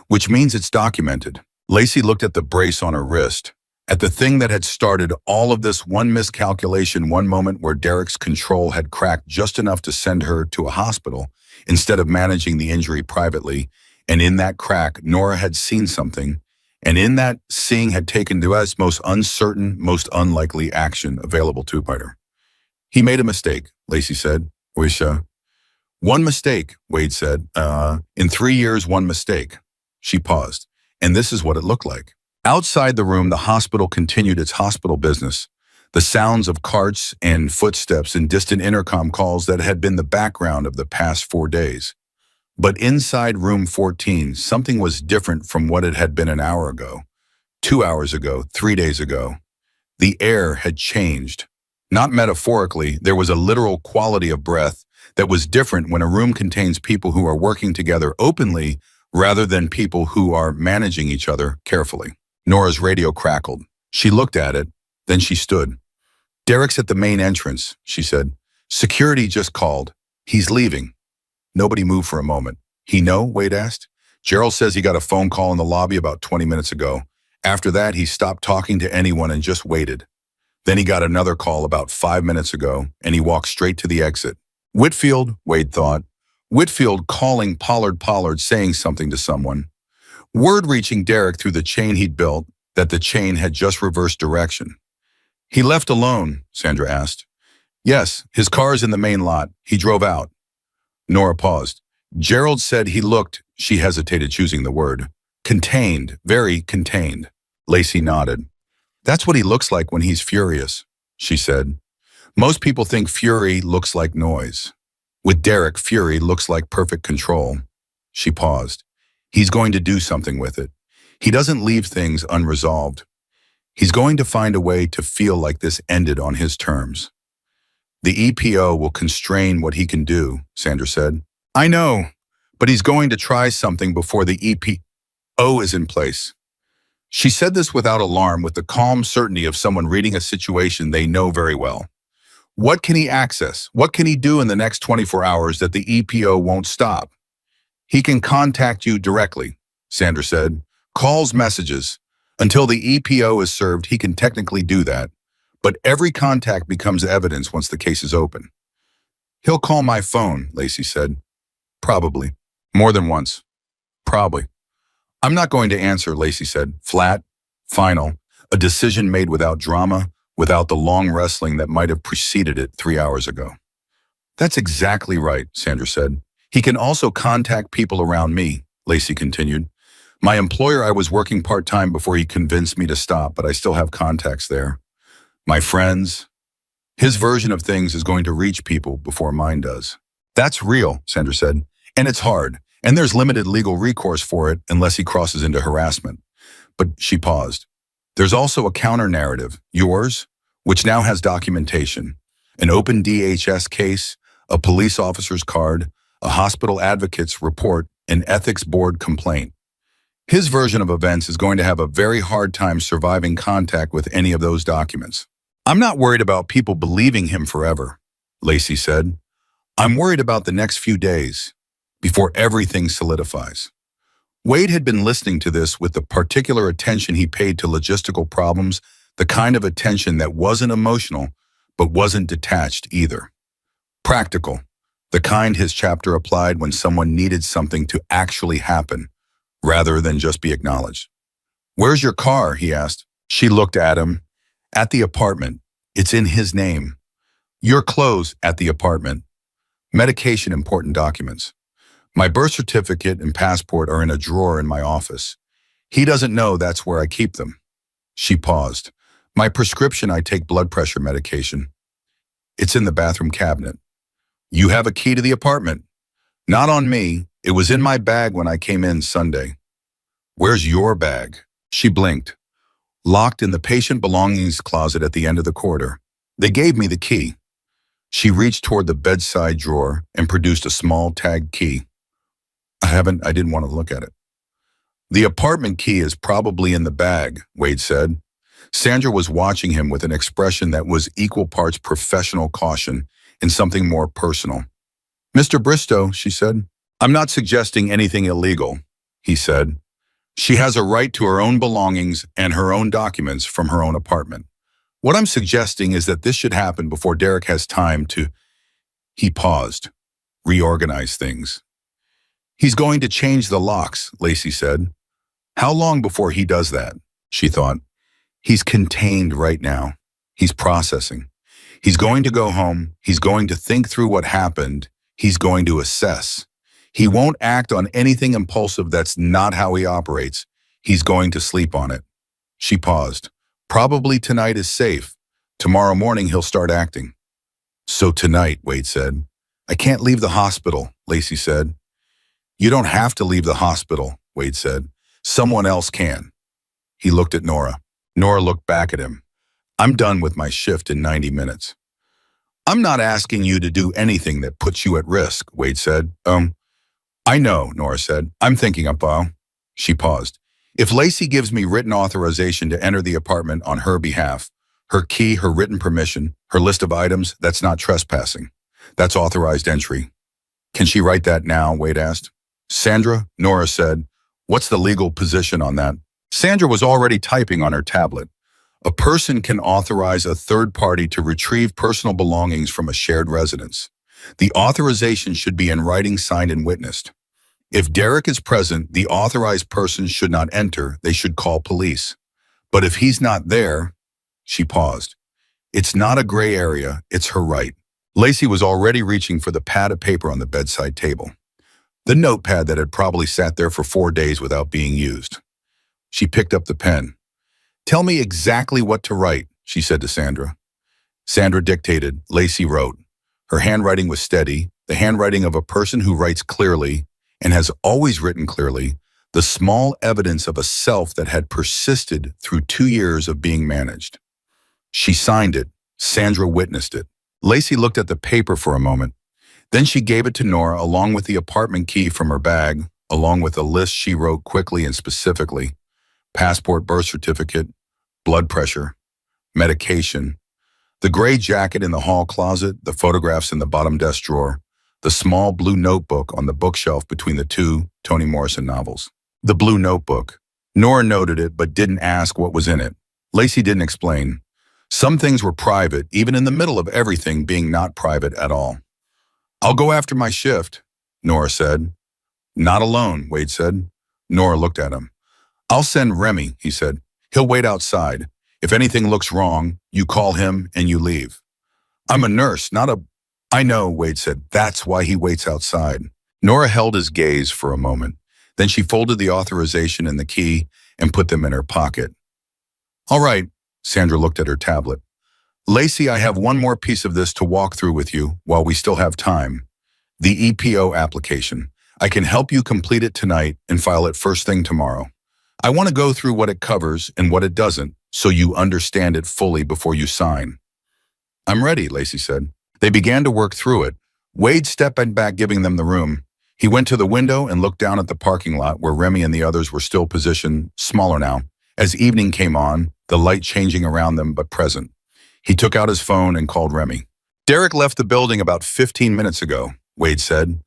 which means it's documented. Lacey looked at the brace on her wrist, at the thing that had started all of this, one miscalculation, one moment where Derek's control had cracked just enough to send her to a hospital instead of managing the injury privately. And in that crack, Nora had seen something, and in that seeing had taken the most uncertain, most unlikely action available to her. He made a mistake, Lacey said. One mistake, Wade said. In 3 years, one mistake. She paused, and this is what it looked like. Outside the room, the hospital continued its hospital business, the sounds of carts and footsteps and distant intercom calls that had been the background of the past 4 days. But inside room 14, something was different from what it had been an hour ago, 2 hours ago, 3 days ago. The air had changed. Not metaphorically, there was a literal quality of breath that was different when a room contains people who are working together openly rather than people who are managing each other carefully. Nora's radio crackled. She looked at it, then she stood. Derek's at the main entrance, she said. Security just called. He's leaving. Nobody moved for a moment. He know? Wade asked. Gerald says he got a phone call in the lobby about 20 minutes ago. After that, he stopped talking to anyone and just waited. Then he got another call about 5 minutes ago, and he walked straight to the exit. Whitfield, Wade thought. Whitfield calling Pollard saying something to someone. Word reaching Derek through the chain he'd built that the chain had just reversed direction. He left alone, Sandra asked. Yes, his car's in the main lot. He drove out. Nora paused. Gerald said he looked, she hesitated choosing the word, contained, very contained. Lacey nodded. That's what he looks like when he's furious, she said. Most people think fury looks like noise. With Derek, fury looks like perfect control. She paused. He's going to do something with it. He doesn't leave things unresolved. He's going to find a way to feel like this ended on his terms. The EPO will constrain what he can do, Sandra said. I know, but he's going to try something before the EPO is in place. She said this without alarm, with the calm certainty of someone reading a situation they know very well. What can he access? What can he do in the next 24 hours that the EPO won't stop? He can contact you directly, Sandra said. Calls, messages. Until the EPO is served, he can technically do that. But every contact becomes evidence once the case is open. He'll call my phone, Lacey said. Probably. More than once. Probably. I'm not going to answer, Lacey said. Flat, final, a decision made without drama, without the long wrestling that might have preceded it 3 hours ago. That's exactly right, Sandra said. He can also contact people around me, Lacey continued. My employer, I was working part-time before he convinced me to stop, but I still have contacts there. My friends. His version of things is going to reach people before mine does. That's real, Sandra said. And it's hard. And there's limited legal recourse for it unless he crosses into harassment. But she paused. There's also a counter-narrative, yours, which now has documentation, an open DHS case, a police officer's card, a hospital advocate's report, an ethics board complaint. His version of events is going to have a very hard time surviving contact with any of those documents. I'm not worried about people believing him forever, Lacey said. I'm worried about the next few days, before everything solidifies. Wade had been listening to this with the particular attention he paid to logistical problems, the kind of attention that wasn't emotional, but wasn't detached either. Practical, the kind his chapter applied when someone needed something to actually happen, rather than just be acknowledged. Where's your car? He asked. She looked at him. At the apartment. It's in his name. Your clothes at the apartment. Medication, important documents. My birth certificate and passport are in a drawer in my office. He doesn't know that's where I keep them. She paused. My prescription, I take blood pressure medication. It's in the bathroom cabinet. You have a key to the apartment. Not on me. It was in my bag when I came in Sunday. Where's your bag? She blinked. Locked in the patient belongings closet at the end of the corridor. They gave me the key. She reached toward the bedside drawer and produced a small tag key. I didn't want to look at it. The apartment key is probably in the bag, Wade said. Sandra was watching him with an expression that was equal parts professional caution and something more personal. Mr. Bristow, she said. I'm not suggesting anything illegal, he said. She has a right to her own belongings and her own documents from her own apartment. What I'm suggesting is that this should happen before Derek has time to, he paused, reorganize things. He's going to change the locks, Lacey said. How long before he does that? She thought. He's contained right now. He's processing. He's going to go home. He's going to think through what happened. He's going to assess. He won't act on anything impulsive. That's not how he operates. He's going to sleep on it. She paused. Probably tonight is safe. Tomorrow morning he'll start acting. So tonight, Wade said. I can't leave the hospital, Lacey said. You don't have to leave the hospital, Wade said. Someone else can. He looked at Nora. Nora looked back at him. I'm done with my shift in 90 minutes. I'm not asking you to do anything that puts you at risk, Wade said. I know, Nora said. I'm thinking up. She paused. If Lacey gives me written authorization to enter the apartment on her behalf, her key, her written permission, her list of items, that's not trespassing. That's authorized entry. Can she write that now? Wade asked. Sandra, Nora said. What's the legal position on that? Sandra was already typing on her tablet. A person can authorize a third party to retrieve personal belongings from a shared residence. The authorization should be in writing, signed, and witnessed. If Derek is present, the authorized person should not enter. They should call police. But if he's not there, she paused. It's not a gray area. It's her right. Lacey was already reaching for the pad of paper on the bedside table. The notepad that had probably sat there for 4 days without being used. She picked up the pen. Tell me exactly what to write, she said to Sandra. Sandra dictated. Lacey wrote. Her handwriting was steady, the handwriting of a person who writes clearly and has always written clearly, the small evidence of a self that had persisted through 2 years of being managed. She signed it. Sandra witnessed it. Lacey looked at the paper for a moment. Then she gave it to Nora along with the apartment key from her bag, along with a list she wrote quickly and specifically. Passport, birth certificate, blood pressure, medication, the gray jacket in the hall closet, the photographs in the bottom desk drawer, the small blue notebook on the bookshelf between the 2 Toni Morrison novels. The blue notebook. Nora noted it but didn't ask what was in it. Lacey didn't explain. Some things were private, even in the middle of everything being not private at all. I'll go after my shift, Nora said. Not alone, Wade said. Nora looked at him. I'll send Remy, he said. He'll wait outside. If anything looks wrong, you call him and you leave. I'm a nurse, not a... I know, Wade said. That's why he waits outside. Nora held his gaze for a moment. Then she folded the authorization and the key and put them in her pocket. All right, Sandra looked at her tablet. Lacey, I have one more piece of this to walk through with you while we still have time. The EPO application. I can help you complete it tonight and file it first thing tomorrow. I want to go through what it covers and what it doesn't, so you understand it fully before you sign. I'm ready, Lacey said. They began to work through it. Wade stepped back, giving them the room. He went to the window and looked down at the parking lot where Remy and the others were still positioned, smaller now. As evening came on, the light changing around them but present. He took out his phone and called Remy. Derek left the building about 15 minutes ago, Wade said.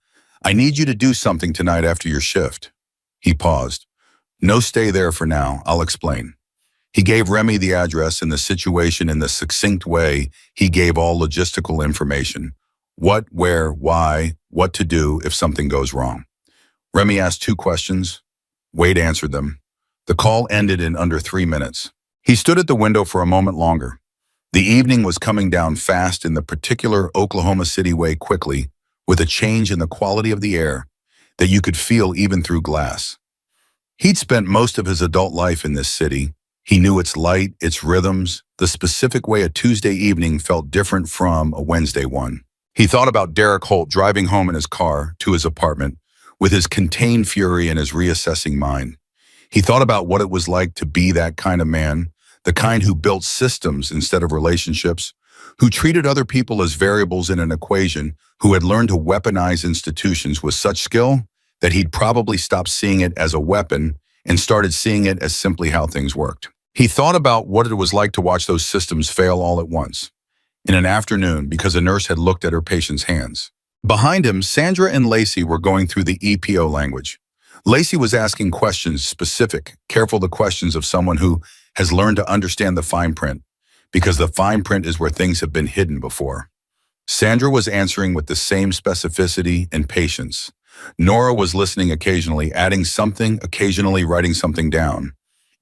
I need you to do something tonight after your shift. He paused. No, stay there for now. I'll explain. He gave Remy the address and the situation in the succinct way he gave all logistical information. What, where, why, what to do if something goes wrong. Remy asked 2 questions. Wade answered them. The call ended in under 3 minutes. He stood at the window for a moment longer. The evening was coming down fast in the particular Oklahoma City way quickly, with a change in the quality of the air that you could feel even through glass. He'd spent most of his adult life in this city. He knew its light, its rhythms, the specific way a Tuesday evening felt different from a Wednesday one. He thought about Derek Holt driving home in his car to his apartment with his contained fury and his reassessing mind. He thought about what it was like to be that kind of man, the kind who built systems instead of relationships, who treated other people as variables in an equation, who had learned to weaponize institutions with such skill that he'd probably stopped seeing it as a weapon and started seeing it as simply how things worked. He thought about what it was like to watch those systems fail all at once, in an afternoon because a nurse had looked at her patient's hands. Behind him, Sandra and Lacey were going through the EPO language. Lacey was asking questions specific, careful the questions of someone who has learned to understand the fine print, because the fine print is where things have been hidden before. Sandra was answering with the same specificity and patience. Nora was listening occasionally, adding something, occasionally writing something down.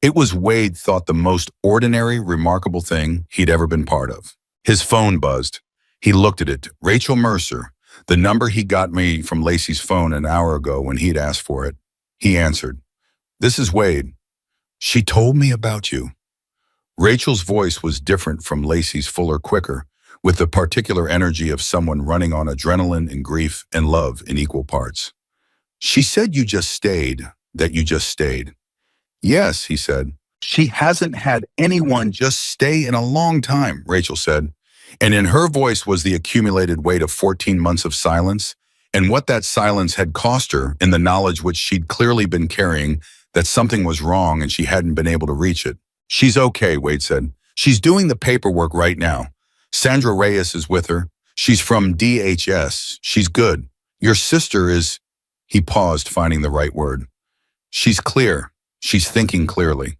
It was Wade thought the most ordinary, remarkable thing he'd ever been part of. His phone buzzed. He looked at it. Rachel Mercer, the number he got me from Lacey's phone an hour ago when he'd asked for it. He answered. This is Wade. She told me about you. Rachel's voice was different from Lacey's, fuller, quicker, with the particular energy of someone running on adrenaline and grief and love in equal parts. She said you just stayed, that you just stayed. Yes, he said. She hasn't had anyone just stay in a long time, Rachel said. And in her voice was the accumulated weight of 14 months of silence, and what that silence had cost her in the knowledge which she'd clearly been carrying that something was wrong and she hadn't been able to reach it. She's okay, Wade said. She's doing the paperwork right now. Sandra Reyes is with her. She's from DHS. She's good. Your sister is... He paused, finding the right word. She's clear. She's thinking clearly.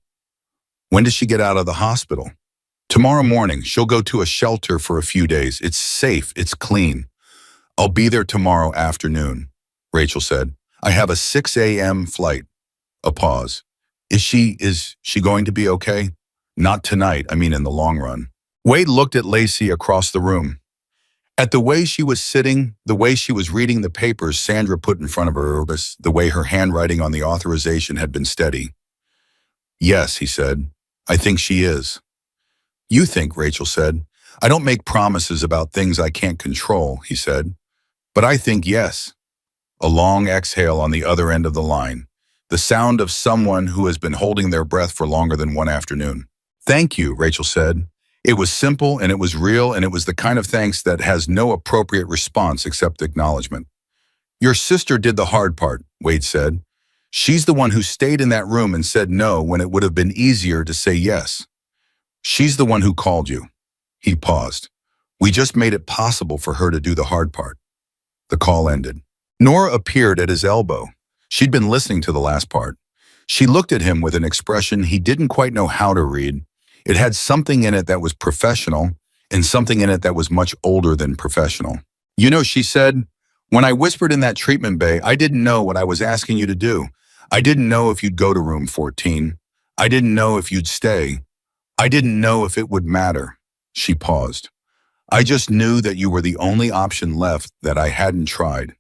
When does she get out of the hospital? Tomorrow morning. She'll go to a shelter for a few days. It's safe. It's clean. I'll be there tomorrow afternoon, Rachel said. I have a 6 a.m. flight. A pause. Is she going to be okay? Not tonight, I mean in the long run. Wade looked at Lacey across the room. At the way she was sitting, the way she was reading the papers Sandra put in front of her, the way her handwriting on the authorization had been steady. Yes, he said. I think she is. You think, Rachel said. I don't make promises about things I can't control, he said. But I think yes. A long exhale on the other end of the line. The sound of someone who has been holding their breath for longer than one afternoon. Thank you, Rachel said. It was simple and it was real and it was the kind of thanks that has no appropriate response except acknowledgement. Your sister did the hard part, Wade said. She's the one who stayed in that room and said no when it would have been easier to say yes. She's the one who called you. He paused. We just made it possible for her to do the hard part. The call ended. Nora appeared at his elbow. She'd been listening to the last part. She looked at him with an expression he didn't quite know how to read. It had something in it that was professional and something in it that was much older than professional. You know, she said, when I whispered in that treatment bay, I didn't know what I was asking you to do. I didn't know if you'd go to room 14. I didn't know if you'd stay. I didn't know if it would matter. She paused. I just knew that you were the only option left that I hadn't tried.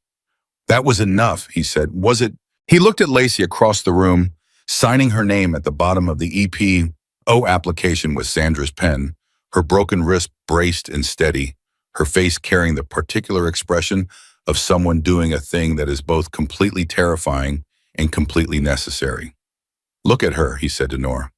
That was enough, he said. Was it? He looked at Lacey across the room, signing her name at the bottom of the EPO application with Sandra's pen, her broken wrist braced and steady, her face carrying the particular expression of someone doing a thing that is both completely terrifying and completely necessary. Look at her, he said to Nora.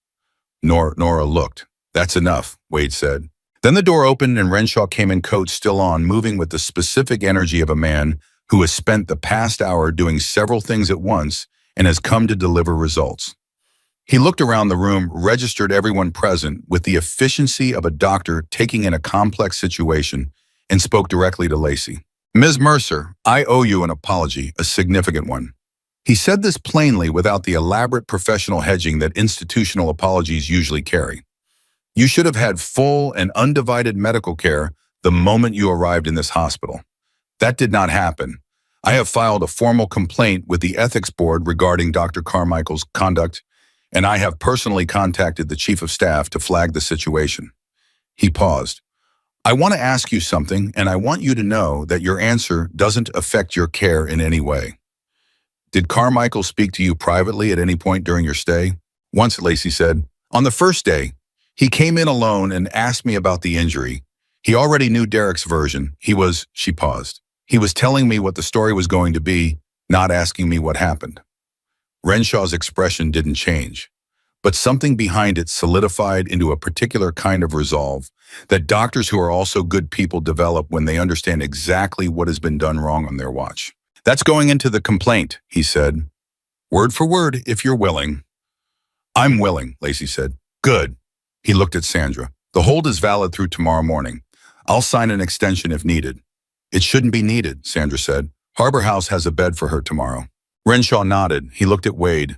Nora looked. That's enough, Wade said. Then the door opened and Renshaw came in, coat still on, moving with the specific energy of a man who has spent the past hour doing several things at once and has come to deliver results. He looked around the room, registered everyone present with the efficiency of a doctor taking in a complex situation, and spoke directly to Lacey. Ms. Mercer, I owe you an apology, a significant one. He said this plainly without the elaborate professional hedging that institutional apologies usually carry. You should have had full and undivided medical care the moment you arrived in this hospital. That did not happen. I have filed a formal complaint with the ethics board regarding Dr. Carmichael's conduct, and I have personally contacted the chief of staff to flag the situation. He paused. I want to ask you something, and I want you to know that your answer doesn't affect your care in any way. Did Carmichael speak to you privately at any point during your stay? Once, Lacey said. On the first day, he came in alone and asked me about the injury. He already knew Derek's version. She paused. He was telling me what the story was going to be, not asking me what happened. Renshaw's expression didn't change, but something behind it solidified into a particular kind of resolve that doctors who are also good people develop when they understand exactly what has been done wrong on their watch. That's going into the complaint, he said. Word for word, if you're willing. I'm willing, Lacey said. Good. He looked at Sandra. The hold is valid through tomorrow morning. I'll sign an extension if needed. It shouldn't be needed, Sandra said. Harbor House has a bed for her tomorrow. Renshaw nodded. He looked at Wade.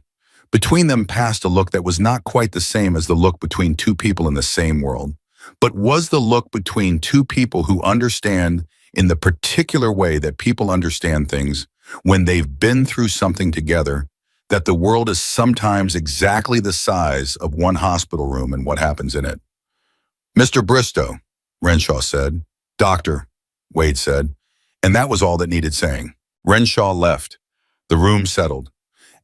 Between them passed a look that was not quite the same as the look between two people in the same world, but was the look between two people who understand in the particular way that people understand things when they've been through something together, that the world is sometimes exactly the size of one hospital room and what happens in it. Mr. Bristow, Renshaw said. Doctor, Wade said, and that was all that needed saying. Renshaw left. The room settled.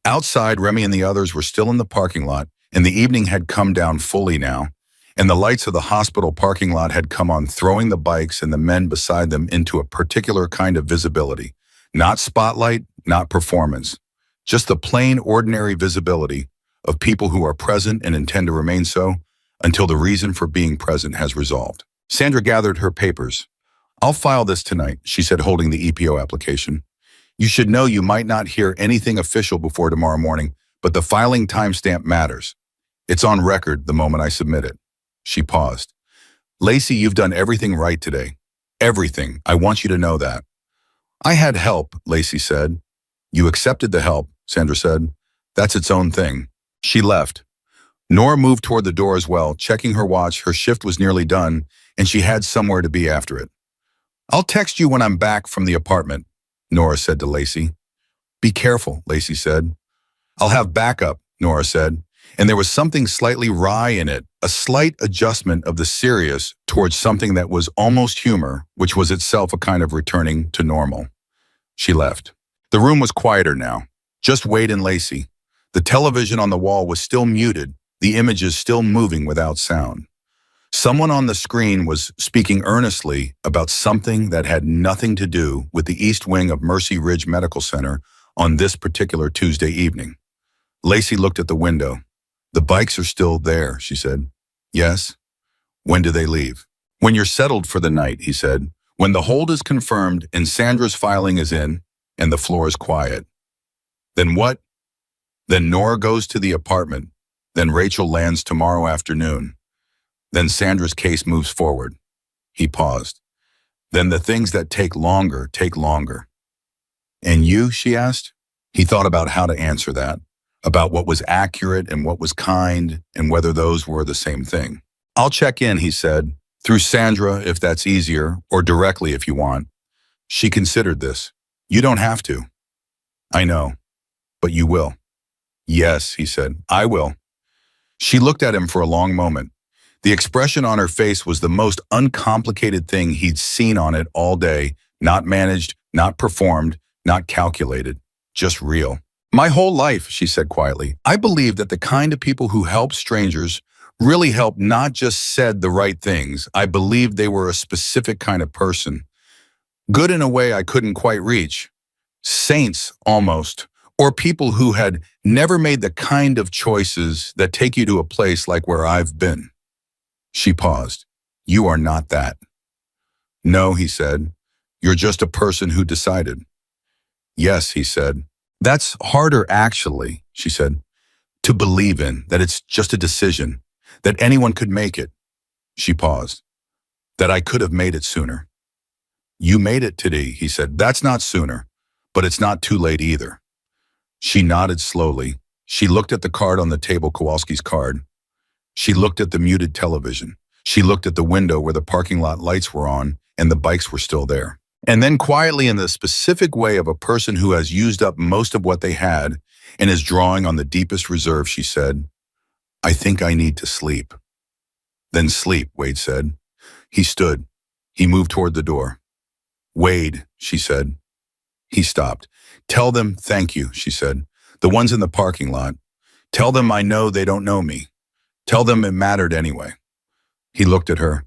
Outside, Remy and the others were still in the parking lot, and the evening had come down fully now, and the lights of the hospital parking lot had come on, throwing the bikes and the men beside them into a particular kind of visibility. Not spotlight, not performance. Just the plain, ordinary visibility of people who are present and intend to remain so until the reason for being present has resolved. Sandra gathered her papers. I'll file this tonight, she said, holding the EPO application. You should know you might not hear anything official before tomorrow morning, but the filing timestamp matters. It's on record the moment I submit it. She paused. Lacey, you've done everything right today. Everything. I want you to know that. I had help, Lacey said. You accepted the help, Sandra said. That's its own thing. She left. Nora moved toward the door as well, checking her watch. Her shift was nearly done, and she had somewhere to be after it. I'll text you when I'm back from the apartment, Nora said to Lacey. Be careful, Lacey said. I'll have backup, Nora said, and there was something slightly wry in it, a slight adjustment of the serious towards something that was almost humor, which was itself a kind of returning to normal. She left. The room was quieter now, just Wade and Lacey. The television on the wall was still muted, the images still moving without sound. Someone on the screen was speaking earnestly about something that had nothing to do with the East Wing of Mercy Ridge Medical Center on this particular Tuesday evening. Lacey looked at the window. The bikes are still there, she said. Yes. When do they leave? When you're settled for the night, he said. When the hold is confirmed and Sandra's filing is in and the floor is quiet. Then what? Then Nora goes to the apartment. Then Rachel lands tomorrow afternoon. Then Sandra's case moves forward. He paused. Then the things that take longer take longer. And you, she asked? He thought about how to answer that, about what was accurate and what was kind, and whether those were the same thing. I'll check in, he said, through Sandra if that's easier, or directly if you want. She considered this. You don't have to. I know, but you will. Yes, he said, I will. She looked at him for a long moment. The expression on her face was the most uncomplicated thing he'd seen on it all day, not managed, not performed, not calculated, just real. My whole life, she said quietly, I believe that the kind of people who help strangers really help not just said the right things. I believed they were a specific kind of person. Good in a way I couldn't quite reach. Saints, almost. Or people who had never made the kind of choices that take you to a place like where I've been. She paused. You are not that. No, he said. You're just a person who decided. Yes, he said. That's harder, actually, she said, to believe in, that it's just a decision, that anyone could make it. She paused. That I could have made it sooner. You made it today, he said. That's not sooner, but it's not too late either. She nodded slowly. She looked at the card on the table, Kowalski's card. She looked at the muted television. She looked at the window where the parking lot lights were on and the bikes were still there. And then quietly, in the specific way of a person who has used up most of what they had and is drawing on the deepest reserve, she said, I think I need to sleep. Then sleep, Wade said. He stood. He moved toward the door. Wade, she said. He stopped. Tell them thank you, she said. The ones in the parking lot. Tell them I know they don't know me. Tell them it mattered anyway. He looked at her.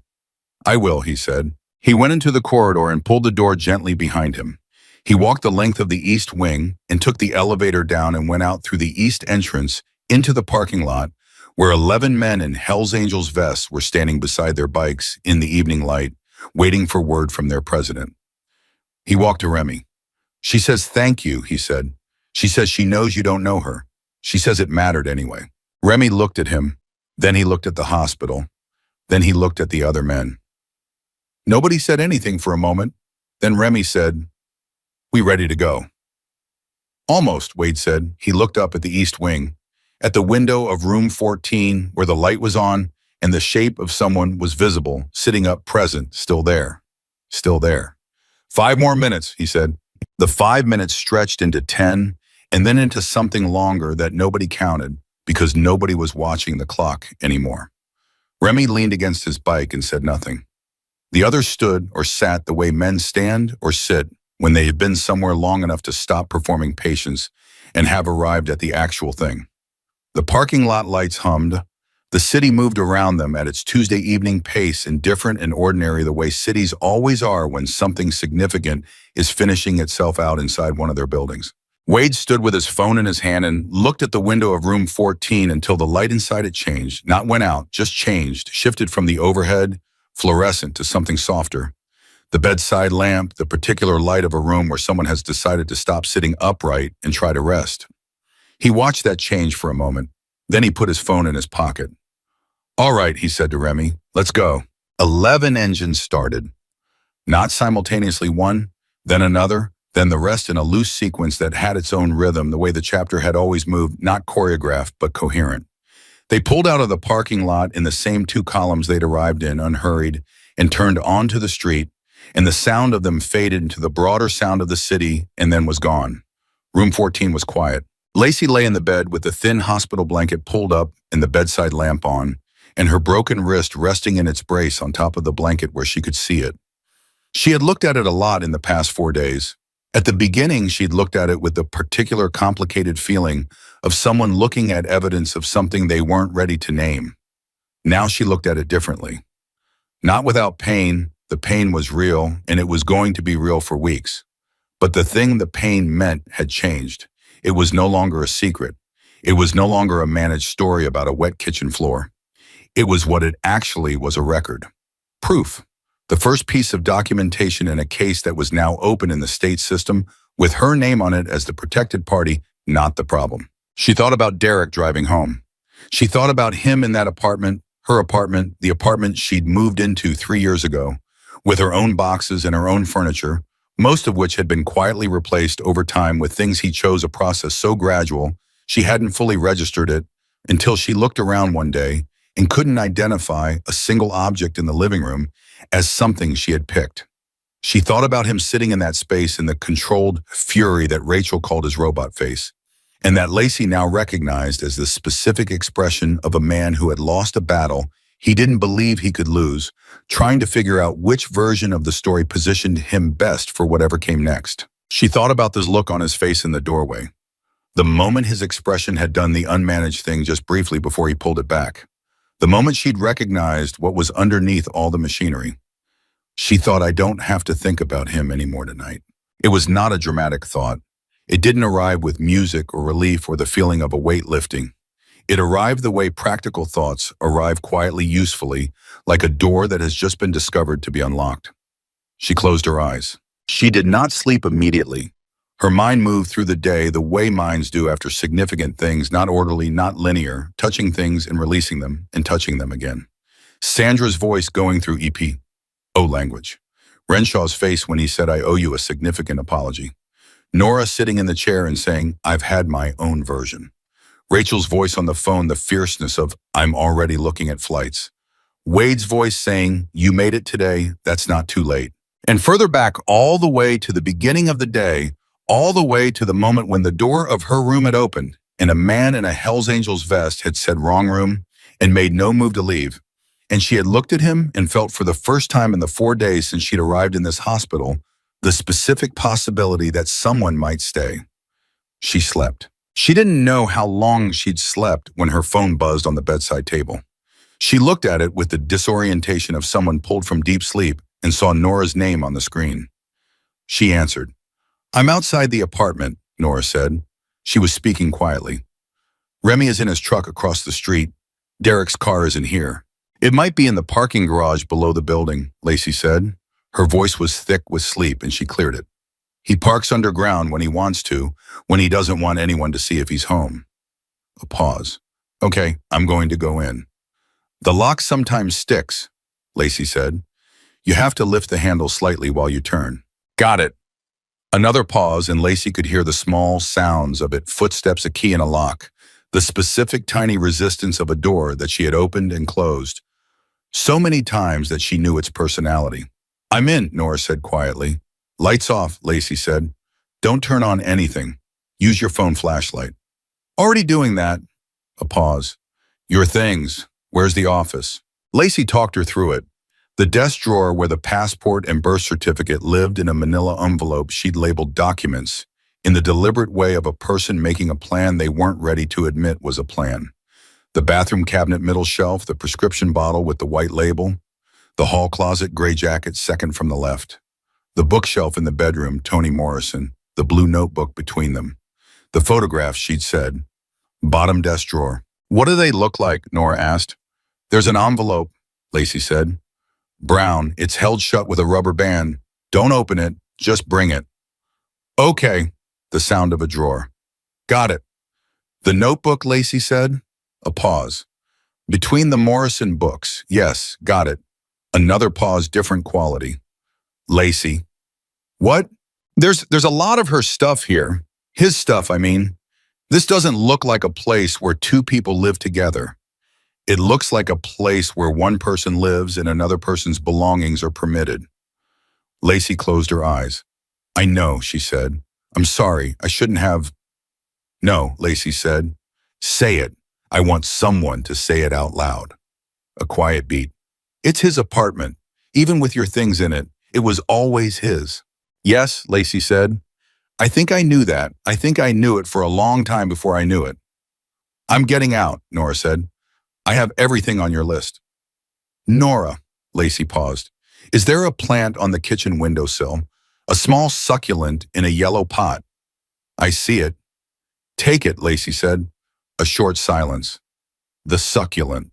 I will, he said. He went into the corridor and pulled the door gently behind him. He walked the length of the east wing and took the elevator down and went out through the east entrance into the parking lot where 11 men in HELLS Angels vests were standing beside their bikes in the evening light, waiting for word from their president. He walked to Remy. She says thank you, he said. She says she knows you don't know her. She says it mattered anyway. Remy looked at him. Then he looked at the hospital. Then he looked at the other men. Nobody said anything for a moment. Then Remy said, We ready to go? Almost, Wade said. He looked up at the east wing, at the window of room 14 where the light was on and the shape of someone was visible, sitting up present, still there. Still there. 5 more minutes, he said. The 5 minutes stretched into 10 and then into something longer that nobody counted because nobody was watching the clock anymore. Remy leaned against his bike and said nothing. The others stood or sat the way men stand or sit when they have been somewhere long enough to stop performing patience and have arrived at the actual thing. The parking lot lights hummed. The city moved around them at its Tuesday evening pace, indifferent and ordinary the way cities always are when something significant is finishing itself out inside one of their buildings. Wade stood with his phone in his hand and looked at the window of room 14 until the light inside it changed, not went out, just changed, shifted from the overhead, fluorescent to something softer. The bedside lamp, the particular light of a room where someone has decided to stop sitting upright and try to rest. He watched that change for a moment. Then he put his phone in his pocket. All right, he said to Remy, let's go. 11 engines started. Not simultaneously one, then another, then the rest in a loose sequence that had its own rhythm, the way the chapter had always moved, not choreographed, but coherent. They pulled out of the parking lot in the same 2 columns they'd arrived in, unhurried, and turned onto the street, and the sound of them faded into the broader sound of the city and then was gone. Room 14 was quiet. Lacey lay in the bed with the thin hospital blanket pulled up and the bedside lamp on, and her broken wrist resting in its brace on top of the blanket where she could see it. She had looked at it a lot in the past 4 days. At the beginning, she'd looked at it with the particular complicated feeling of someone looking at evidence of something they weren't ready to name. Now she looked at it differently. Not without pain. The pain was real, and it was going to be real for weeks. But the thing the pain meant had changed. It was no longer a secret. It was no longer a managed story about a wet kitchen floor. It was what it actually was, a record. Proof. The first piece of documentation in a case that was now open in the state system, with her name on it as the protected party, not the problem. She thought about Derek driving home. She thought about him in that apartment, her apartment, the apartment she'd moved into 3 years ago, with her own boxes and her own furniture, most of which had been quietly replaced over time with things he chose, a process so gradual she hadn't fully registered it until she looked around one day and couldn't identify a single object in the living room as something she had picked. She thought about him sitting in that space in the controlled fury that Rachel called his robot face, and that Lacey now recognized as the specific expression of a man who had lost a battle he didn't believe he could lose, trying to figure out which version of the story positioned him best for whatever came next. She thought about this look on his face in the doorway, the moment his expression had done the unmanaged thing just briefly before he pulled it back, the moment she'd recognized what was underneath all the machinery. She thought, I don't have to think about him anymore tonight. It was not a dramatic thought. It didn't arrive with music or relief or the feeling of a weight lifting. It arrived the way practical thoughts arrive quietly, usefully, like a door that has just been discovered to be unlocked. She closed her eyes. She did not sleep immediately. Her mind moved through the day the way minds do after significant things, not orderly, not linear, touching things and releasing them and touching them again. Sandra's voice going through EPO language. Renshaw's face when he said, I owe you a significant apology. Nora sitting in the chair and saying, I've had my own version. Rachel's voice on the phone, the fierceness of, I'm already looking at flights. Wade's voice saying, you made it today, that's not too late. And further back all the way to the beginning of the day, all the way to the moment when the door of her room had opened and a man in a Hell's Angels vest had said wrong room and made no move to leave. And she had looked at him and felt for the first time in the 4 days since she'd arrived in this hospital, the specific possibility that someone might stay. She slept. She didn't know how long she'd slept when her phone buzzed on the bedside table. She looked at it with the disorientation of someone pulled from deep sleep and saw Nora's name on the screen. She answered. I'm outside the apartment, Nora said. She was speaking quietly. Remy is in his truck across the street. Derek's car isn't here. It might be in the parking garage below the building, Lacey said. Her voice was thick with sleep and she cleared it. He parks underground when he wants to, when he doesn't want anyone to see if he's home. A pause. Okay, I'm going to go in. The lock sometimes sticks, Lacey said. You have to lift the handle slightly while you turn. Got it. Another pause and Lacey could hear the small sounds of it, footsteps, a key in a lock, the specific tiny resistance of a door that she had opened and closed. So many times that she knew its personality. I'm in, Nora said quietly. Lights off, Lacey said. Don't turn on anything. Use your phone flashlight. Already doing that. A pause. Your things. Where's the office? Lacey talked her through it. The desk drawer where the passport and birth certificate lived in a manila envelope she'd labeled documents, in the deliberate way of a person making a plan they weren't ready to admit was a plan. The bathroom cabinet middle shelf, the prescription bottle with the white label, the hall closet gray jacket second from the left, the bookshelf in the bedroom, Toni Morrison, the blue notebook between them, the photographs she'd said, bottom desk drawer. What do they look like? Nora asked. There's an envelope, Lacey said. Brown, it's held shut with a rubber band. Don't open it, just bring it. Okay, the sound of a drawer. Got it. The notebook, Lacey said. A pause. Between the Morrison books, yes, got it. Another pause, different quality. Lacey. What? There's a lot of her stuff here. His stuff, I mean. This doesn't look like a place where two people live together. It looks like a place where one person lives and another person's belongings are permitted. Lacey closed her eyes. I know, she said. I'm sorry, I shouldn't have. No, Lacey said. Say it. I want someone to say it out loud. A quiet beat. It's his apartment. Even with your things in it, it was always his. Yes, Lacey said. I think I knew that. I think I knew it for a long time before I knew it. I'm getting out, Nora said. I have everything on your list. Nora, Lacey paused. Is there a plant on the kitchen windowsill? A small succulent in a yellow pot. I see it. Take it, Lacey said. A short silence. The succulent.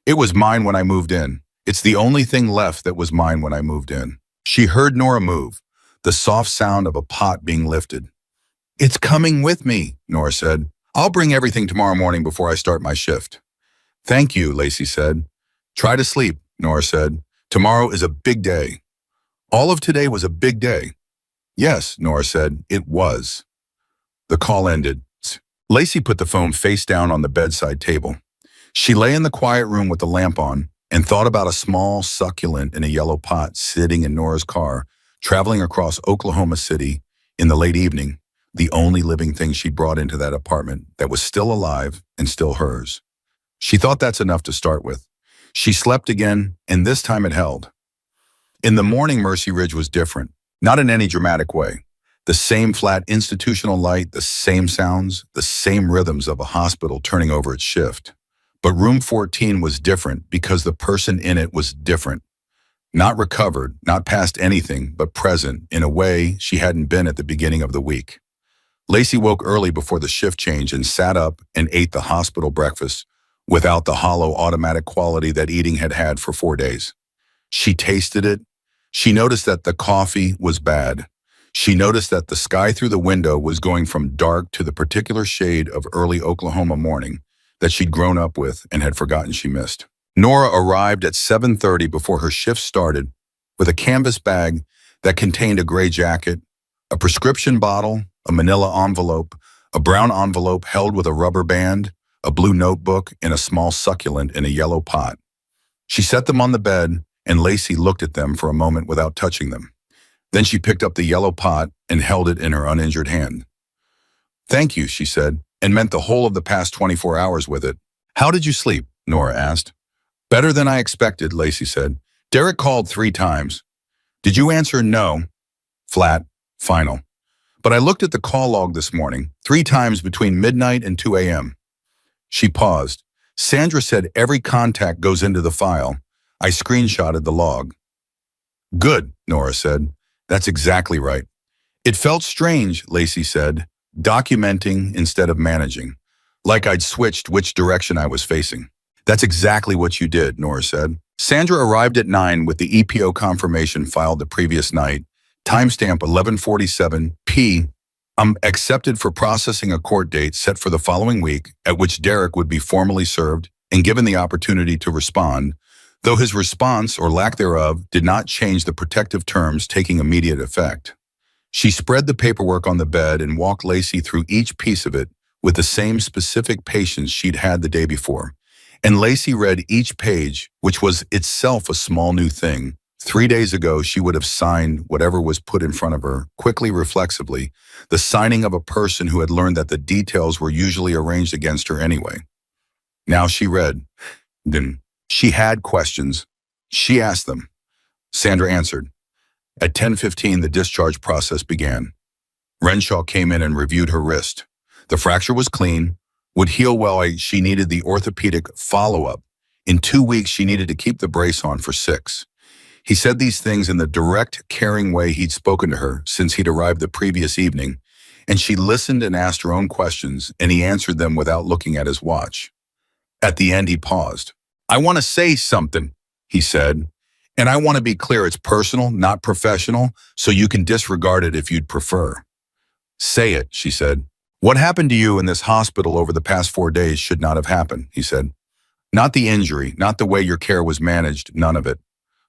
It was mine when I moved in. It's the only thing left that was mine when I moved in. She heard Nora move, the soft sound of a pot being lifted. It's coming with me, Nora said. I'll bring everything tomorrow morning before I start my shift. Thank you, Lacey said. Try to sleep, Nora said. Tomorrow is a big day. All of today was a big day. Yes, Nora said, it was. The call ended. Lacey put the phone face down on the bedside table. She lay in the quiet room with the lamp on and thought about a small succulent in a yellow pot sitting in Nora's car, traveling across Oklahoma City in the late evening, the only living thing she'd brought into that apartment that was still alive and still hers. She thought that's enough to start with. She slept again, and this time it held. In the morning, Mercy Ridge was different, not in any dramatic way. The same flat institutional light, the same sounds, the same rhythms of a hospital turning over its shift. But room 14 was different because the person in it was different. Not recovered, not past anything, but present in a way she hadn't been at the beginning of the week. Lacey woke early before the shift change and sat up and ate the hospital breakfast without the hollow automatic quality that eating had had for 4 days. She tasted it. She noticed that the coffee was bad. She noticed that the sky through the window was going from dark to the particular shade of early Oklahoma morning that she'd grown up with and had forgotten she missed. Nora arrived at 7:30 before her shift started with a canvas bag that contained a gray jacket, a prescription bottle, a manila envelope, a brown envelope held with a rubber band, a blue notebook, and a small succulent in a yellow pot. She set them on the bed, and Lacey looked at them for a moment without touching them. Then she picked up the yellow pot and held it in her uninjured hand. "Thank you," she said, and meant the whole of the past 24 hours with it. "How did you sleep?" Nora asked. "Better than I expected," Lacey said. "Derek called 3 times. Did you answer no? Flat, final. But I looked at the call log this morning, 3 times between midnight and 2 a.m. She paused. "Sandra said every contact goes into the file. I screenshotted the log." "Good," Nora said. "That's exactly right." "It felt strange," Lacey said, "documenting instead of managing. Like I'd switched which direction I was facing." "That's exactly what you did," Nora said. Sandra arrived at 9 with the EPO confirmation filed the previous night, timestamp 11:47 p. Accepted for processing a court date set for the following week, at which Derek would be formally served and given the opportunity to respond, though his response, or lack thereof, did not change the protective terms taking immediate effect. She spread the paperwork on the bed and walked Lacey through each piece of it with the same specific patience she'd had the day before. And Lacey read each page, which was itself a small new thing. 3 days ago, she would have signed whatever was put in front of her, quickly, reflexively, the signing of a person who had learned that the details were usually arranged against her anyway. Now she read. Then she had questions. She asked them. Sandra answered. At 10:15, the discharge process began. Renshaw came in and reviewed her wrist. The fracture was clean, would heal well. She needed the orthopedic follow-up. In 2 weeks, she needed to keep the brace on for 6. He said these things in the direct, caring way he'd spoken to her since he'd arrived the previous evening, and she listened and asked her own questions, and he answered them without looking at his watch. At the end, he paused. "I want to say something," he said, "and I want to be clear it's personal, not professional, so you can disregard it if you'd prefer." "Say it," she said. "What happened to you in this hospital over the past 4 days should not have happened," he said. "Not the injury, not the way your care was managed, none of it.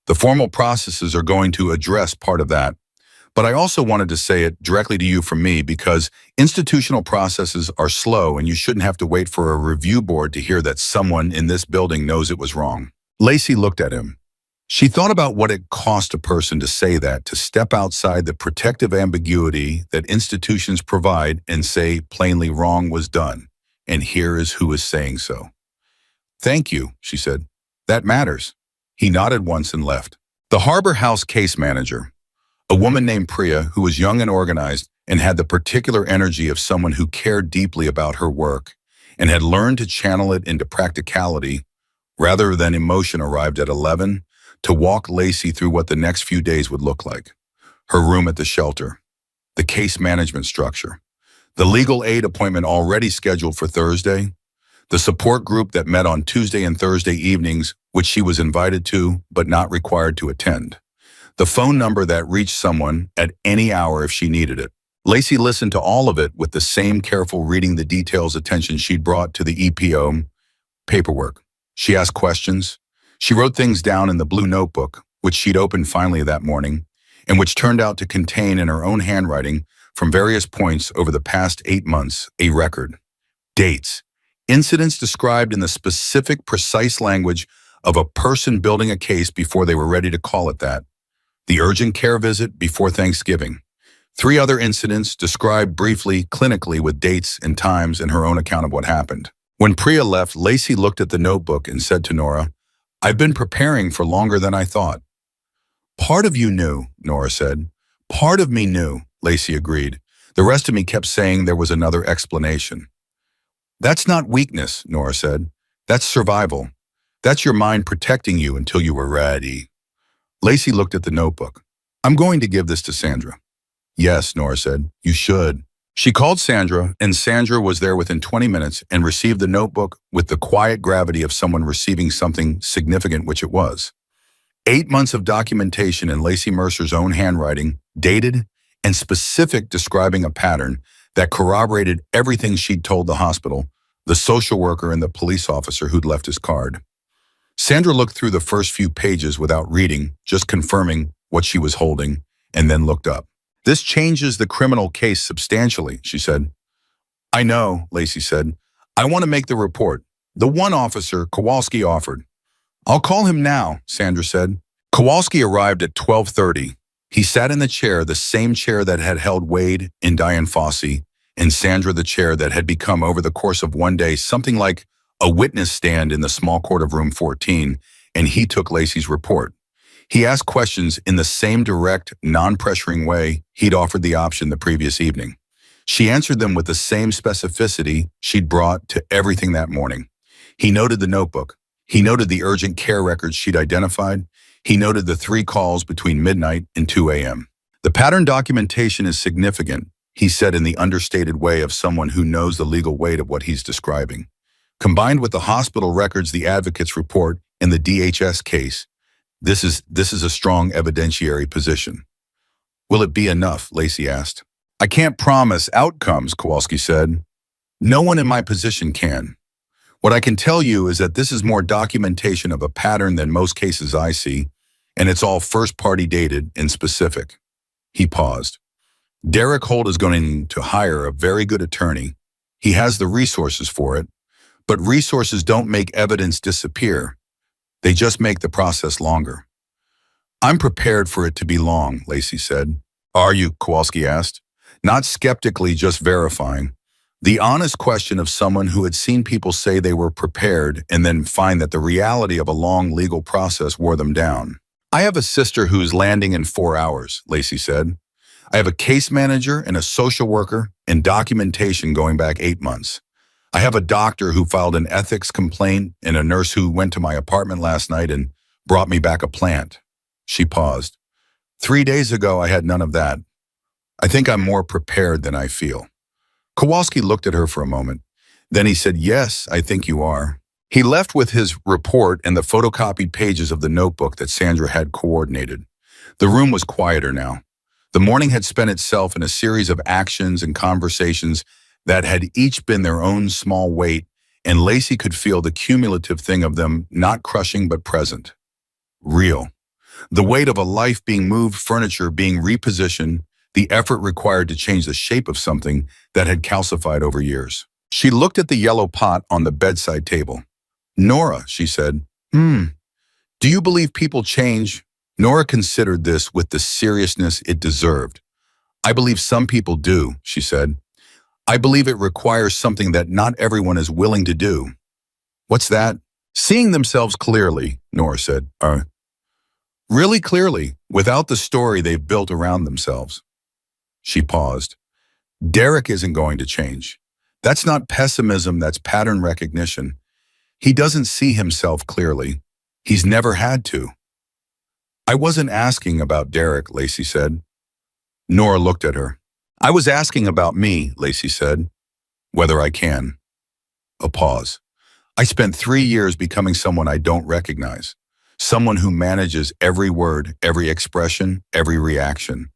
The formal processes are going to address part of that. But I also wanted to say it directly to you from me because institutional processes are slow and you shouldn't have to wait for a review board to hear that someone in this building knows it was wrong." Lacey looked at him. She thought about what it cost a person to say that, to step outside the protective ambiguity that institutions provide and say plainly wrong was done. And here is who is saying so. "Thank you," she said. "That matters." He nodded once and left. The Harbor House case manager, a woman named Priya who was young and organized and had the particular energy of someone who cared deeply about her work and had learned to channel it into practicality rather than emotion, arrived at 11 to walk Lacey through what the next few days would look like. Her room at the shelter, the case management structure, the legal aid appointment already scheduled for Thursday, the support group that met on Tuesday and Thursday evenings, which she was invited to but not required to attend, the phone number that reached someone at any hour if she needed it. Lacey listened to all of it with the same careful reading the details attention she'd brought to the EPO paperwork. She asked questions. She wrote things down in the blue notebook, which she'd opened finally that morning, and which turned out to contain in her own handwriting from various points over the past 8 months a record. Dates. Incidents described in the specific, precise language of a person building a case before they were ready to call it that. The urgent care visit before Thanksgiving. 3 other incidents described briefly, clinically, with dates and times and her own account of what happened. When Priya left, Lacey looked at the notebook and said to Nora, "I've been preparing for longer than I thought." "Part of you knew," Nora said. "Part of me knew," Lacey agreed. "The rest of me kept saying there was another explanation." "That's not weakness," Nora said. "That's survival. That's your mind protecting you until you were ready." Lacey looked at the notebook. "I'm going to give this to Sandra." "Yes," Nora said. "You should." She called Sandra, and Sandra was there within 20 minutes and received the notebook with the quiet gravity of someone receiving something significant, which it was. 8 months of documentation in Lacey Mercer's own handwriting, dated and specific, describing a pattern that corroborated everything she'd told the hospital, the social worker, and the police officer who'd left his card. Sandra looked through the first few pages without reading, just confirming what she was holding, and then looked up. "This changes the criminal case substantially," she said. "I know," Lacey said. "I want to make the report. The one officer, Kowalski, offered." "I'll call him now," Sandra said. Kowalski arrived at 12:30. He sat in the chair, the same chair that had held Wade and Diane Fossey, and Sandra the chair that had become, over the course of one day, something like a witness stand in the small court of room 14, and he took Lacey's report. He asked questions in the same direct, non-pressuring way he'd offered the option the previous evening. She answered them with the same specificity she'd brought to everything that morning. He noted the notebook. He noted the urgent care records she'd identified. He noted the 3 calls between midnight and 2 a.m. "The pattern documentation is significant," he said in the understated way of someone who knows the legal weight of what he's describing. "Combined with the hospital records, the advocate's report, and the DHS case, this is a strong evidentiary position." "Will it be enough?" Lacey asked. "I can't promise outcomes," Kowalski said. "No one in my position can. What I can tell you is that this is more documentation of a pattern than most cases I see, and it's all first-party dated and specific." He paused. "Derek Holt is going to hire a very good attorney. He has the resources for it, but resources don't make evidence disappear. They just make the process longer." "I'm prepared for it to be long," Lacey said. "Are you?" Kowalski asked. Not skeptically, just verifying. The honest question of someone who had seen people say they were prepared and then find that the reality of a long legal process wore them down. "I have a sister who's landing in 4 hours," Lacey said. "I have a case manager and a social worker and documentation going back 8 months. I have a doctor who filed an ethics complaint and a nurse who went to my apartment last night and brought me back a plant." She paused. 3 days ago, I had none of that. I think I'm more prepared than I feel." Kowalski looked at her for a moment. Then he said, "Yes, I think you are." He left with his report and the photocopied pages of the notebook that Sandra had coordinated. The room was quieter now. The morning had spent itself in a series of actions and conversations that had each been their own small weight, and Lacey could feel the cumulative thing of them, not crushing but present. Real. The weight of a life being moved, furniture being repositioned, the effort required to change the shape of something that had calcified over years. She looked at the yellow pot on the bedside table. "Nora," she said, do you believe people change?" Nora considered this with the seriousness it deserved. "I believe some people do," she said. "I believe it requires something that not everyone is willing to do." "What's that?" "Seeing themselves clearly," Nora said. Really clearly, without the story they've built around themselves." She paused. "Derek isn't going to change. That's not pessimism, that's pattern recognition. He doesn't see himself clearly. He's never had to." "I wasn't asking about Derek," Lacey said. Nora looked at her. "I was asking about me," Lacey said. "Whether I can." A pause. "I spent 3 years becoming someone I don't recognize. Someone who manages every word, every expression, every reaction.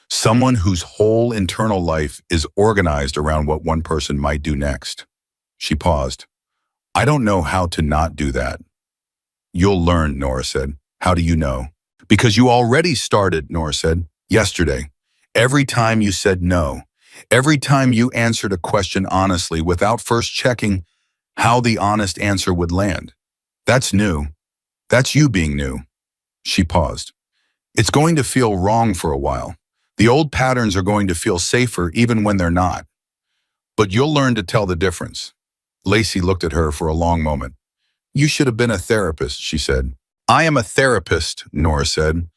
Someone whose whole internal life is organized around what one person might do next." She paused. "I don't know how to not do that." "You'll learn," Nora said. "How do you know?" "Because you already started," Nora said. "Yesterday. Every time you said no. Every time you answered a question honestly without first checking how the honest answer would land. That's new. That's you being new." She paused. "It's going to feel wrong for a while. The old patterns are going to feel safer even when they're not. But you'll learn to tell the difference." Lacey looked at her for a long moment. "You should have been a therapist," she said. "I am a therapist," Nora said.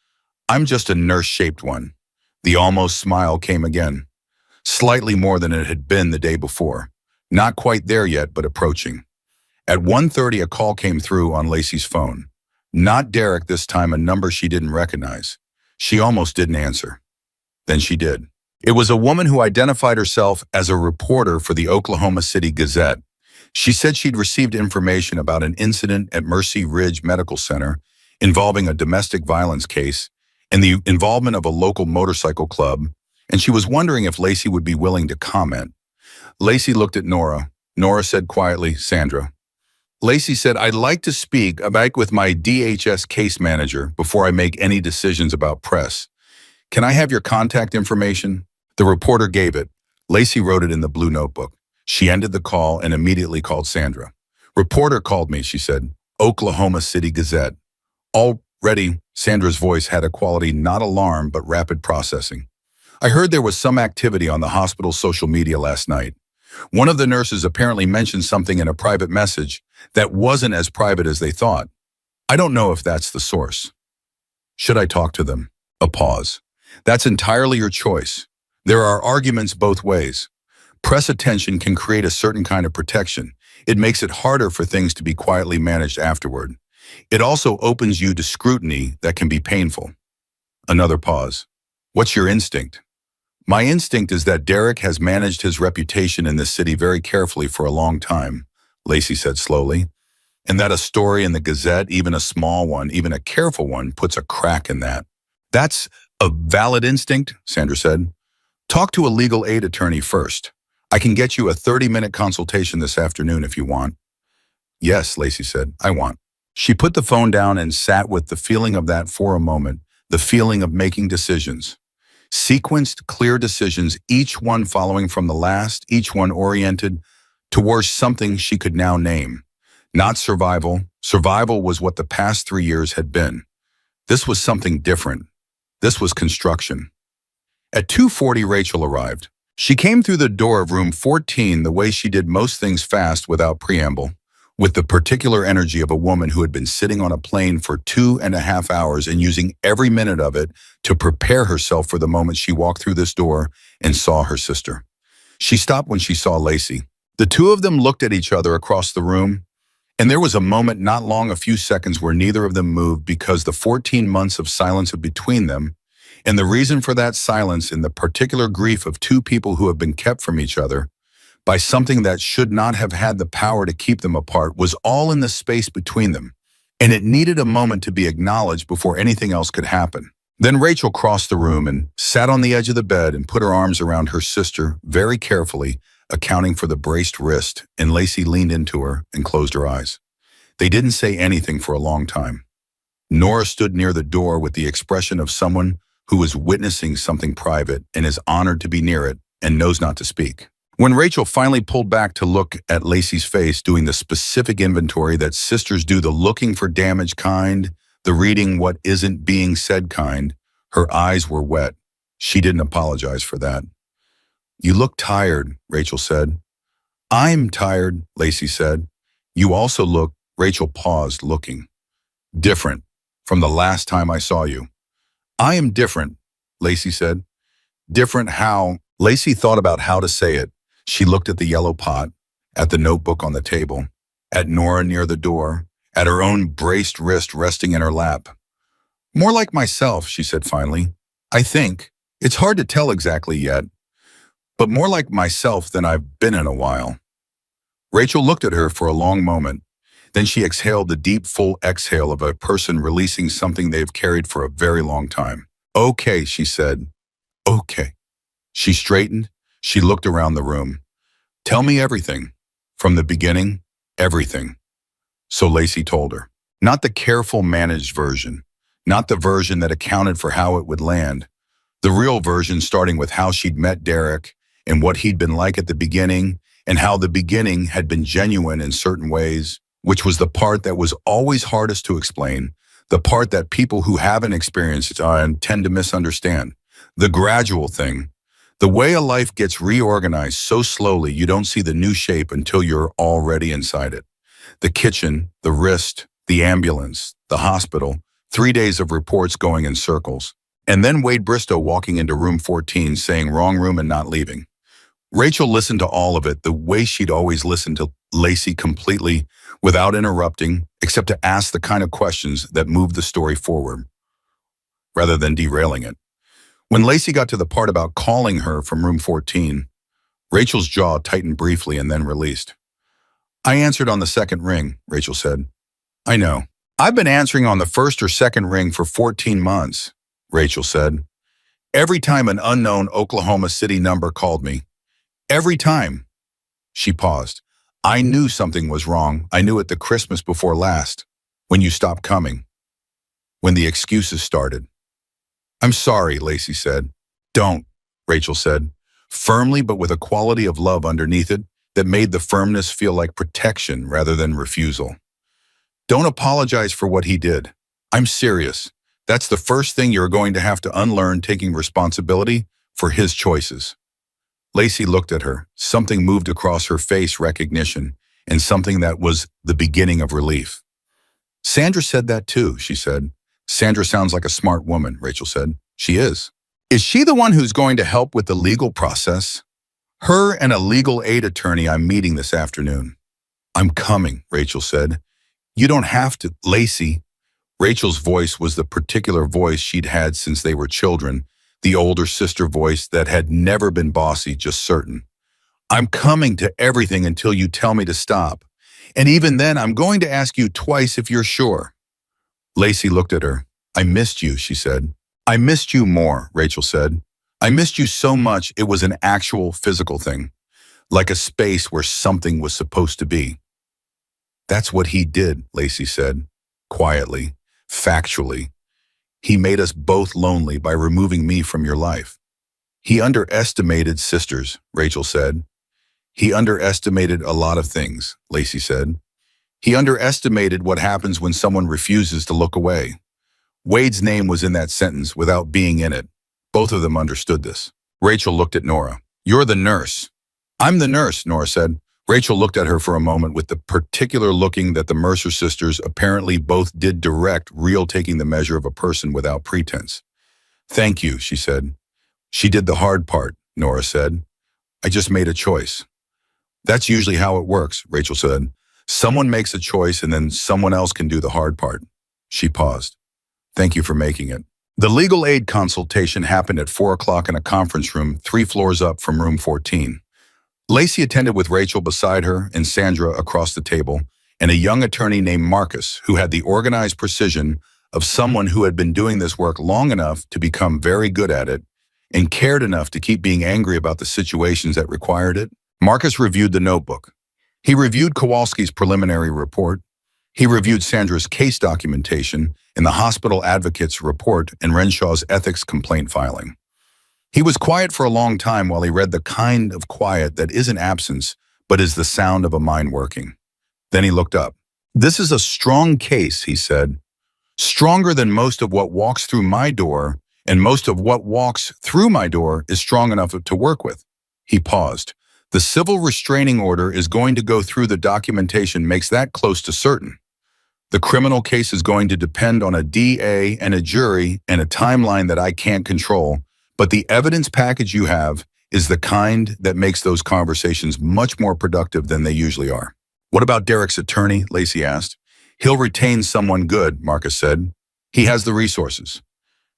"I'm just a nurse-shaped one." The almost smile came again. Slightly more than it had been the day before. Not quite there yet, but approaching. At 1:30, a call came through on Lacey's phone. Not Derek this time, a number she didn't recognize. She almost didn't answer. Then she did. It was a woman who identified herself as a reporter for the Oklahoma City Gazette. She said she'd received information about an incident at Mercy Ridge Medical Center involving a domestic violence case and the involvement of a local motorcycle club, and she was wondering if Lacey would be willing to comment. Lacey looked at Nora. Nora said quietly, "Sandra." Lacey said, "I'd like to speak about with my DHS case manager before I make any decisions about press. Can I have your contact information?" The reporter gave it. Lacey wrote it in the blue notebook. She ended the call and immediately called Sandra. "Reporter called me," she said. "Oklahoma City Gazette." Already, Sandra's voice had a quality not alarm but rapid processing. "I heard there was some activity on the hospital's social media last night. One of the nurses apparently mentioned something in a private message that wasn't as private as they thought. I don't know if that's the source. Should I talk to them?" A pause. "That's entirely your choice. There are arguments both ways. Press attention can create a certain kind of protection. It makes it harder for things to be quietly managed afterward. It also opens you to scrutiny that can be painful." Another pause. "What's your instinct?" "My instinct is that Derek has managed his reputation in this city very carefully for a long time," Lacey said slowly, "and that a story in the Gazette, even a small one, even a careful one, puts a crack in that." "That's a valid instinct," Sandra said. "Talk to a legal aid attorney first. I can get you a 30-minute consultation this afternoon if you want." "Yes," Lacey said, "I want." She put the phone down and sat with the feeling of that for a moment, the feeling of making decisions. Sequenced, clear decisions, each one following from the last, each one oriented towards something she could now name. Not survival. Survival was what the past 3 years had been. This was something different. This was construction. At 2:40, Rachel arrived. She came through the door of room 14 the way she did most things fast without preamble, with the particular energy of a woman who had been sitting on a plane for 2.5 hours and using every minute of it to prepare herself for the moment she walked through this door and saw her sister. She stopped when she saw Lacey. The two of them looked at each other across the room, and there was a moment not long, a few seconds, where neither of them moved because the 14 months of silence between them, and the reason for that silence in the particular grief of two people who have been kept from each other by something that should not have had the power to keep them apart, was all in the space between them, and it needed a moment to be acknowledged before anything else could happen. Then Rachel crossed the room and sat on the edge of the bed and put her arms around her sister very carefully, accounting for the braced wrist, and Lacey leaned into her and closed her eyes. They didn't say anything for a long time. Nora stood near the door with the expression of someone who is witnessing something private and is honored to be near it and knows not to speak. When Rachel finally pulled back to look at Lacey's face, doing the specific inventory that sisters do, the looking for damage kind, the reading what isn't being said kind, her eyes were wet. She didn't apologize for that. "You look tired," Rachel said. "I'm tired," Lacey said. "You also look," Rachel paused, looking, "different from the last time I saw you." "I am different," Lacey said. "Different how?" Lacey thought about how to say it. She looked at the yellow pot, at the notebook on the table, at Nora near the door, at her own braced wrist resting in her lap. "More like myself," she said finally. "I think. It's hard to tell exactly yet, but more like myself than I've been in a while." Rachel looked at her for a long moment. Then she exhaled the deep, full exhale of a person releasing something they've carried for a very long time. "Okay," she said. "Okay." She straightened. She looked around the room. "Tell me everything. From the beginning, everything." So Lacey told her. Not the careful, managed version. Not the version that accounted for how it would land. The real version, starting with how she'd met Derek and what he'd been like at the beginning, and how the beginning had been genuine in certain ways, which was the part that was always hardest to explain, the part that people who haven't experienced it tend to misunderstand. The gradual thing. The way a life gets reorganized so slowly you don't see the new shape until you're already inside it. The kitchen, the wrist, the ambulance, the hospital, 3 days of reports going in circles. And then Wade Bristow walking into room 14 saying wrong room and not leaving. Rachel listened to all of it the way she'd always listened to Lacey, completely, without interrupting, except to ask the kind of questions that moved the story forward, rather than derailing it. When Lacey got to the part about calling her from room 14, Rachel's jaw tightened briefly and then released. "I answered on the second ring," Rachel said. "I know. I've been answering on the first or second ring for 14 months, Rachel said. Every time an unknown Oklahoma City number called me. Every time. She paused. I knew something was wrong. I knew it the Christmas before last. When you stopped coming. When the excuses started. I'm sorry, Lacey said. Don't, Rachel said, firmly but with a quality of love underneath it that made the firmness feel like protection rather than refusal. Don't apologize for what he did. I'm serious. That's the first thing you're going to have to unlearn, taking responsibility for his choices. Lacey looked at her. Something moved across her face, recognition, and something that was the beginning of relief. Sandra said that too, she said. Sandra sounds like a smart woman, Rachel said. She is. Is she the one who's going to help with the legal process? Her and a legal aid attorney I'm meeting this afternoon. I'm coming, Rachel said. You don't have to, Lacey. Rachel's voice was the particular voice she'd had since they were children, the older sister voice that had never been bossy, just certain. I'm coming to everything until you tell me to stop. And even then, I'm going to ask you twice if you're sure. Lacey looked at her. I missed you, she said. I missed you more, Rachel said. I missed you so much it was an actual physical thing, like a space where something was supposed to be. That's what he did, Lacey said, quietly, factually. He made us both lonely by removing me from your life. He underestimated sisters, Rachel said. He underestimated a lot of things, Lacey said. He underestimated what happens when someone refuses to look away. Wade's name was in that sentence without being in it. Both of them understood this. Rachel looked at Nora. You're the nurse. I'm the nurse, Nora said. Rachel looked at her for a moment with the particular looking that the Mercer sisters apparently both did, direct, real, taking the measure of a person without pretense. Thank you, she said. She did the hard part, Nora said. I just made a choice. That's usually how it works, Rachel said. Someone makes a choice and then someone else can do the hard part. She paused. Thank you for making it. The legal aid consultation happened at 4 o'clock in a conference room 3 floors up from room 14. Lacey attended with Rachel beside her and Sandra across the table, and a young attorney named Marcus who had the organized precision of someone who had been doing this work long enough to become very good at it and cared enough to keep being angry about the situations that required it. Marcus reviewed the notebook. He reviewed Kowalski's preliminary report. He reviewed Sandra's case documentation and the hospital advocate's report and Renshaw's ethics complaint filing. He was quiet for a long time while he read, the kind of quiet that isn't absence, but is the sound of a mind working. Then he looked up. This is a strong case, he said. Stronger than most of what walks through my door, and most of what walks through my door is strong enough to work with. He paused. The civil restraining order is going to go through. The documentation makes that close to certain. The criminal case is going to depend on a DA and a jury and a timeline that I can't control, but the evidence package you have is the kind that makes those conversations much more productive than they usually are. What about Derek's attorney? Lacey asked. He'll retain someone good, Marcus said. He has the resources.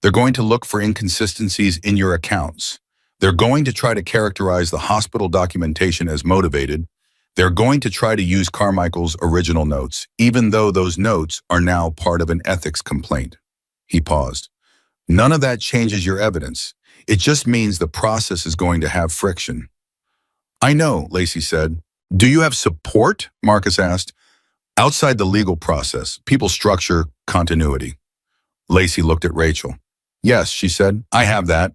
They're going to look for inconsistencies in your accounts. They're going to try to characterize the hospital documentation as motivated. They're going to try to use Carmichael's original notes, even though those notes are now part of an ethics complaint. He paused. None of that changes your evidence. It just means the process is going to have friction. I know, Lacey said. Do you have support? Marcus asked. Outside the legal process, people structure continuity. Lacey looked at Rachel. Yes, she said, I have that.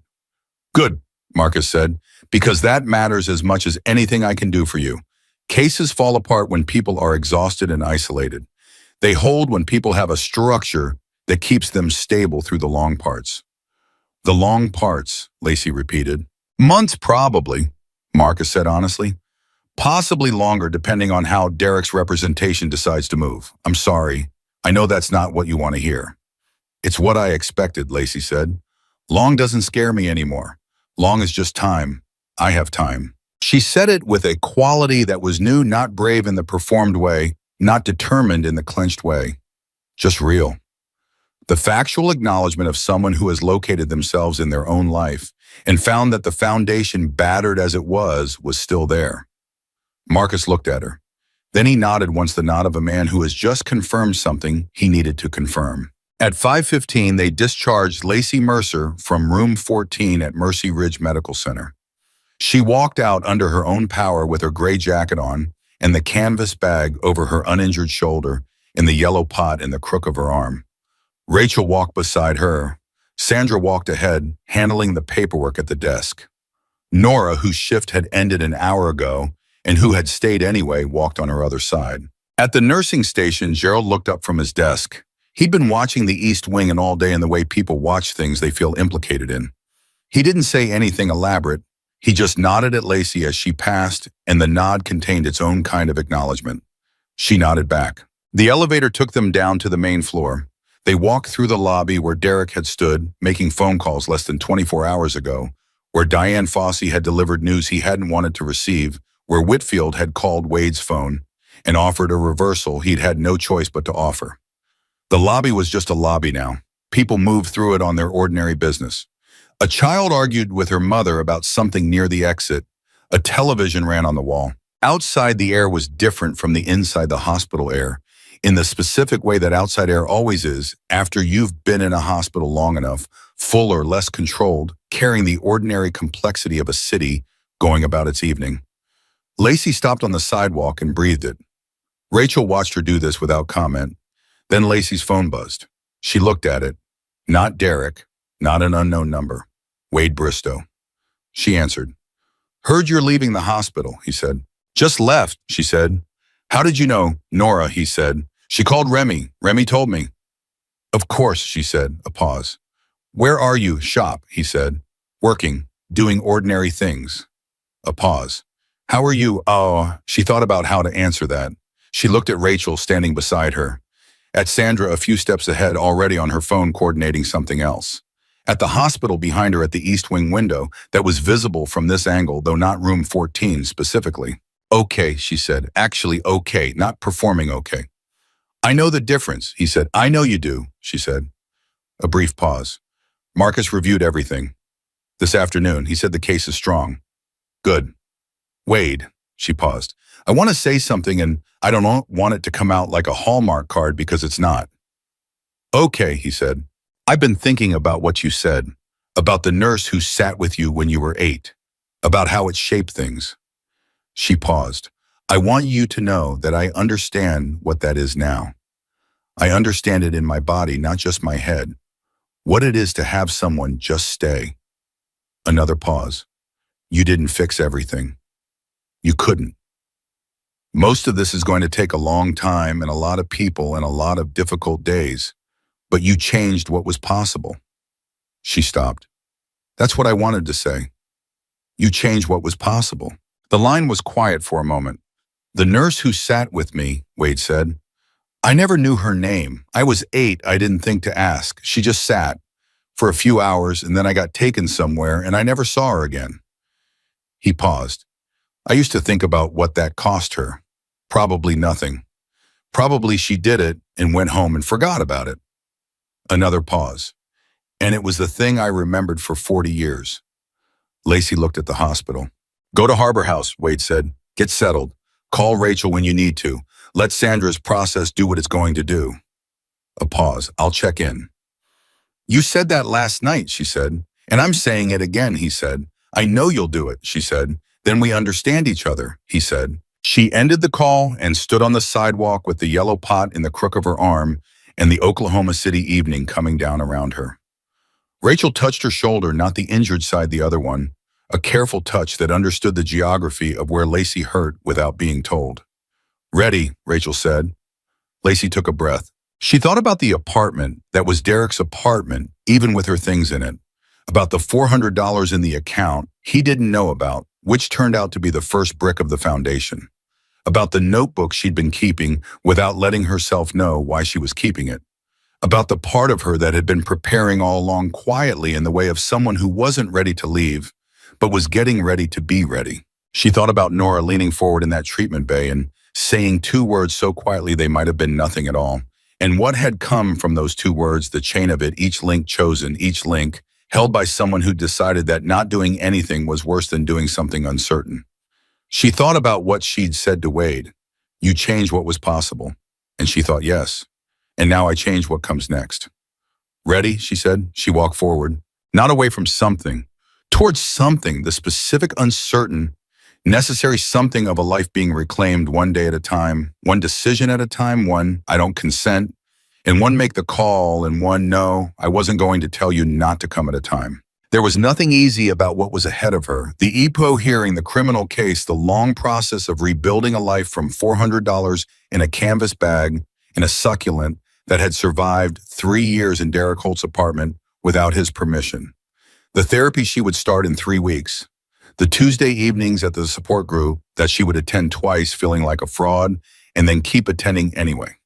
Good, Marcus said, because that matters as much as anything I can do for you. Cases fall apart when people are exhausted and isolated. They hold when people have a structure that keeps them stable through the long parts. The long parts, Lacey repeated. Months probably, Marcus said honestly. Possibly longer depending on how Derek's representation decides to move. I'm sorry. I know that's not what you want to hear. It's what I expected, Lacey said. Long doesn't scare me anymore. Long is just time. I have time. She said it with a quality that was new, not brave in the performed way, not determined in the clenched way. Just real. The factual acknowledgement of someone who has located themselves in their own life and found that the foundation, battered as it was still there. Marcus looked at her. Then he nodded once, the nod of a man who has just confirmed something he needed to confirm. At 5:15, they discharged Lacey Mercer from room 14 at Mercy Ridge Medical Center. She walked out under her own power with her gray jacket on and the canvas bag over her uninjured shoulder and the yellow pot in the crook of her arm. Rachel walked beside her. Sandra walked ahead, handling the paperwork at the desk. Nora, whose shift had ended an hour ago and who had stayed anyway, walked on her other side. At the nursing station, Gerald looked up from his desk. He'd been watching the East Wing and all day in the way people watch things they feel implicated in. He didn't say anything elaborate. He just nodded at Lacey as she passed, and the nod contained its own kind of acknowledgement. She nodded back. The elevator took them down to the main floor. They walked through the lobby where Derek had stood, making phone calls less than 24 hours ago, where Diane Fossey had delivered news he hadn't wanted to receive, where Whitfield had called Wade's phone and offered a reversal he'd had no choice but to offer. The lobby was just a lobby now. People moved through it on their ordinary business. A child argued with her mother about something near the exit. A television ran on the wall. Outside, the air was different from the inside the hospital air, in the specific way that outside air always is after you've been in a hospital long enough, full or less controlled, carrying the ordinary complexity of a city going about its evening. Lacey stopped on the sidewalk and breathed it. Rachel watched her do this without comment. Then Lacey's phone buzzed. She looked at it. Not Derek, not an unknown number. Wade Bristow. She answered. Heard you're leaving the hospital, he said. Just left, she said. How did you know? Nora, he said. She called Remy. Remy told me. Of course, she said, a pause. Where are you? Shop, he said. Working, doing ordinary things. A pause. How are you? Oh, she thought about how to answer that. She looked at Rachel standing beside her. At Sandra a few steps ahead, already on her phone coordinating something else. At the hospital behind her at the East Wing window that was visible from this angle, though not room 14 specifically. Okay, she said. Actually okay, not performing okay. I know the difference, he said. I know you do, she said. A brief pause. Marcus reviewed everything. This afternoon, he said the case is strong. Good. Wade, she paused. I want to say something and I don't want it to come out like a Hallmark card because it's not. Okay, he said. I've been thinking about what you said, about the nurse who sat with you when you were 8, about how it shaped things. She paused. I want you to know that I understand what that is now. I understand it in my body, not just my head. What it is to have someone just stay. Another pause. You didn't fix everything. You couldn't. Most of this is going to take a long time and a lot of people and a lot of difficult days, but you changed what was possible. She stopped. That's what I wanted to say. You changed what was possible. The line was quiet for a moment. The nurse who sat with me, Wade said. I never knew her name. I was 8. I didn't think to ask. She just sat for a few hours and then I got taken somewhere and I never saw her again. He paused. I used to think about what that cost her. Probably nothing. Probably she did it and went home and forgot about it. Another pause. And it was the thing I remembered for 40 years. Lacey looked at the hospital. Go to Harbor House, Wade said. Get settled. Call Rachel when you need to. Let Sandra's process do what it's going to do. A pause. I'll check in. You said that last night, she said. And I'm saying it again, he said. I know you'll do it, she said. Then we understand each other, he said. She ended the call and stood on the sidewalk with the yellow pot in the crook of her arm and the Oklahoma City evening coming down around her. Rachel touched her shoulder, not the injured side, the other one, a careful touch that understood the geography of where Lacey hurt without being told. Ready, Rachel said. Lacey took a breath. She thought about the apartment that was Derek's apartment, even with her things in it, about the $400 in the account he didn't know about, which turned out to be the first brick of the foundation, about the notebook she'd been keeping without letting herself know why she was keeping it, about the part of her that had been preparing all along quietly in the way of someone who wasn't ready to leave, but was getting ready to be ready. She thought about Nora leaning forward in that treatment bay and saying 2 words so quietly they might have been nothing at all. And what had come from those 2 words, the chain of it, each link chosen, each link held by someone who decided that not doing anything was worse than doing something uncertain. She thought about what she'd said to Wade. You changed what was possible. And she thought, yes. And now I change what comes next. Ready, she said. She walked forward, not away from something, towards something, the specific, uncertain, necessary something of a life being reclaimed one day at a time, one decision at a time, one I don't consent, and one make the call, and one no, I wasn't going to tell you not to come at a time. There was nothing easy about what was ahead of her. The EPO hearing, the criminal case, the long process of rebuilding a life from $400 in a canvas bag in a succulent that had survived 3 years in Derek Holt's apartment without his permission. The therapy she would start in 3 weeks. The Tuesday evenings at the support group that she would attend twice feeling like a fraud and then keep attending anyway.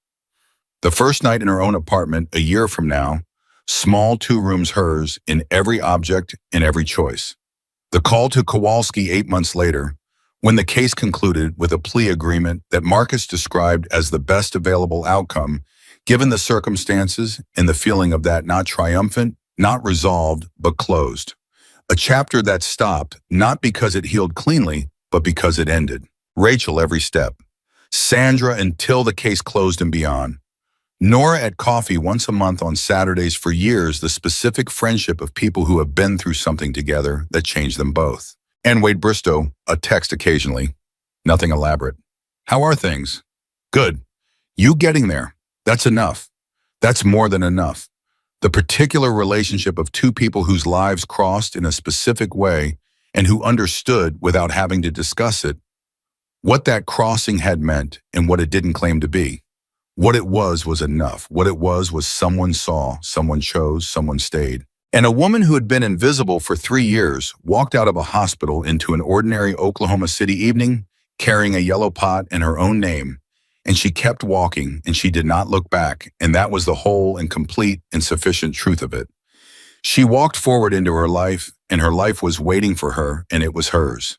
The first night in her own apartment a year from now, small 2 rooms hers in every object and every choice. The call to Kowalski 8 months later, when the case concluded with a plea agreement that Marcus described as the best available outcome, given the circumstances and the feeling of that not triumphant, not resolved, but closed. A chapter that stopped, not because it healed cleanly, but because it ended. Rachel every step. Sandra until the case closed and beyond. Nora at coffee once a month on Saturdays for years, the specific friendship of people who have been through something together that changed them both. And Wade Bristow, a text occasionally. Nothing elaborate. How are things? Good. You getting there. That's enough. That's more than enough. The particular relationship of 2 people whose lives crossed in a specific way and who understood without having to discuss it, what that crossing had meant and what it didn't claim to be. What it was enough. What it was someone saw, someone chose, someone stayed. And a woman who had been invisible for 3 years walked out of a hospital into an ordinary Oklahoma City evening carrying a yellow pot and her own name. And she kept walking and she did not look back. And that was the whole and complete and sufficient truth of it. She walked forward into her life and her life was waiting for her and it was hers.